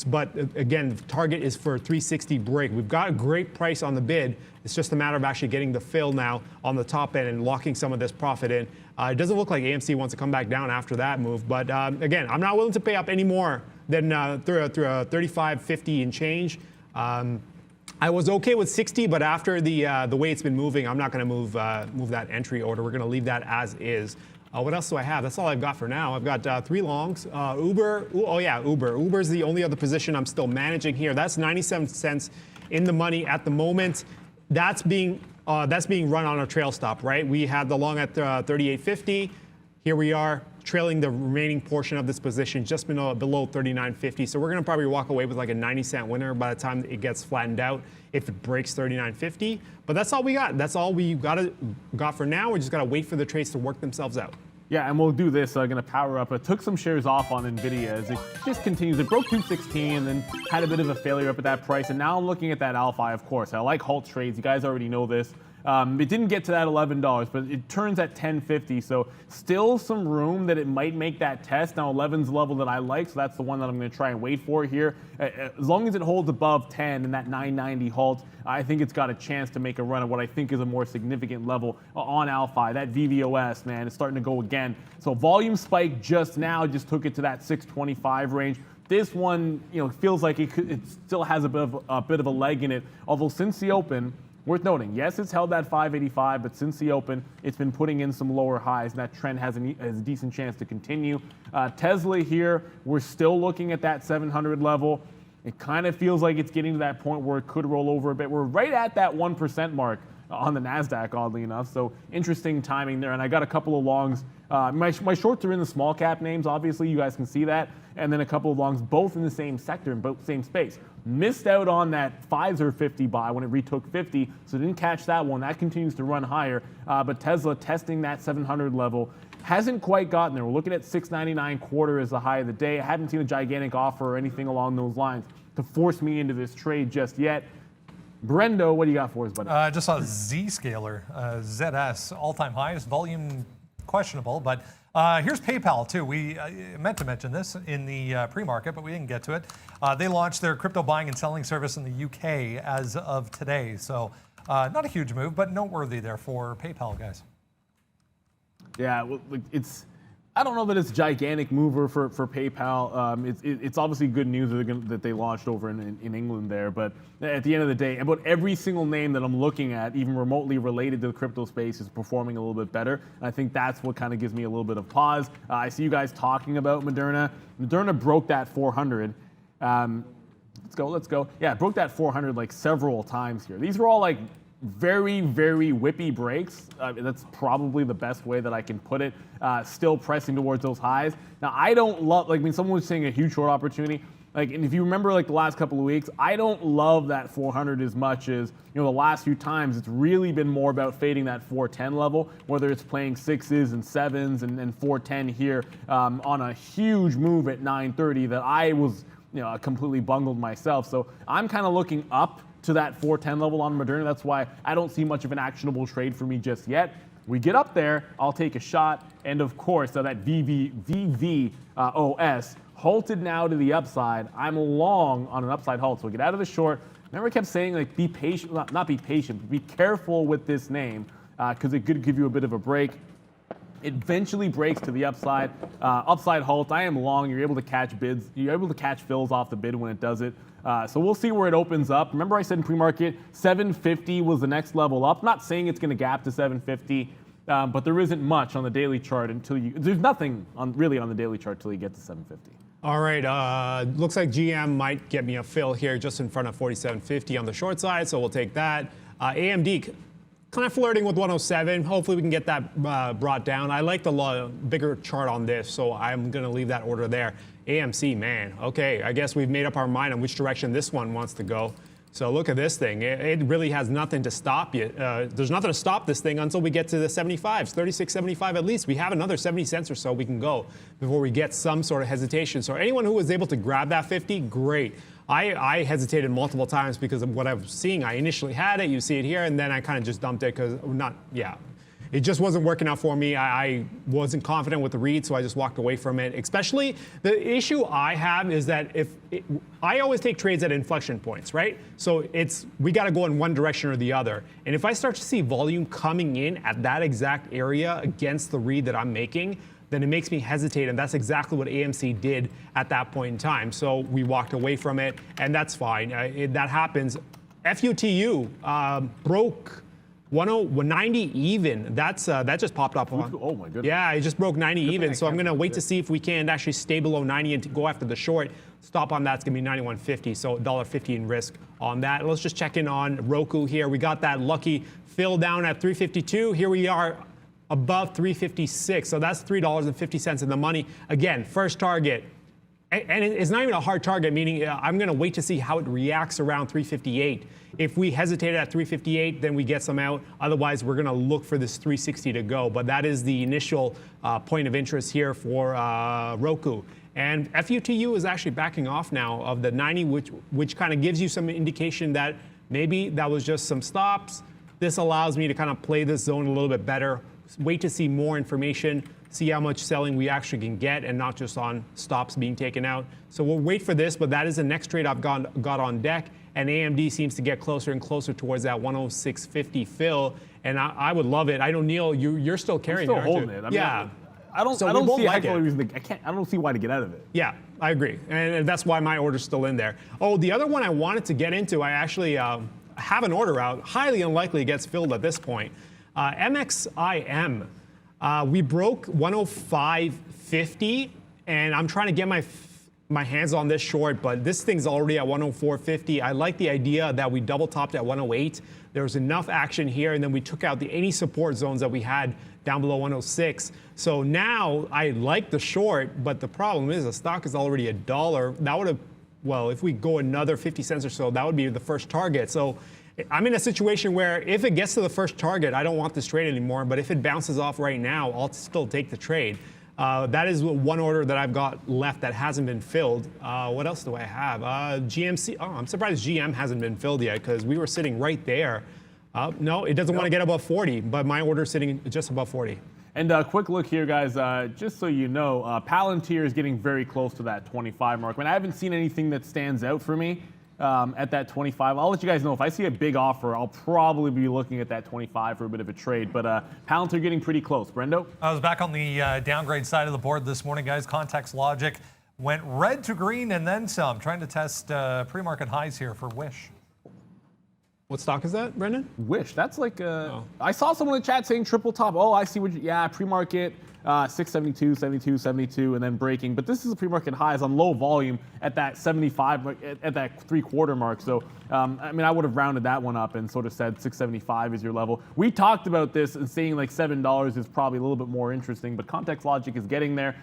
But again, the target is for 360 break. We've got a great price on the bid. It's just a matter of actually getting the fill now on the top end and locking some of this profit in. It doesn't look like AMC wants to come back down after that move. But again, I'm not willing to pay up any more than through 35.50 and change. I was okay with 60, but after the way it's been moving, I'm not going to move that entry order. We're going to leave that as is. What else do I have? That's all I've got for now. I've got 3 longs. Uber. Oh yeah, Uber. Uber's the only other position I'm still managing here. That's 97 cents in the money at the moment. That's being run on a trail stop, right? We had the long at 38.50. Here we are trailing the remaining portion of this position just below 39.50. So we're going to probably walk away with like a 90-cent winner by the time it gets flattened out if it breaks 39.50. But that's all we got. That's all we got for now. We just got to wait for the trades to work themselves out. Yeah, and we'll do this. I'm going to power up. I took some shares off on NVIDIA as it just continues. It broke 216 and then had a bit of a failure up at that price. And now I'm looking at that alpha, of course. I like halt trades. You guys already know this. It didn't get to that $11, but it turns at $10.50. So still some room that it might make that test. Now 11's the level that I like, so that's the one that I'm going to try and wait for here. As long as it holds above 10 and that 990 halt, I think it's got a chance to make a run at what I think is a more significant level on Alphi. That VVOS, man, is starting to go again. So volume spike just now just took it to that 625 range. This one, feels like it still has a bit of a leg in it. Although since the open, worth noting, yes, it's held that 585, but since the open, it's been putting in some lower highs, and that trend has a decent chance to continue. Tesla here, we're still looking at that 700 level. It kind of feels like it's getting to that point where it could roll over a bit. We're right at that 1% mark on the NASDAQ, oddly enough, so interesting timing there. And I got a couple of longs. My shorts are in the small cap names, obviously, you guys can see that, and then a couple of longs, both in the same sector, in both same space. Missed out on that Pfizer 50 buy when it retook 50, so didn't catch that one. That continues to run higher, but Tesla testing that 700 level. Hasn't quite gotten there. We're looking at 699.25 as the high of the day. I haven't seen a gigantic offer or anything along those lines to force me into this trade just yet. Brendo, what do you got for us, buddy? I just saw Zscaler, ZS, all-time highest, volume questionable, but here's PayPal too. We meant to mention this in the pre-market, but we didn't get to it. They launched their crypto buying and selling service in the UK as of today, so not a huge move, but noteworthy there for PayPal, guys. Yeah, well, I don't know that it's a gigantic mover for PayPal. It's obviously good news that they launched over in England there, but at the end of the day, about every single name that I'm looking at, even remotely related to the crypto space, is performing a little bit better. And I think that's what kind of gives me a little bit of pause. I see you guys talking about Moderna. Moderna broke that 400. Let's go. Yeah, broke that 400 like several times here. These were all like very, very whippy breaks. That's probably the best way that I can put it. Still pressing towards those highs. Now, I don't love, someone was saying a huge short opportunity. And if you remember the last couple of weeks, I don't love that 400 as much as, the last few times. It's really been more about fading that 410 level, whether it's playing 6s and 7s and 410 here on a huge move at 930 that I was, completely bungled myself. So I'm kind of looking up to that 410 level on Moderna. That's why I don't see much of an actionable trade for me just yet. We get up there, I'll take a shot, and of course, that VVOS halted now to the upside. I'm long on an upside halt, so we get out of the short. Remember I kept saying, be patient, not be patient, but be careful with this name, because it could give you a bit of a break. It eventually breaks to the upside. Upside halt, I am long. You're able to catch bids. You're able to catch fills off the bid when it does it. So we'll see where it opens up. Remember I said in pre-market, 750 was the next level up. Not saying it's going to gap to 750, but there isn't much on the daily chart there's nothing really on the daily chart until you get to 750. All right, looks like GM might get me a fill here just in front of 47.50 on the short side, so we'll take that. AMD, kind of flirting with 107. Hopefully we can get that brought down. I like the bigger chart on this, so I'm going to leave that order there. AMC, man. Okay, I guess we've made up our mind on which direction this one wants to go. So look at this thing. It really has nothing to stop you. There's nothing to stop this thing until we get to the 75s, 36.75 at least. We have another 70 cents or so we can go before we get some sort of hesitation. So anyone who was able to grab that 50, great. I hesitated multiple times because of what I was seeing. I initially had it, you see it here, and then I kind of just dumped it because it just wasn't working out for me. I wasn't confident with the read, so I just walked away from it. Especially the issue I have is that I always take trades at inflection points, right? So we got to go in one direction or the other. And if I start to see volume coming in at that exact area against the read that I'm making, then it makes me hesitate, and that's exactly what AMC did at that point in time. So we walked away from it, and that's fine. That happens. FUTU broke 190 even. That just popped up. Oh my goodness. Yeah, it just broke 90 even. So I'm going to wait to see if we can actually stay below 90 and to go after the short. Stop on that's going to be 91.50. So $1.50 in risk on that. Let's just check in on Roku here. We got that lucky fill down at 352. Here we are above 356. So that's $3.50 in the money. Again, first target. And it's not even a hard target, meaning I'm going to wait to see how it reacts around 358. If we hesitate at 358, then we get some out. Otherwise, we're going to look for this 360 to go. But that is the initial point of interest here for Roku. And FUTU is actually backing off now of the 90, which kind of gives you some indication that maybe that was just some stops. This allows me to kind of play this zone a little bit better, wait to see more information, see how much selling we actually can get and not just on stops being taken out. So we'll wait for this, but that is the next trade I've got on deck. And AMD seems to get closer and closer towards that 106.50 fill. And I would love it. I know, Neil, you're still carrying it. I'm still holding it. I mean, yeah. I don't see a heck of a reason I don't see why to get out of it. Yeah, I agree. And that's why my order's still in there. Oh, the other one I wanted to get into, I actually have an order out. Highly unlikely it gets filled at this point. MXIM. We broke 105.50, and I'm trying to get my hands on this short, but this thing's already at 104.50. I like the idea that we double topped at 108. There was enough action here, and then we took out any support zones that we had down below 106. So now I like the short, but the problem is the stock is already $1. That would have, well, if we go another 50 cents or so, that would be the first target. So I'm in a situation where if it gets to the first target, I don't want this trade anymore. But if it bounces off right now, I'll still take the trade. That is one order that I've got left that hasn't been filled. What else do I have? GMC. Oh, I'm surprised GM hasn't been filled yet because we were sitting right there. No, it doesn't want to get above 40, but my order's sitting just above 40. And a quick look here, guys, just so you know, Palantir is getting very close to that 25 mark. I mean, I haven't seen anything that stands out for me at that 25. I'll let you guys know if I see a big offer, I'll probably be looking at that 25 for a bit of a trade. But Palantir getting pretty close. Brendo? I was back on the downgrade side of the board this morning, guys. Context Logic went red to green and then some, trying to test pre-market highs here for Wish. What stock is that, Brendan? Wish. That's like I saw someone in the chat saying triple top. Oh, I see what yeah, pre-market 672, 72, 72, and then breaking. But this is a pre-market highs on low volume at that 75, at that 3/4 mark. So, I mean, I would have rounded that one up and sort of said 675 is your level. We talked about this and saying like $7 is probably a little bit more interesting, but Context Logic is getting there.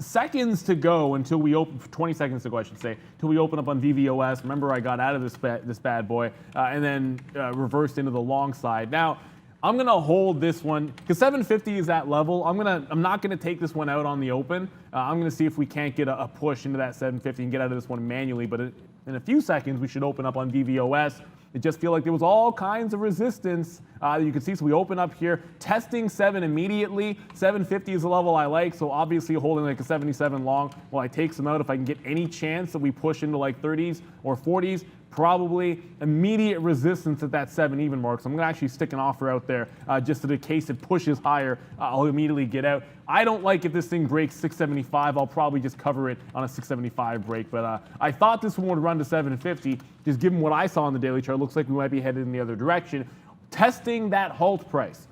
Seconds to go until we open, 20 seconds to go, I should say, until we open up on VVOS. Remember, I got out of this bad boy and then reversed into the long side. Now, I'm gonna hold this one because 750 is that level. I'm not gonna take this one out on the open. I'm gonna see if we can't get a push into that 750 and get out of this one manually. But in a few seconds, we should open up on VVOS. It just feel like there was all kinds of resistance. You can see, so we open up here, testing 7 immediately. 750 is a level I like, so obviously holding like a 77 long. Well, I take some out if I can get any chance that we push into like 30s or 40s. Probably immediate resistance at that 7 even mark. So I'm gonna actually stick an offer out there just in case it pushes higher, I'll immediately get out. I don't like if this thing breaks 675, I'll probably just cover it on a 675 break. But I thought this one would run to 750, just given what I saw on the daily chart, looks like we might be headed in the other direction. Testing that halt price.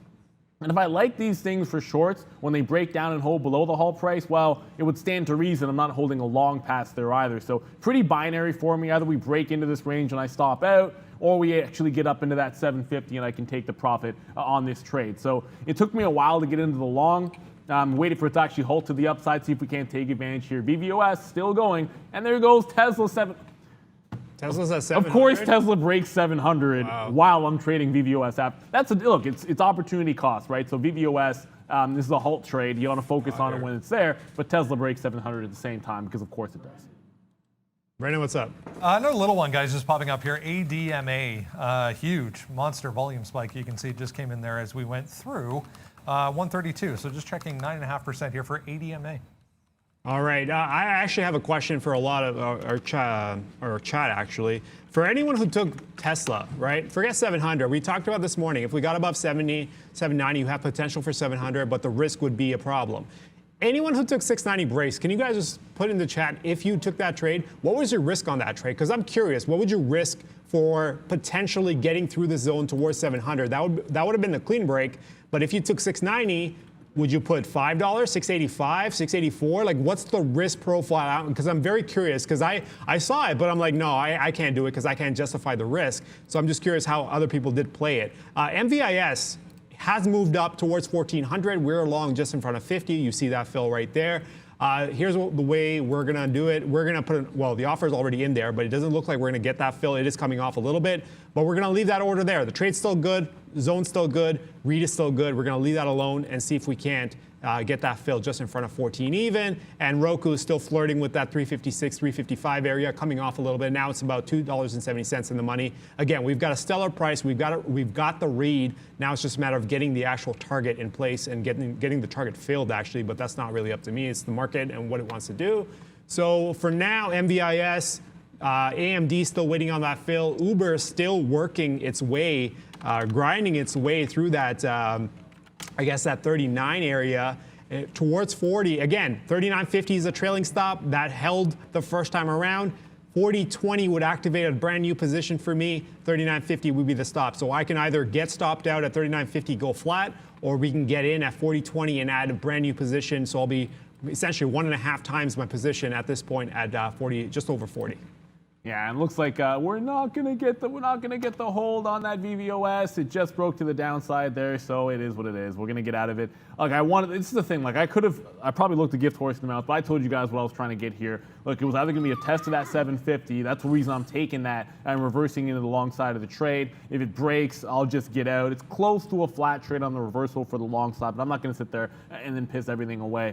And if I like these things for shorts, when they break down and hold below the halt price, well, it would stand to reason I'm not holding a long pass there either. So pretty binary for me. Either we break into this range and I stop out, or we actually get up into that 750 and I can take the profit on this trade. So it took me a while to get into the long. I'm waiting for it to actually halt to the upside, see if we can't take advantage here. VVOS still going, and there goes Tesla 7. Tesla's at 700. Of course, Tesla breaks 700 while I'm trading VVOS app. That's look, it's opportunity cost, right? So VVOS, this is a halt trade. You want to focus on it when it's there, but Tesla breaks 700 at the same time because of course it does. Brandon, what's up? Another little one, guys, just popping up here. ADMA, huge monster volume spike. You can see it just came in there as we went through 132. So just checking 9.5% here for ADMA. All right, I actually have a question for a lot of our chat, actually. For anyone who took Tesla, right, forget 700. We talked about this morning. If we got above 70, 790, you have potential for 700, but the risk would be a problem. Anyone who took 690 brace, can you guys just put in the chat if you took that trade, what was your risk on that trade? Because I'm curious, what would you risk for potentially getting through the zone towards 700? That would have been the clean break, but if you took 690, would you put $5, $685, $684? Like, what's the risk profile out? Because I'm very curious, because I saw it, but I'm like, no, I can't do it because I can't justify the risk. So I'm just curious how other people did play it. MVIS has moved up towards 1400. We're along just in front of 50. You see that fill right there. Here's the way we're going to do it. We're going to put, well, the offer is already in there, but it doesn't look like we're going to get that fill. It is coming off a little bit, but we're going to leave that order there. The trade's still good. Zone's still good. Read is still good. We're going to leave that alone and see if we can't get that fill just in front of 14 even. And Roku is still flirting with that 356, 355 area, coming off a little bit. Now it's about $2.70 in the money. Again, we've got a stellar price. We've got the read. Now it's just a matter of getting the actual target in place and getting the target filled, actually. But that's not really up to me. It's the market and what it wants to do. So for now, MVIS, AMD still waiting on that fill. Uber is still working its way, grinding its way through that, I guess, that 39 area towards 40. Again, 39.50 is a trailing stop that held the first time around. 40.20 would activate a brand new position for me. 39.50 would be the stop. So I can either get stopped out at 39.50, go flat, or we can get in at 40.20 and add a brand new position. So I'll be essentially 1.5 times my position at this point at 40, just over 40. Yeah, and it looks like we're not gonna get the hold on that VVOS. It just broke to the downside there, so it is what it is. We're gonna get out of it. Like this is the thing. Like I probably looked a gift horse in the mouth, but I told you guys what I was trying to get here. Look, it was either gonna be a test of that 750. That's the reason I'm taking that and reversing into the long side of the trade. If it breaks, I'll just get out. It's close to a flat trade on the reversal for the long side, but I'm not gonna sit there and then piss everything away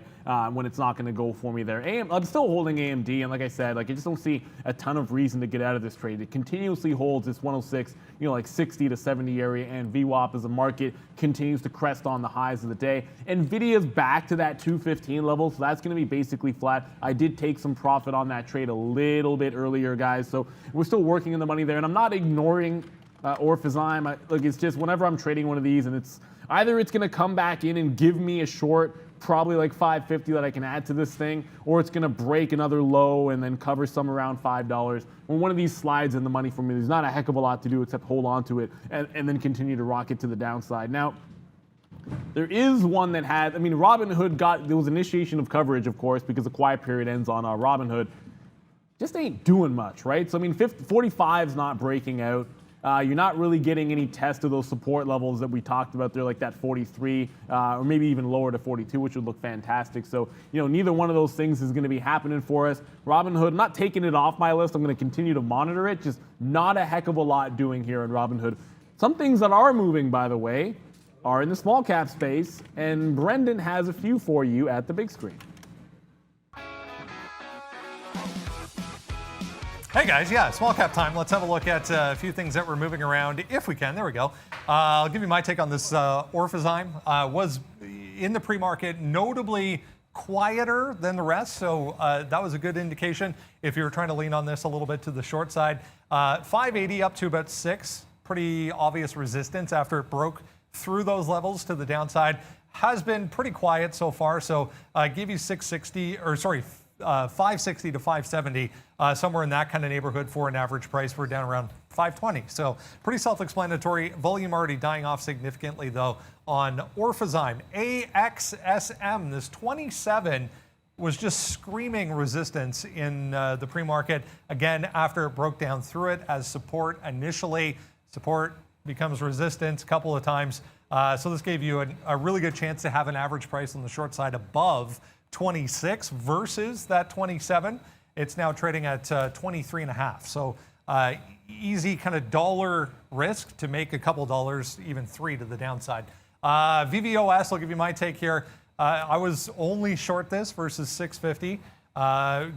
when it's not gonna go for me there. I'm still holding AMD, and like I said, like I just don't see a ton of reason to get out of this trade. It continuously holds this 106, like 60 to 70 area, and VWAP as a market continues to crest on the highs of the day. Nvidia's back to that 215 level, so that's going to be basically flat. I did take some profit on that trade a little bit earlier, guys, so we're still working in the money there, and I'm not ignoring Orphazyme. Look, it's just whenever I'm trading one of these, and it's either it's going to come back in and give me a short, probably like 550 that I can add to this thing, or it's going to break another low and then cover some around $5. When one of these slides in the money for me, there's not a heck of a lot to do except hold on to it and then continue to rock it to the downside. Now, there is one that had, Robinhood there was initiation of coverage, of course, because the quiet period ends on Robinhood. Just ain't doing much, right? So, 45 is not breaking out. You're not really getting any test of those support levels that we talked about there, like that 43, or maybe even lower to 42, which would look fantastic. So, neither one of those things is going to be happening for us. Robinhood, not taking it off my list. I'm going to continue to monitor it. Just not a heck of a lot doing here in Robinhood. Some things that are moving, by the way, are in the small cap space, and Brendan has a few for you at the big screen. Hey guys, yeah, small cap time. Let's have a look at a few things that we're moving around, if we can. There we go. I'll give you my take on this Orphazyme. Was in the pre-market notably quieter than the rest, so that was a good indication if you were trying to lean on this a little bit to the short side. 580 up to about 6, pretty obvious resistance after it broke through those levels to the downside. Has been pretty quiet so far, so give you 560 to 570, somewhere in that kind of neighborhood for an average price. We're down around 520, so pretty self-explanatory. Volume already dying off significantly though on Orphazyme. AXSM, this 27 was just screaming resistance in the pre-market. Again, after it broke down through it as support initially, support becomes resistance a couple of times. So this gave you a really good chance to have an average price on the short side above 26 versus that 27. It's now trading at 23.5. So easy kind of dollar risk to make a couple dollars, even 3 to the downside. VVOS, I'll give you my take here. I was only short this versus 650.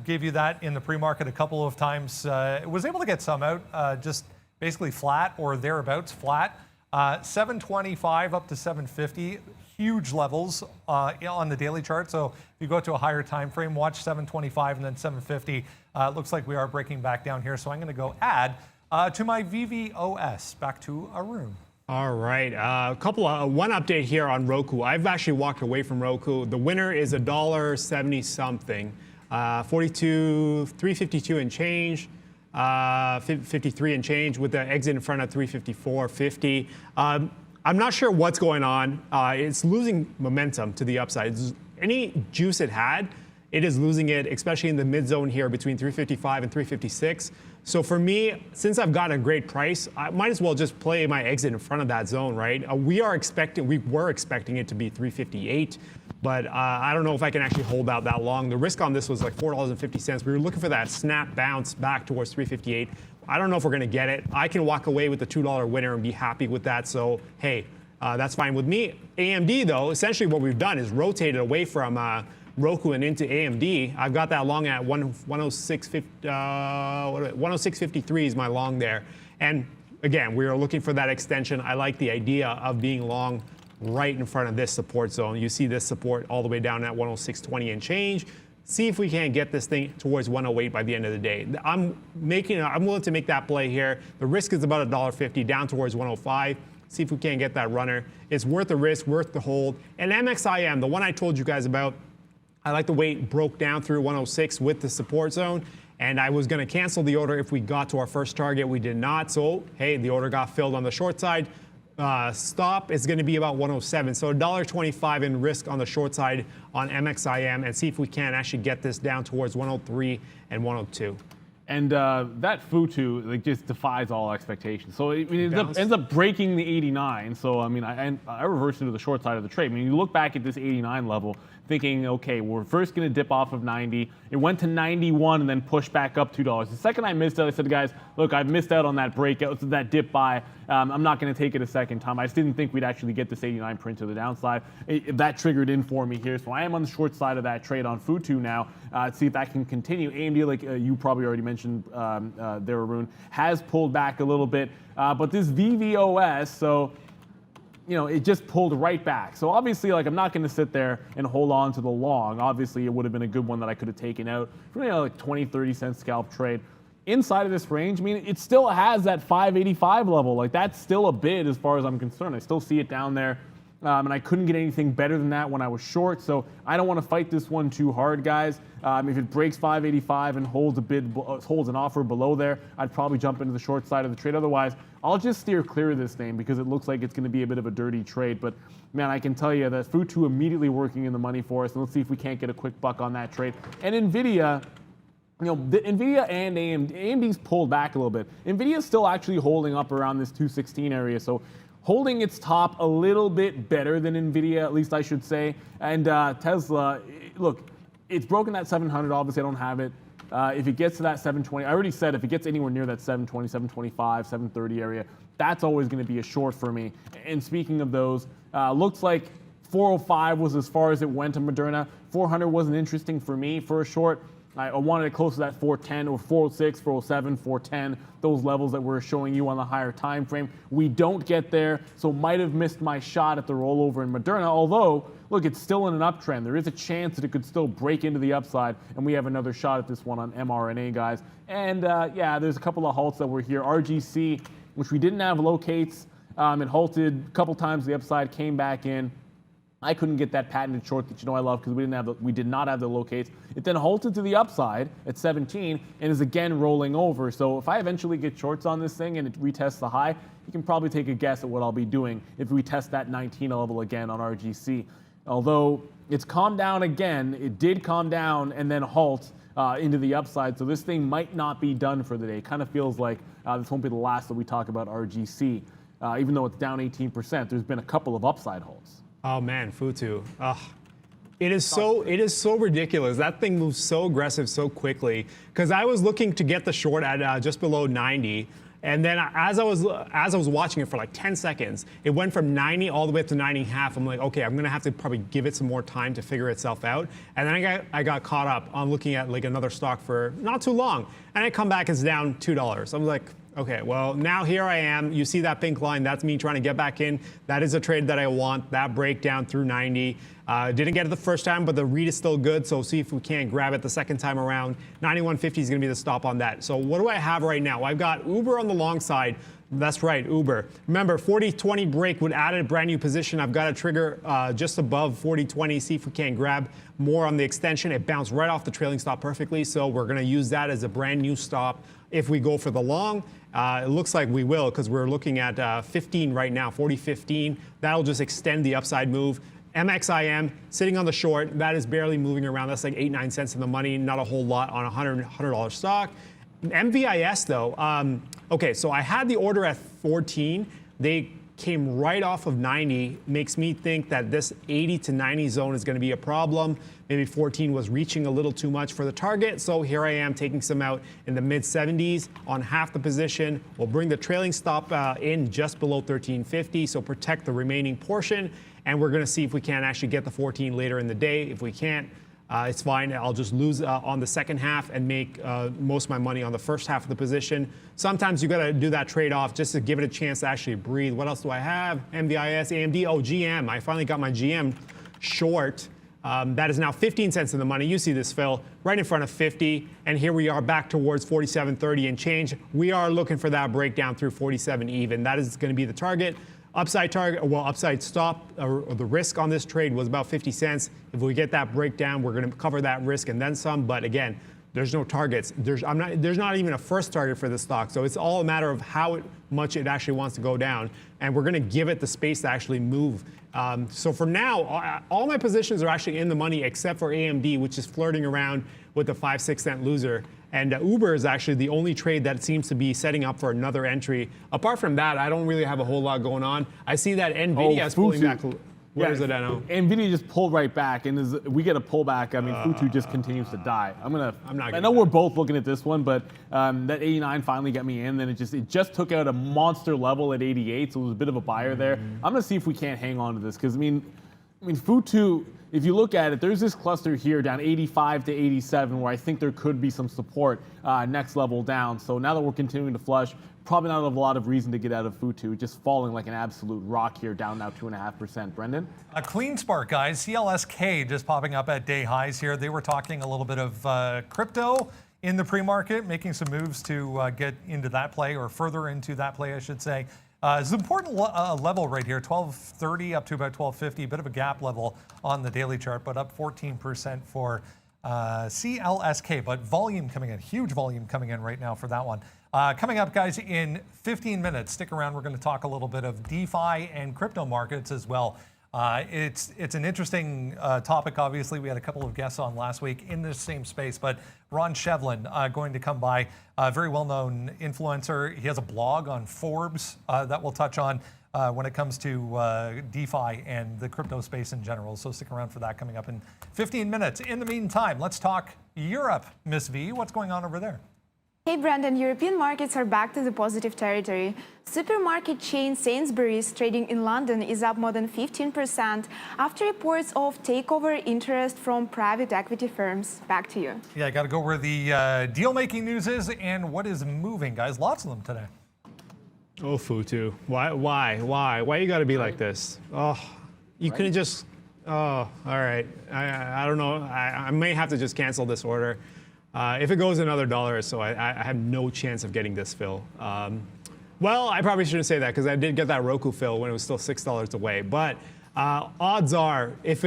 Gave you that in the pre-market a couple of times. Was able to get some out, just basically flat or thereabouts flat. 725 up to 750, huge levels on the daily chart. So if you go to a higher time frame, watch 725 and then 750. Looks like we are breaking back down here. So I'm going to go add to my VVOS. Back to Arun. All right, one update here on Roku. I've actually walked away from Roku. The winner is $1.70 something, 352 and change. 53 and change with the exit in front of 354.50. I'm not sure what's going on. It's losing momentum to the upside. Any juice it had it is losing it, especially in the mid zone here between 355 and 356. So for me, since I've gotten a great price, I might as well just play my exit in front of that zone, right? We were expecting it to be 358, but I don't know if I can actually hold out that long. The risk on this was like $4.50. We were looking for that snap bounce back towards 358. I don't know if we're going to get it. I can walk away with the $2 winner and be happy with that. So, hey, that's fine with me. AMD, though, essentially what we've done is rotated away from Roku and into AMD. I've got that long at 106.53 is my long there. And again, we are looking for that extension. I like the idea of being long right in front of this support zone. You see this support all the way down at 106.20 and change. See if we can't get this thing towards 108 by the end of the day. I'm willing to make that play here. The risk is about $1.50 down towards 105. See if we can't get that runner. It's worth the risk, worth the hold. And MXIM, the one I told you guys about, I like the way it broke down through 106 with the support zone. And I was going to cancel the order if we got to our first target. We did not. So, hey, the order got filled on the short side. Stop is going to be about 107. So $1.25 in risk on the short side on MXIM, and see if we can actually get this down towards 103 and 102. And that Futu just defies all expectations. So it ends up breaking the 89. So I mean, I reversed into the short side of the trade. I mean, you look back at this 89 level, thinking, okay, we're first going to dip off of 90. It went to 91 and then pushed back up $2. The second I missed out, I said, guys, look, I've missed out on that breakout, that dip buy. I'm not going to take it a second time. I just didn't think we'd actually get this 89 print to the downside. That triggered in for me here. So I am on the short side of that trade on Futu now to see if that can continue. AMD, like you probably already mentioned there, Arun, has pulled back a little bit. But this VVOS, so it just pulled right back. So obviously, like, I'm not going to sit there and hold on to the long. Obviously, it would have been a good one that I could have taken out for like 20, 30 cent scalp trade. Inside of this range, I mean, it still has that 585 level. Like, that's still a bid as far as I'm concerned. I still see it down there. And I couldn't get anything better than that when I was short. So I don't want to fight this one too hard, guys. If it breaks 585 and holds an offer below there, I'd probably jump into the short side of the trade. Otherwise, I'll just steer clear of this name because it looks like it's going to be a bit of a dirty trade. But man, I can tell you that Futu immediately working in the money for us. And let's see if we can't get a quick buck on that trade. And NVIDIA, the NVIDIA and AMD's pulled back a little bit. NVIDIA's still actually holding up around this 216 area. So holding its top a little bit better than NVIDIA, at least I should say. And Tesla, look, it's broken that 700. Obviously, I don't have it. If it gets to that 720, I already said if it gets anywhere near that 720, 725, 730 area, that's always going to be a short for me. And speaking of those, looks like 405 was as far as it went to Moderna. 400 wasn't interesting for me for a short. I wanted it close to that 410 or 406, 407, 410, those levels that we're showing you on the higher time frame. We don't get there, so might have missed my shot at the rollover in Moderna, although, look, it's still in an uptrend. There is a chance that it could still break into the upside, and we have another shot at this one on mRNA, guys. And yeah, there's a couple of halts that were here. RGC, which we didn't have locates, it halted a couple times the upside, came back in. I couldn't get that patented short that I love because we did not have the locates. It then halted to the upside at 17 and is again rolling over. So if I eventually get shorts on this thing and it retests the high, you can probably take a guess at what I'll be doing if we test that 19 level again on RGC. Although it's calmed down again, it did calm down and then halt into the upside. So this thing might not be done for the day. It kind of feels like this won't be the last that we talk about RGC. Even though it's down 18%, there's been a couple of upside halts. Oh man, Futu. It is so ridiculous. That thing moves so aggressive so quickly. Because I was looking to get the short at just below 90, and then as I was watching it for like 10 seconds, it went from 90 all the way up to 90.5. I'm like, okay, I'm gonna have to probably give it some more time to figure itself out. And then I got caught up on looking at like another stock for not too long, and I come back, it's down $2. I'm like, okay, well, now here I am. You see that pink line? That's me trying to get back in. That is a trade that I want. That breakdown through 90. Didn't get it the first time, but the read is still good. So see if we can't grab it the second time around. 91.50 is going to be the stop on that. So what do I have right now? I've got Uber on the long side. That's right, Uber. Remember, 40-20 break would add a brand new position. I've got a trigger just above 40-20. See if we can't grab more on the extension. It bounced right off the trailing stop perfectly. So we're going to use that as a brand new stop if we go for the long. It looks like we will because we're looking at 15 right now, 40-15. That'll just extend the upside move. MXIM sitting on the short, that is barely moving around. That's like 8-9 cents in the money, not a whole lot on a $100 stock. MVIS though, okay, so I had the order at 14. They came right off of 90, makes me think that this 80 to 90 zone is going to be a problem. Maybe 14 was reaching a little too much for the target, so here I am taking some out in the mid 70s on half the position. We'll bring the trailing stop in just below 1350, so protect the remaining portion, and we're going to see if we can actually get the 14 later in the day. If we can't, it's fine. I'll just lose on the second half and make most of my money on the first half of the position. Sometimes you got to do that trade-off just to give it a chance to actually breathe. What else do I have? MVIS, AMD, oh, GM. I finally got my GM short. That is now 15 cents in the money. You see this, Phil, right in front of 50. And here we are back towards 47.30 and change. We are looking for that breakdown through 47 even. That is going to be the target. Upside target, well, upside stop, or the risk on this trade was about 50 cents. If we get that breakdown, we're going to cover that risk and then some. But again, there's no targets. There's not even a first target for this stock. So it's all a matter of how much it actually wants to go down. And we're going to give it the space to actually move. So for now, all my positions are actually in the money except for AMD, which is flirting around with the 5-6 cent loser. And Uber is actually the only trade that seems to be setting up for another entry. Apart from that, I don't really have a whole lot going on. I see that NVIDIA is pulling back. Where is it at now? NVIDIA just pulled right back, and as we get a pullback, I mean, Futu just continues to die. I know we're both looking at this one, but that 89 finally got me in. Then it just took out a monster level at 88, so it was a bit of a buyer there. I'm gonna see if we can't hang on to this because I mean, Futu. If you look at it, there's this cluster here down 85 to 87 where I think there could be some support next level down. So now that we're continuing to flush, probably not a lot of reason to get out of Futu, just falling like an absolute rock here, down now 2.5%. Brendan? A clean spark, guys. CLSK just popping up at day highs here. They were talking a little bit of crypto in the pre-market, making some moves to get into that play, or further into that play, I should say. It's an important level right here, 1230 up to about 1250, a bit of a gap level on the daily chart, but up 14% for CLSK. But volume coming in, huge volume coming in right now for that one. Coming up, guys, in 15 minutes, stick around. We're going to talk a little bit of DeFi and crypto markets as well. It's an interesting topic, obviously. We had a couple of guests on last week in this same space, but Ron Shevlin going to come by, a very well-known influencer. He has a blog on Forbes that we'll touch on when it comes to DeFi and the crypto space in general. So stick around for that coming up in 15 minutes. In the meantime, let's talk Europe. Miss V, what's going on over there? Hey Brandon, European markets are back to the positive territory. Supermarket chain Sainsbury's trading in London is up more than 15% after reports of takeover interest from private equity firms. Back to you. Yeah, I got to go where the deal-making news is and what is moving, guys. Lots of them today. Oh, Futu. Why you got to be like this? Oh, you couldn't just, oh, all right. I don't know. I may have to just cancel this order. If it goes another $1 or so, I have no chance of getting this fill. Well, I probably shouldn't say that because I did get that Roku fill when it was still $6 away. But odds are, if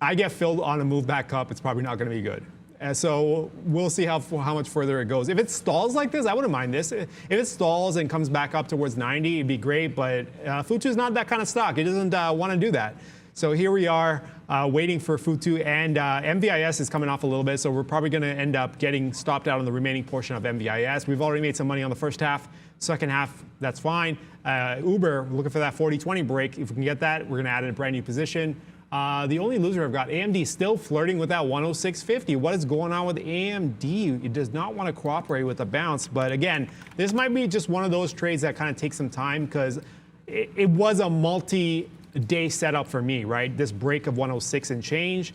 I get filled on a move back up, it's probably not going to be good. So we'll see how much further it goes. If it stalls like this, I wouldn't mind this. If it stalls and comes back up towards 90, it'd be great. But Futu is not that kind of stock. It doesn't want to do that. So here we are waiting for Futu, and MVIS is coming off a little bit, so we're probably going to end up getting stopped out on the remaining portion of MVIS. We've already made some money on the first half. Second half, that's fine. Uber, looking for that 40-20 break. If we can get that, we're going to add in a brand new position. The only loser I've got, AMD, still flirting with that 106.50. What is going on with AMD? It does not want to cooperate with the bounce. But again, this might be just one of those trades that kind of takes some time because it was a multi-day setup for me, right? This break of 106 and change,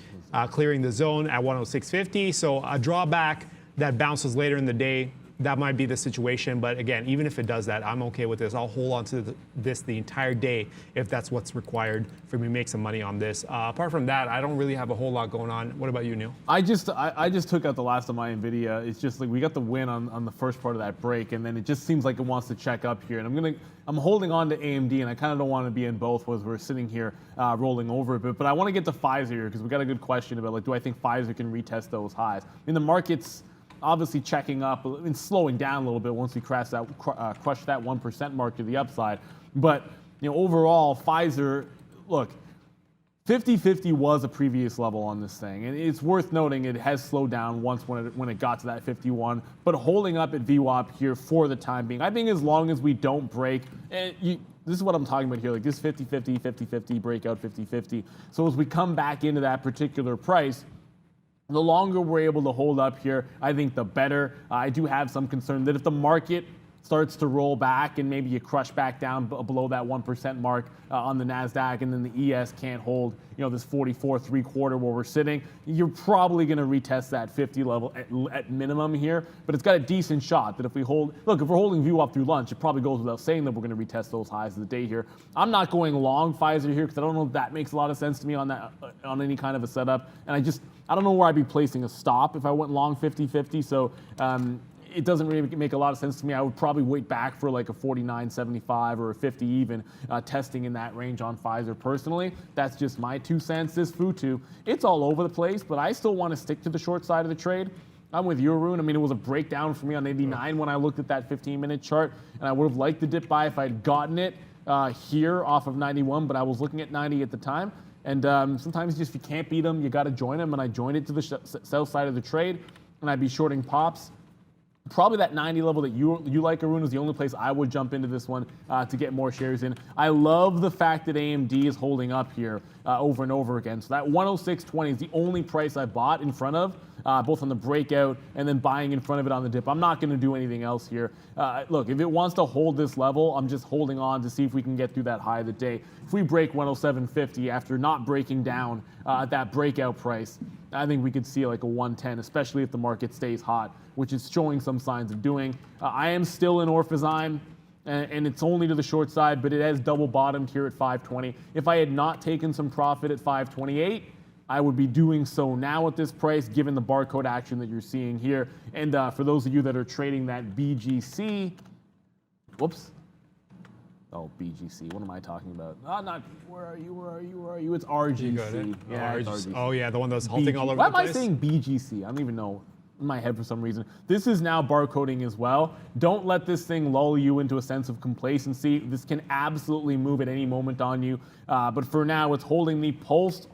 clearing the zone at 106.50. So a drawback that bounces later in the day, that might be the situation. But again, even if it does that, I'm okay with this. I'll hold on to this the entire day if that's what's required for me to make some money on this. Apart from that, I don't really have a whole lot going on. What about you, Neil? I just took out the last of my NVIDIA. It's just like we got the win on the first part of that break, and then it just seems like it wants to check up here. And I'm holding on to AMD, and I kind of don't want to be in both as we're sitting here rolling over a bit. But I want to get to Pfizer here because we got a good question about, like, do I think Pfizer can retest those highs? I mean, the market's obviously checking up and slowing down a little bit once we crush that 1% mark to the upside. But overall, Pfizer, look, 50-50 was a previous level on this thing, and it's worth noting it has slowed down once when it got to that 51, but holding up at VWAP here for the time being. I think as long as we don't break, and this is what I'm talking about here, like this 50-50, 50-50, breakout 50-50. So as we come back into that particular price, the longer we're able to hold up here, I think the better. I do have some concern that if the market starts to roll back and maybe you crush back down below that 1% mark on the NASDAQ, and then the ES can't hold, this 44.75 where we're sitting, you're probably going to retest that 50 level at minimum here. But it's got a decent shot that if we hold, look, if we're holding VWAP through lunch, it probably goes without saying that we're going to retest those highs of the day here. I'm not going long Pfizer here because I don't know if that makes a lot of sense to me on that on any kind of a setup. And I don't know where I'd be placing a stop if I went long 50-50. So it doesn't really make a lot of sense to me. I would probably wait back for like a 49.75 or a 50 even, testing in that range on Pfizer personally. That's just my 2 cents. This Futu, it's all over the place, but I still want to stick to the short side of the trade. I'm with you, Arun. I mean, it was a breakdown for me on 89 when I looked at that 15-minute chart, and I would have liked the dip buy if I had gotten it here off of 91, but I was looking at 90 at the time. And sometimes just if you can't beat them, you got to join them, and I joined it to the sell side of the trade, and I'd be shorting pops. Probably that 90 level that you like, Arun, is the only place I would jump into this one to get more shares in. I love the fact that AMD is holding up here over and over again. So that 106.20 is the only price I bought in front of, both on the breakout and then buying in front of it on the dip. I'm not going to do anything else here. Look, if it wants to hold this level, I'm just holding on to see if we can get through that high of the day. If we break 107.50 after not breaking down at that breakout price, I think we could see like a 110, especially if the market stays hot, which is showing some signs of doing. I am still in Orphazyme, and it's only to the short side, but it has double bottomed here at 520. If I had not taken some profit at 528, I would be doing so now at this price, given the barcode action that you're seeing here. And for those of you that are trading that BGC, whoops. Oh, BGC. What am I talking about? Where are you? It's RGC. You got it. Yeah, Oh, it's RGC. RGC. Oh, yeah, the one that's halting all over Why the place. am I saying BGC? I don't even know in my head for some reason. This is now barcoding as well. Don't let this thing lull you into a sense of complacency. This can absolutely move at any moment on you. But for now, it's holding the pulse.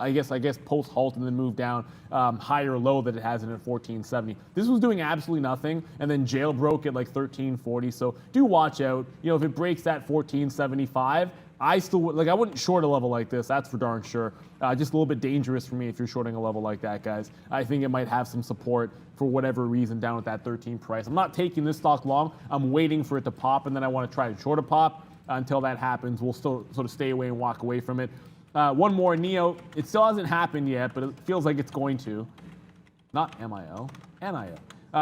I guess post halt and then move down higher low that it has in at 1470. This was doing absolutely nothing and then jailbroke at like 1340. So do watch out. If it breaks that 1475, I still would, I wouldn't short a level like this. That's for darn sure. Just a little bit dangerous for me if you're shorting a level like that, guys. I think it might have some support for whatever reason down at that 13 price. I'm not taking this stock long. I'm waiting for it to pop, and then I want to try to short a pop. Until that happens, we'll still sort of stay away and walk away from it. One more, NEO. It still hasn't happened yet, but it feels like it's going to. Not MIO, NIO.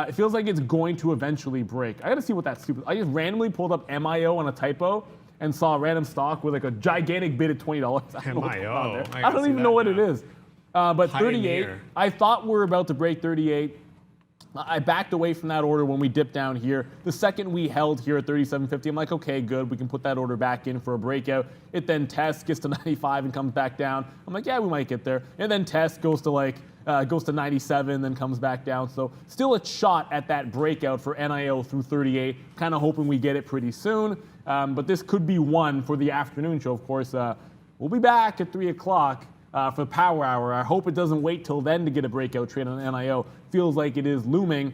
It feels like it's going to eventually break. I gotta see what that stupid. I just randomly pulled up MIO on a typo and saw a random stock with like a gigantic bid at $20. MIO. I don't even know what it is. But 38. Pioneer. I thought we were about to break 38. I backed away from that order when we dipped down here. The second we held here at 37.50, I'm like, okay, good. We can put that order back in for a breakout. It then tests, gets to 95 and comes back down. I'm like, yeah, we might get there. And then tests goes to 97, then comes back down. So still a shot at that breakout for NIO through 38. Kind of hoping we get it pretty soon. But this could be one for the afternoon show, of course. We'll be back at 3 o'clock. For Power Hour. I hope it doesn't wait till then to get a breakout trade on NIO. Feels like it is looming.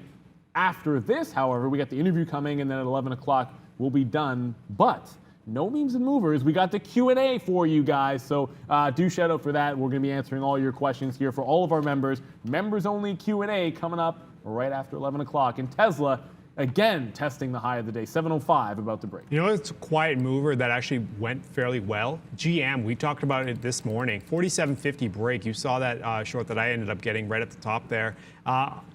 After this, however, we got the interview coming, and then at 11 o'clock, we'll be done. But no memes and movers. We got the Q&A for you guys, so do shout out for that. We're going to be answering all your questions here for all of our members. Members-only Q&A coming up right after 11 o'clock. And Tesla, again, testing the high of the day, 705, about to break. It's a quiet mover that actually went fairly well. GM, we talked about it this morning. 47.50 break. You saw that short that I ended up getting right at the top there.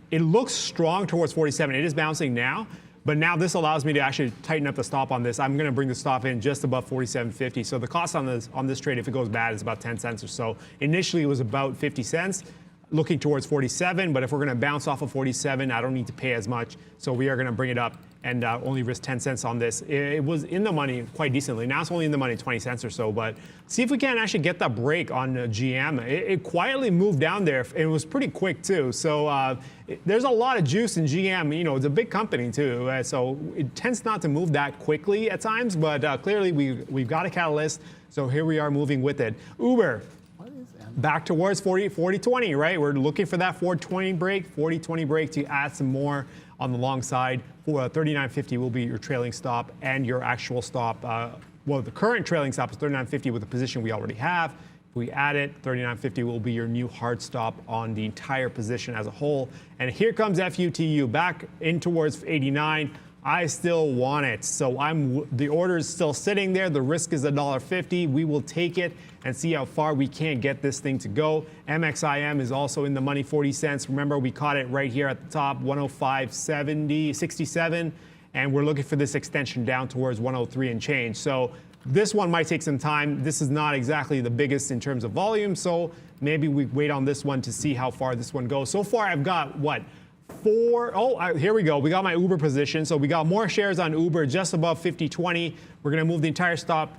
It looks strong towards 47. It is bouncing now, but now this allows me to actually tighten up the stop on this. I'm going to bring the stop in just above 47.50. So the cost on this trade, if it goes bad, is about 10 cents or so. Initially, it was about 50 cents. Looking towards 47, but if we're going to bounce off of 47, I don't need to pay as much. So we are going to bring it up and only risk 10 cents on this. It was in the money quite decently. Now it's only in the money 20 cents or so, but see if we can actually get that break on GM. It quietly moved down there. It was pretty quick too. So there's a lot of juice in GM. It's a big company too. So it tends not to move that quickly at times, but clearly we've got a catalyst. So here we are moving with it. Uber. back towards 40-20, right? We're looking for that 40-20 break, 40-20 break to add some more on the long side. For 39.50 will be your trailing stop and your actual stop. Well, the current trailing stop is 39.50 with the position we already have. If we add it, 39.50 will be your new hard stop on the entire position as a whole. And here comes FUTU back in towards 89. I still want it. So the order is still sitting there. The risk is $1.50. We will take it and see how far we can get this thing to go. MXIM is also in the money, 40 cents. Remember, we caught it right here at the top, 105.67, and we're looking for this extension down towards 103 and change. So this one might take some time. This is not exactly the biggest in terms of volume, so maybe we wait on this one to see how far this one goes. So far, I've got what? Here we go. We got my Uber position. So we got more shares on Uber just above 50.20. We're going to move the entire stop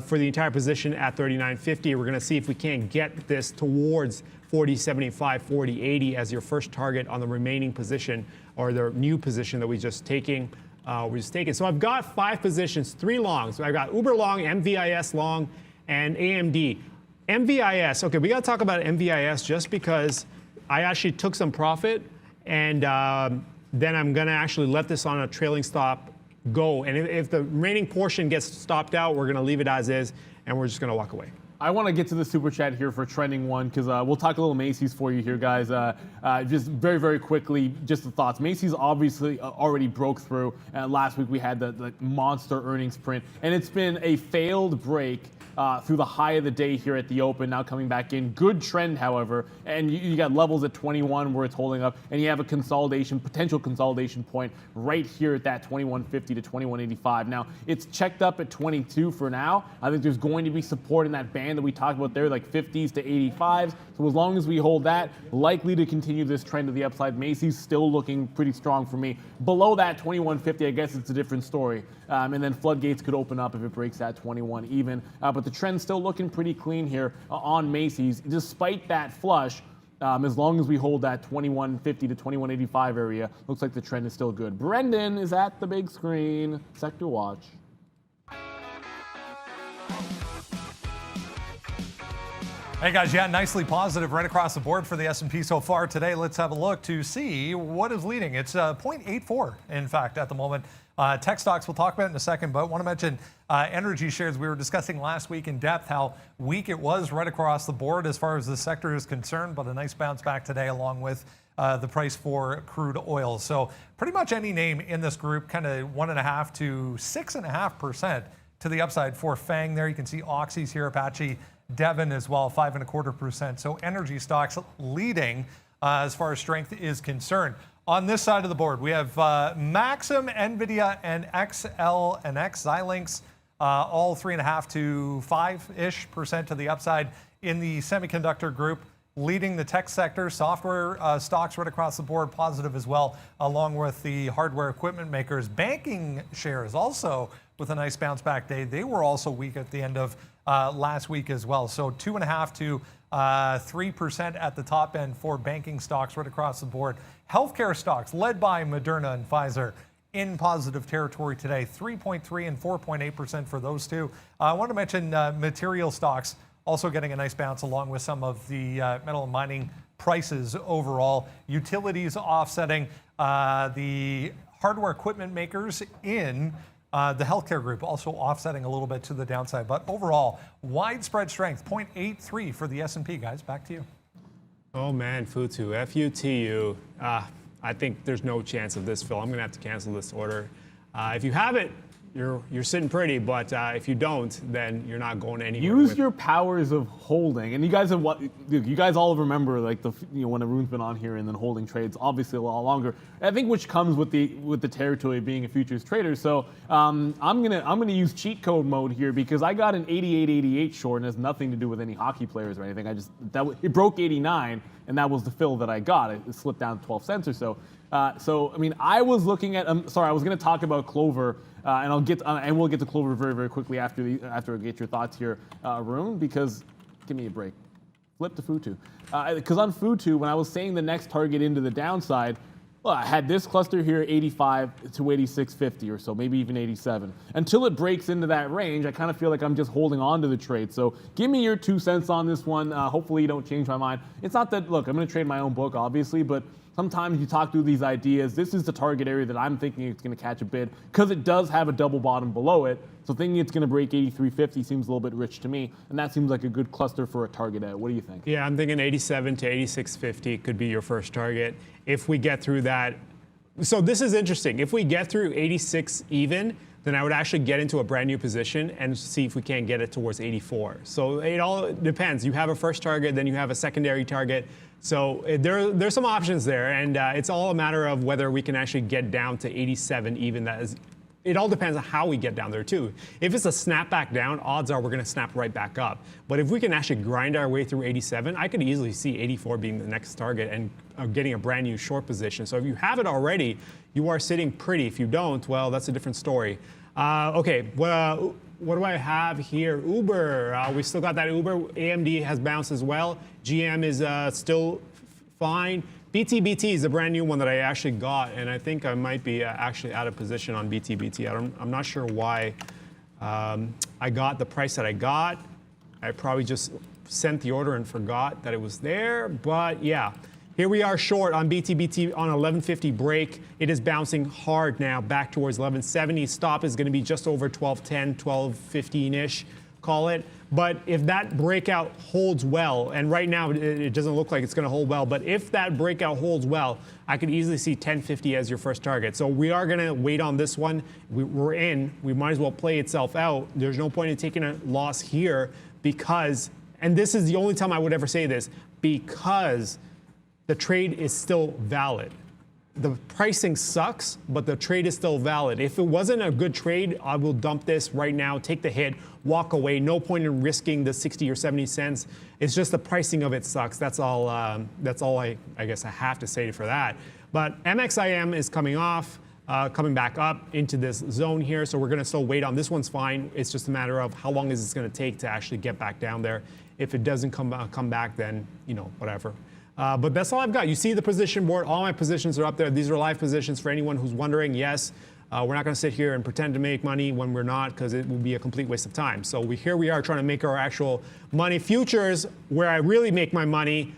for the entire position at 39.50. We're going to see if we can't get this towards 40.75, 40.80 as your first target on the remaining position or the new position that we just taking. So I've got 5 positions, 3 longs. So I've got Uber long, MVIS long, and AMD. MVIS, okay, we got to talk about MVIS just because I actually took some profit, and then I'm going to actually let this on a trailing stop go. And if the remaining portion gets stopped out, we're going to leave it as is, and we're just going to walk away. I want to get to the super chat here for trending one because we'll talk a little Macy's for you here, guys. Just very, very quickly, just the thoughts. Macy's obviously already broke through. Last week we had the monster earnings print, and it's been a failed break through the high of the day here at the open, now coming back in. Good trend, however, and you got levels at 21 where it's holding up, and you have a potential consolidation point right here at that 21.50 to 21.85. Now, it's checked up at 22 for now. I think there's going to be support in that band that we talked about there, like 50s to 85s. So as long as we hold that, likely to continue this trend to the upside. Macy's still looking pretty strong for me. Below that 21.50, I guess it's a different story. And then floodgates could open up if it breaks that 21 even. But the trend's still looking pretty clean here on Macy's, despite that flush. As long as we hold that 21.50 to 21.85 area, looks like the trend is still good. Brendan is at the big screen. Sector watch. Hey guys, yeah, nicely positive right across the board for the S&P so far today. Let's have a look to see what is leading. It's 0.84, in fact, at the moment. Tech stocks we'll talk about in a second, but want to mention energy shares. We were discussing last week in depth how weak it was right across the board as far as the sector is concerned, but a nice bounce back today along with the price for crude oil. So pretty much any name in this group, kind of 1.5 to 6.5% to the upside for FANG there. You can see Oxy's here, Apache, Devon as well, 5.25%. So energy stocks leading as far as strength is concerned. On this side of the board, we have Maxim, NVIDIA, and XL and X, Xilinx, all 3.5 to 5-ish% to the upside in the semiconductor group. Leading the tech sector, software stocks right across the board, positive as well, along with the hardware equipment makers. Banking shares also with a nice bounce back day. They were also weak at the end of last week as well. So 2.5 to 3% at the top end for banking stocks right across the board. Healthcare stocks led by Moderna and Pfizer in positive territory today, 3.3 and 4.8% for those two. I want to mention material stocks also getting a nice bounce along with some of the metal and mining prices overall. Utilities offsetting the hardware equipment makers in the healthcare group, also offsetting a little bit to the downside. But overall, widespread strength, 0.83 for the S&P. Guys, back to you. Oh man, FUTU, F-U-T-U. I think there's no chance of this, Phil. I'm going to have to cancel this order. If you have it, you're sitting pretty, but if you don't, then you're not going anywhere. Use your powers of holding, and you guys all remember like when Arun's been on here and then holding trades, obviously a lot longer. I think which comes with the territory of being a futures trader. So I'm gonna use cheat code mode here because I got an 88.88 short, and it has nothing to do with any hockey players or anything. It broke 89, and that was the fill that I got. It slipped down 12 cents or so. So I mean, I was looking at. I was going to talk about Clover, and we'll get to Clover very, very quickly after I get your thoughts here, Arun. Because give me a break. Flip to FUTU. Because on FUTU, when I was saying the next target into the downside, Well, I had this cluster here 85 to 86.50 or so, maybe even 87. Until it breaks into that range, I kind of feel like I'm just holding on to the trade. So give me your 2 cents on this one. Hopefully you don't change my mind. It's not that, look, I'm going to trade my own book, obviously, but sometimes you talk through these ideas. This is the target area that I'm thinking it's going to catch a bid because it does have a double bottom below it. So thinking it's going to break 83.50 seems a little bit rich to me, and that seems like a good cluster for a target at. What do you think? Yeah, I'm thinking 87 to 86.50 could be your first target. If we get through that, so this is interesting. If we get through 86 even, then I would actually get into a brand new position and see if we can't get it towards 84. So it all depends. You have a first target, then you have a secondary target. So there's some options there, and it's all a matter of whether we can actually get down to 87 even. That is, it all depends on how we get down there too. If it's a snap back down, odds are we're going to snap right back up. But if we can actually grind our way through 87, I could easily see 84 being the next target and getting a brand new short position. So if you have it already, you are sitting pretty. If you don't, well, that's a different story. Okay, well, what do I have here? Uber, we still got that Uber. AMD has bounced as well. GM is still fine. BTBT is a brand new one that I actually got, and I think I might be actually out of position on BTBT. I'm not sure why I got the price that I got. I probably just sent the order and forgot that it was there, but yeah. Here we are short on BTBT on 1150 break. It is bouncing hard now back towards 1170. Stop is going to be just over 1210, 1215-ish, call it. But if that breakout holds well, and right now it doesn't look like it's going to hold well, but if that breakout holds well, I could easily see 1050 as your first target. So we are going to wait on this one. We're in. We might as well play itself out. There's no point in taking a loss here because, and this is the only time I would ever say this, because the trade is still valid. The pricing sucks, but the trade is still valid. If it wasn't a good trade, I will dump this right now, take the hit, walk away. No point in risking the 60 or 70 cents. It's just the pricing of it sucks. That's all I guess I have to say for that. But MXIM is coming off, coming back up into this zone here. So we're going to still wait on this one's fine. It's just a matter of how long is this going to take to actually get back down there. If it doesn't come back, then, you know, whatever. But that's all I've got. You see the position board. All my positions are up there. These are live positions for anyone who's wondering. Yes, we're not going to sit here and pretend to make money when we're not, because it will be a complete waste of time. So here we are trying to make our actual money. Futures, where I really make my money,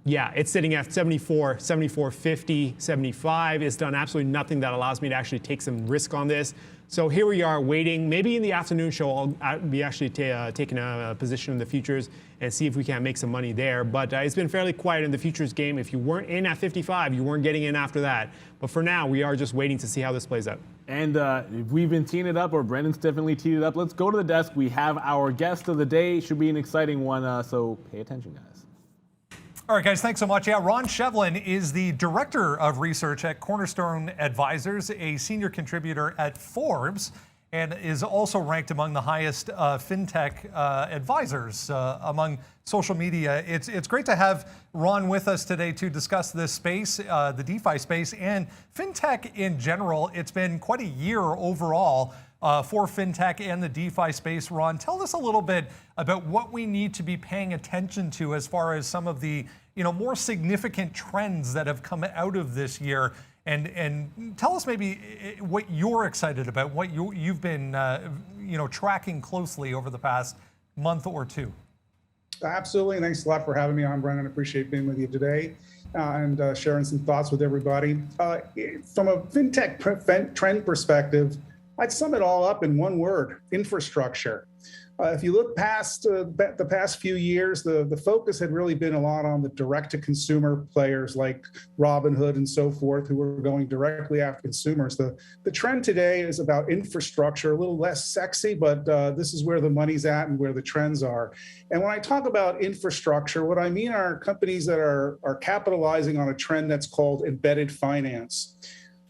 yeah, it's sitting at 74, 74.50, 75. It's done absolutely nothing that allows me to actually take some risk on this. So here we are waiting. Maybe in the afternoon show, I'll be actually taking a position in the futures and see if we can make some money there. But it's been fairly quiet in the futures game. If you weren't in at 55, you weren't getting in after that. But for now, we are just waiting to see how this plays out. And we've been teeing it up, or Brendan's definitely teed it up. Let's go to the desk. We have our guest of the day. Should be an exciting one, so pay attention, guys. All right, guys, thanks so much. Yeah, Ron Shevlin is the Director of Research at Cornerstone Advisors, a senior contributor at Forbes, and is also ranked among the highest fintech advisors among social media. It's great to have Ron with us today to discuss this space, the DeFi space, and fintech in general. It's been quite a year overall for fintech and the DeFi space. Ron, tell us a little bit about what we need to be paying attention to as far as some of the more significant trends that have come out of this year, and tell us maybe what you're excited about, what you've been tracking closely over the past month or two. Absolutely. Thanks a lot for having me on, Brendan. I appreciate being with you today and sharing some thoughts with everybody. From a fintech trend perspective, I'd sum it all up in one word: infrastructure. If you look past the past few years, the focus had really been a lot on the direct-to-consumer players like Robinhood and so forth, who were going directly after consumers. The trend today is about infrastructure, a little less sexy, but this is where the money's at and where the trends are. And when I talk about infrastructure, what I mean are companies that are capitalizing on a trend that's called embedded finance.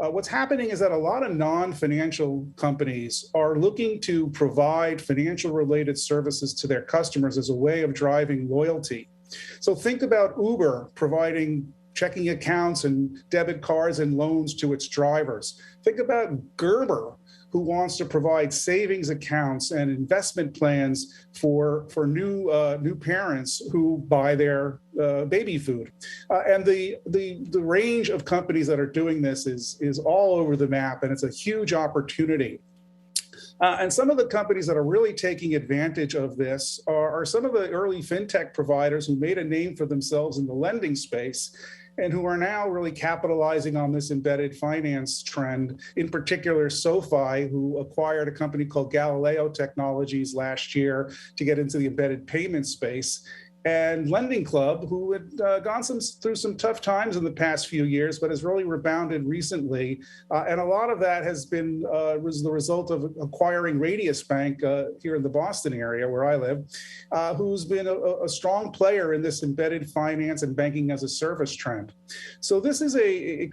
What's happening is that a lot of non-financial companies are looking to provide financial-related services to their customers as a way of driving loyalty. So think about Uber providing checking accounts and debit cards and loans to its drivers. Think about Gerber who wants to provide savings accounts and investment plans for new parents who buy their baby food. And the range of companies that are doing this is all over the map, and it's a huge opportunity. And some of the companies that are really taking advantage of this are some of the early fintech providers who made a name for themselves in the lending space and who are now really capitalizing on this embedded finance trend. In particular, SoFi, who acquired a company called Galileo Technologies last year to get into the embedded payment space. And Lending Club, who had gone through some tough times in the past few years, but has really rebounded recently. And a lot of that has been was the result of acquiring Radius Bank here in the Boston area where I live, who's been a strong player in this embedded finance and banking as a service trend. So this is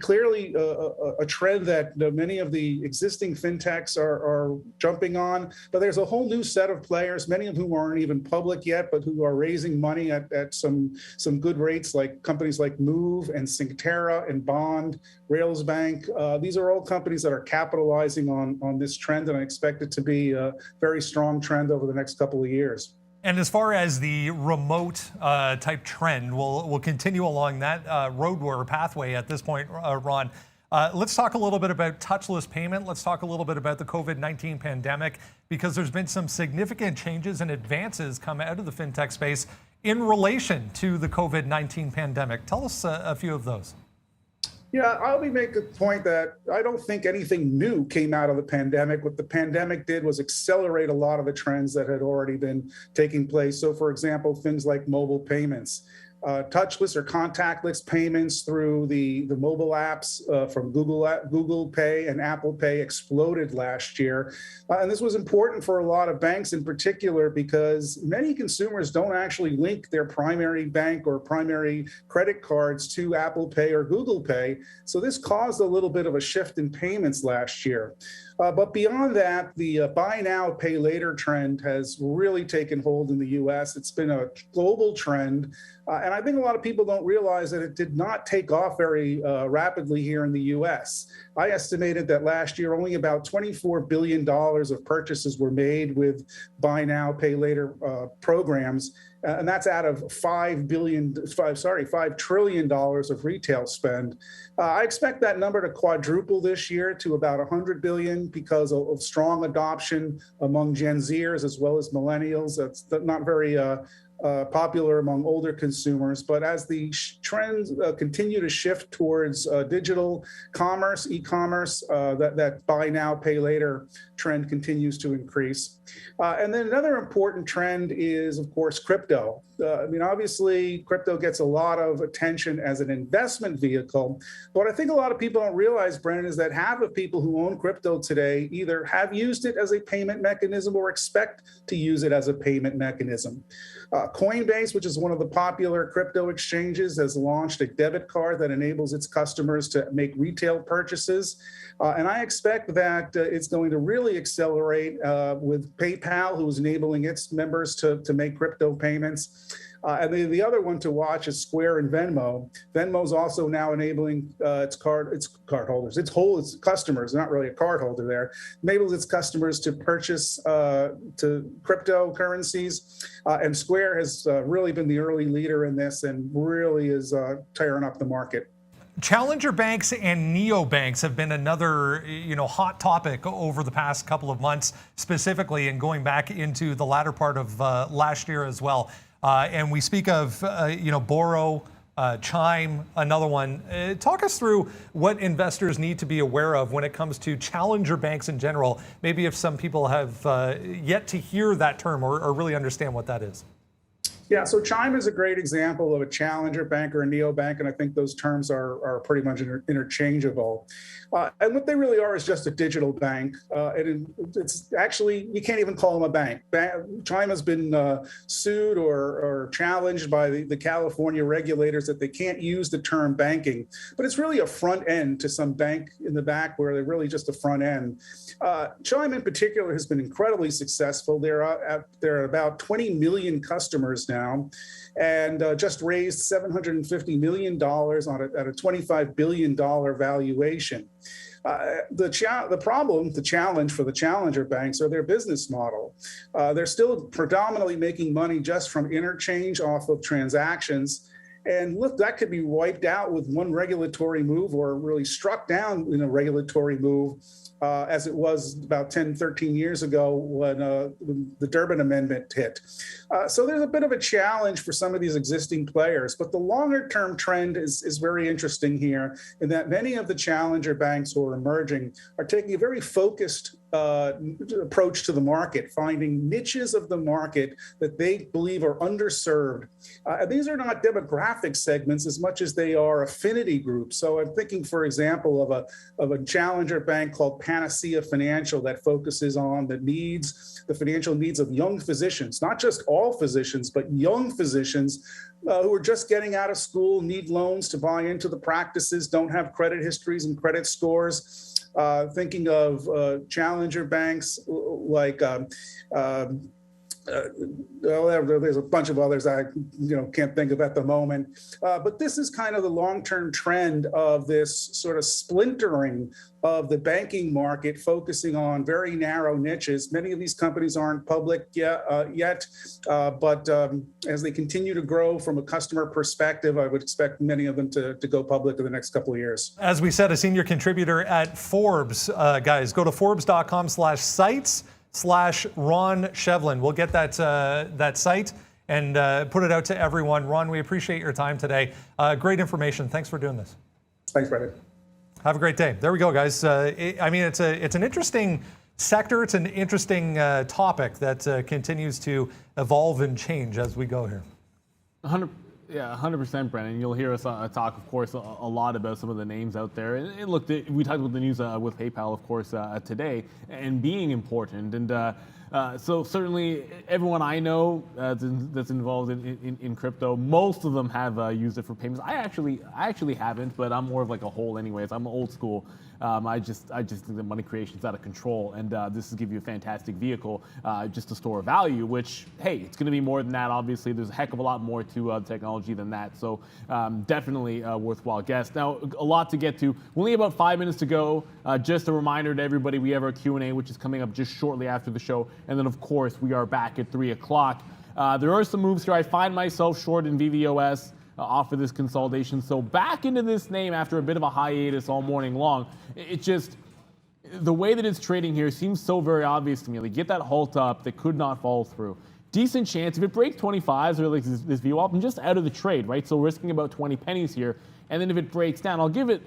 clearly a trend that many of the existing fintechs are jumping on, but there's a whole new set of players, many of whom aren't even public yet, but who are raising money at some good rates, like companies like Move and Synctera and Bond, Railsbank. These are all companies that are capitalizing on this trend, and I expect it to be a very strong trend over the next couple of years. And as far as the remote type trend, we'll continue along that road or pathway at this point, Ron. Let's talk a little bit about touchless payment. Let's talk a little bit about the COVID-19 pandemic, because there's been some significant changes and advances come out of the fintech space in relation to the COVID-19 pandemic. Tell us a few of those. Yeah, I'll make a point that I don't think anything new came out of the pandemic. What the pandemic did was accelerate a lot of the trends that had already been taking place. So, for example, things like mobile payments. Touchless or contactless payments through the mobile apps from Google Pay and Apple Pay exploded last year. And this was important for a lot of banks in particular because many consumers don't actually link their primary bank or primary credit cards to Apple Pay or Google Pay. So this caused a little bit of a shift in payments last year. But beyond that, the buy now, pay later trend has really taken hold in the US. It's been a global trend. And I think a lot of people don't realize that it did not take off very rapidly here in the US. I estimated that last year only about $24 billion of purchases were made with buy now, pay later programs. And that's out of $5 trillion of retail spend. I expect that number to quadruple this year to about 100 billion because of strong adoption among Gen Zers as well as millennials. That's not very popular among older consumers, but as the trends continue to shift towards digital commerce, e-commerce, that buy now, pay later trend continues to increase. And then another important trend is, of course, crypto. I mean, obviously, crypto gets a lot of attention as an investment vehicle. But what I think a lot of people don't realize, Brennan, is that half of people who own crypto today either have used it as a payment mechanism or expect to use it as a payment mechanism. Coinbase, which is one of the popular crypto exchanges, has launched a debit card that enables its customers to make retail purchases. And I expect that it's going to really accelerate with PayPal, who is enabling its members to make crypto payments. And the other one to watch is Square and Venmo. Venmo is also now enabling its cardholders, its customers, not really a cardholder there, enables its customers to purchase to cryptocurrencies. And Square has really been the early leader in this and really is tearing up the market. Challenger banks and neobanks have been another, hot topic over the past couple of months, specifically, and going back into the latter part of last year as well. And we speak of, Borrow, Chime, another one. Talk us through what investors need to be aware of when it comes to challenger banks in general. Maybe if some people have yet to hear that term or really understand what that is. Yeah, so Chime is a great example of a challenger bank or a neobank, and I think those terms are pretty much interchangeable. And what they really are is just a digital bank. It's actually, you can't even call them a bank. Chime has been sued or challenged by the California regulators that they can't use the term banking, but it's really a front end to some bank in the back where they're really just a front end. Chime in particular has been incredibly successful. They're at about 20 million customers now, and just raised $750 million at a $25 billion valuation. The challenge for the challenger banks are their business model. They're still predominantly making money just from interchange off of transactions. And look, that could be wiped out with one regulatory move or really struck down in a regulatory move, as it was about 10, 13 years ago when the Durbin Amendment hit. So there's a bit of a challenge for some of these existing players. But the longer term trend is very interesting here in that many of the challenger banks who are emerging are taking a very focused approach to the market, finding niches of the market that they believe are underserved. These are not demographic segments as much as they are affinity groups. So I'm thinking, for example, of a challenger bank called Panacea Financial that focuses on the financial needs of young physicians, not just all physicians, but young physicians who are just getting out of school, need loans to buy into the practices, don't have credit histories and credit scores. Thinking of challenger banks like there's a bunch of others I can't think of at the moment. But this is kind of the long-term trend of this sort of splintering of the banking market, focusing on very narrow niches. Many of these companies aren't public yet, but as they continue to grow from a customer perspective, I would expect many of them to go public in the next couple of years. As we said, a senior contributor at Forbes. Guys, go to Forbes.com/sites/Ron Shevlin. We'll get that site and put it out to everyone. Ron, we appreciate your time today. Great information. Thanks for doing this. Thanks, Brendan. Have a great day. There we go, guys. It's an interesting sector. It's an interesting topic that continues to evolve and change as we go here. 100%, Brennan. You'll hear us talk, of course, a lot about some of the names out there. And look, we talked about the news with PayPal, of course, today, and being important. And so certainly everyone I know that's involved in crypto, most of them have used it for payments. I actually haven't, but I'm more of like a whole anyways. I'm old school. I just think that money creation is out of control, and this will give you a fantastic vehicle just to store value, which, hey, it's going to be more than that. Obviously, there's a heck of a lot more to technology than that. So definitely a worthwhile guest. Now, a lot to get to. Only about 5 minutes to go. Just a reminder to everybody, we have our Q&A, which is coming up just shortly after the show. And then, of course, we are back at 3 o'clock. There are some moves here. I find myself short in VVOS. Off of this consolidation. So back into this name after a bit of a hiatus all morning long. It just, the way that it's trading here seems so very obvious to me. Like, get that halt up that could not follow through. Decent chance, if it breaks 25s or like this VWAP, I'm just out of the trade, right? So risking about 20 pennies here. And then if it breaks down, I'll give it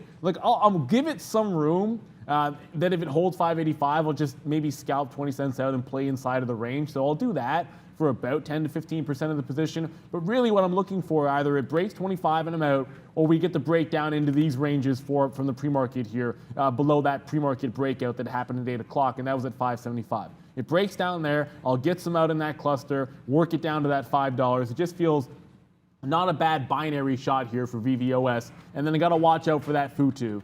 some room. That if it holds 585, I'll just maybe scalp 20 cents out and play inside of the range. So I'll do that for about 10 to 15% of the position. But really what I'm looking for, either it breaks 25 and I'm out, or we get the breakdown into these ranges from the pre-market here, below that pre-market breakout that happened at 8 o'clock, and that was at 575. It breaks down there, I'll get some out in that cluster, work it down to that $5. It just feels not a bad binary shot here for VVOS. And then I gotta watch out for that FUTU.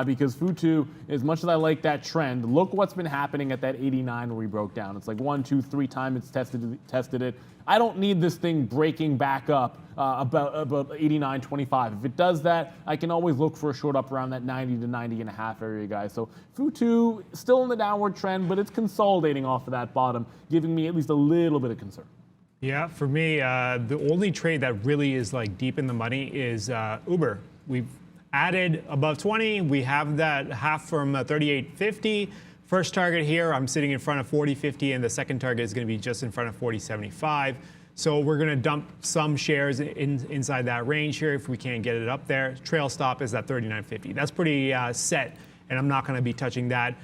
Because FUTU, as much as I like that trend, look what's been happening at that 89 where we broke down. It's like 1, 2, 3 times it's tested it. I don't need this thing breaking back up about 89.25. If it does that, I can always look for a short up around that 90 to 90 and a half area, guys. So FUTU still in the downward trend, but it's consolidating off of that bottom, giving me at least a little bit of concern. Yeah, for me, the only trade that really is like deep in the money is Uber. We've added above 20. We have that half from 38.50. First target here, I'm sitting in front of 40.50, and the second target is going to be just in front of 40.75. So we're going to dump some shares inside that range here if we can't get it up there. Trail stop is at 39.50. That's pretty set, and I'm not going to be touching that.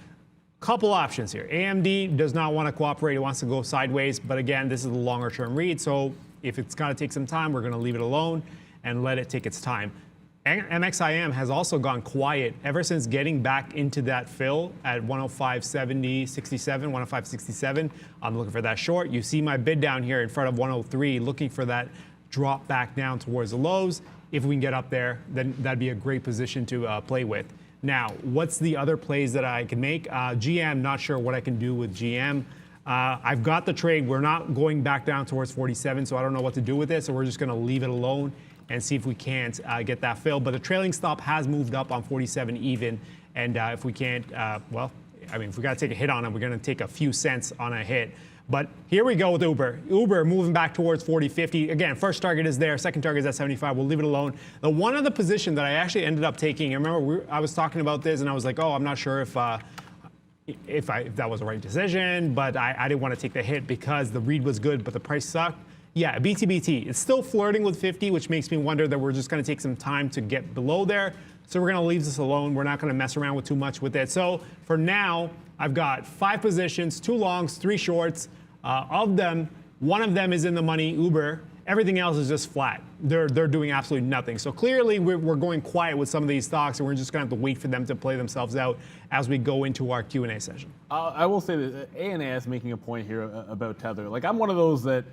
Couple options here. AMD does not want to cooperate. It wants to go sideways, but again, this is a longer term read. So if it's got to take some time, we're going to leave it alone and let it take its time. MXIM has also gone quiet ever since getting back into that fill at 105.70, 67, 105.67. I'm looking for that short. You see my bid down here in front of 103, looking for that drop back down towards the lows. If we can get up there, then that'd be a great position to play with. Now, what's the other plays that I can make? GM, not sure what I can do with GM. I've got the trade. We're not going back down towards 47, so I don't know what to do with it. So we're just going to leave it alone and see if we can't get that fill. But the trailing stop has moved up on 47 even, And if we can't, well, I mean, if we got to take a hit on it, we're going to take a few cents on a hit. But here we go with Uber. Uber moving back towards 40, 50. Again, first target is there. Second target is at 75. We'll leave it alone. The one other position that I actually ended up taking, I remember I was talking about this and I was like, oh, I'm not sure if that was the right decision, but I didn't want to take the hit because the read was good, but the price sucked. Yeah, BTBT. It's still flirting with 50, which makes me wonder that we're just going to take some time to get below there. So we're going to leave this alone. We're not going to mess around with too much with it. So for now, I've got 5 positions, 2 longs, 3 shorts. Of them, one of them is in the money, Uber. Everything else is just flat. They're doing absolutely nothing. So clearly, we're going quiet with some of these stocks, and we're just going to have to wait for them to play themselves out as we go into our Q&A session. I will say that ANA is making a point here about Tether. Like, I'm one of those that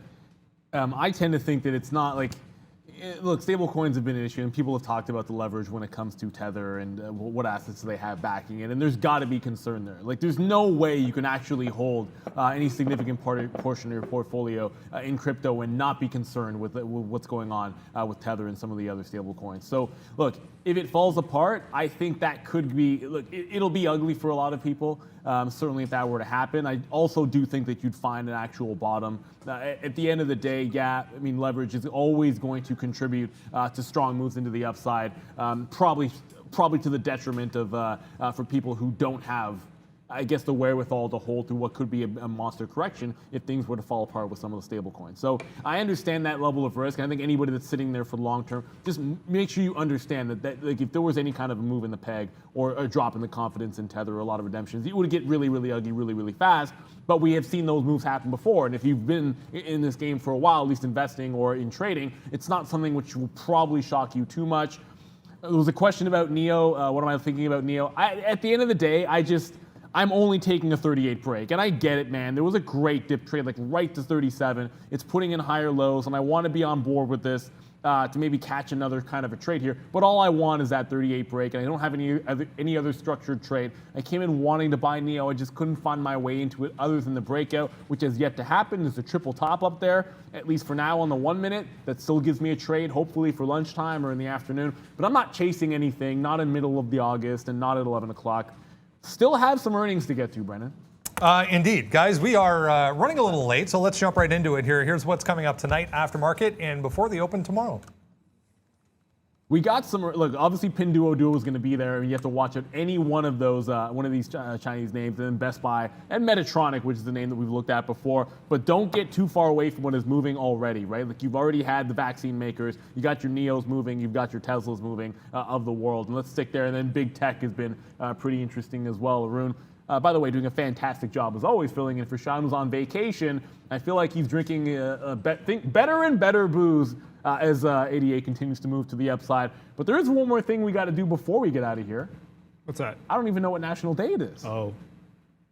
I tend to think that it's not like, look, stable coins have been an issue, and people have talked about the leverage when it comes to Tether and what assets they have backing it, and there's got to be concern there. Like, there's no way you can actually hold any significant portion of your portfolio in crypto and not be concerned with what's going on with Tether and some of the other stable coins. So, look, if it falls apart, I think that could be, look, it'll be ugly for a lot of people. Certainly if that were to happen. I also do think that you'd find an actual bottom. At the end of the day, yeah, I mean, leverage is always going to contribute to strong moves into the upside, probably to the detriment of for people who don't have, I guess, the wherewithal to hold through what could be a monster correction if things were to fall apart with some of the stable coins. So I understand that level of risk. I think anybody that's sitting there for the long term, just make sure you understand that like, if there was any kind of a move in the peg or a drop in the confidence in Tether or a lot of redemptions, it would get really, really ugly really, really fast. But we have seen those moves happen before. And if you've been in this game for a while, at least investing or in trading, it's not something which will probably shock you too much. There was a question about NEO. What am I thinking about NEO? At the end of the day, I'm only taking a 38 break, and I get it, man. There was a great dip trade, like right to 37. It's putting in higher lows, and I want to be on board with this to maybe catch another kind of a trade here. But all I want is that 38 break, and I don't have any other structured trade. I came in wanting to buy NEO. I just couldn't find my way into it other than the breakout, which has yet to happen. There's a triple top up there, at least for now on the 1 minute. That still gives me a trade, hopefully for lunchtime or in the afternoon. But I'm not chasing anything, not in middle of the August and not at 11 o'clock. Still have some earnings to get to, Brennan. Indeed. Guys, we are running a little late, so let's jump right into it here. Here's what's coming up tonight after market and before the open tomorrow. We got some, look, obviously Pinduoduo is going to be there, and you have to watch out any one of those, one of these Chinese names, and then Best Buy and Medtronic, which is the name that we've looked at before. But don't get too far away from what is moving already, right? Like, you've already had the vaccine makers, you got your NEOs moving, you've got your Teslas moving of the world, and let's stick there. And then big tech has been pretty interesting as well. Arun, by the way, doing a fantastic job as always, filling in for Sean, who's on vacation. I feel like he's drinking better and better booze as ADA continues to move to the upside. But there is one more thing we got to do before we get out of here. What's that? I don't even know what National Day it is. Oh.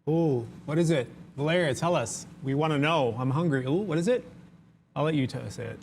Ooh, what is it? Valeria, tell us. We want to know. I'm hungry. Ooh, what is it? I'll let you say it.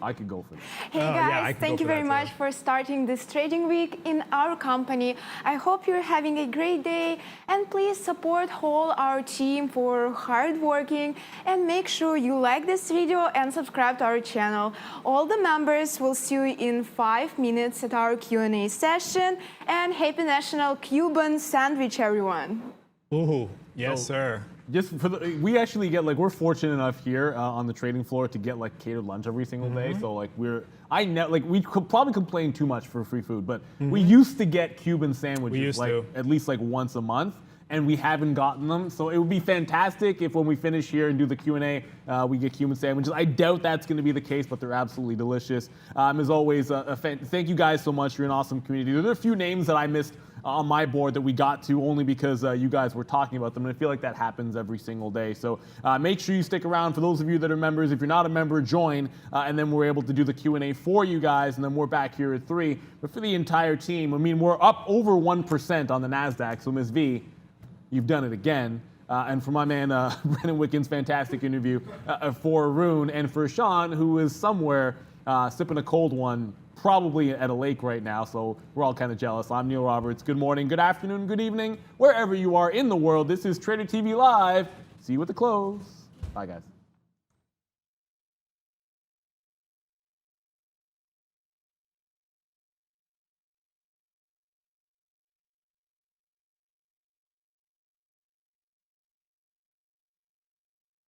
I could go for that. Hey guys, thank you very much for starting this trading week in our company. I hope you're having a great day, and please support all our team for hard working, and make sure you like this video and subscribe to our channel. All the members will see you in 5 minutes at our Q&A session, and happy National Cuban Sandwich, everyone. Ooh, yes, sir. Just for we actually get, like, we're fortunate enough here on the trading floor to get like catered lunch every single day. So like we could probably complain too much for free food, but we used to get Cuban sandwiches at least like once a month, and we haven't gotten them. So it would be fantastic if when we finish here and do the Q&A, we get Cuban sandwiches. I doubt that's going to be the case, but they're absolutely delicious. As always, thank you guys so much. You're an awesome community. There are a few names that I missed on my board that we got to only because you guys were talking about them, and I feel like that happens every single day. So make sure you stick around. For those of you that are members, if you're not a member, join, and then we're able to do the Q&A for you guys, and then we're back here at 3. But for the entire team, I mean, we're up over 1% on the NASDAQ, so Ms. V, you've done it again. And for my man, Brennan Wickens' fantastic interview, for Arun, and for Sean, who is somewhere sipping a cold one, probably at a lake right now, so we're all kind of jealous. I'm Neil Roberts. Good morning, good afternoon, good evening, wherever you are in the world. This is Trader TV Live. See you at the close. Bye, guys.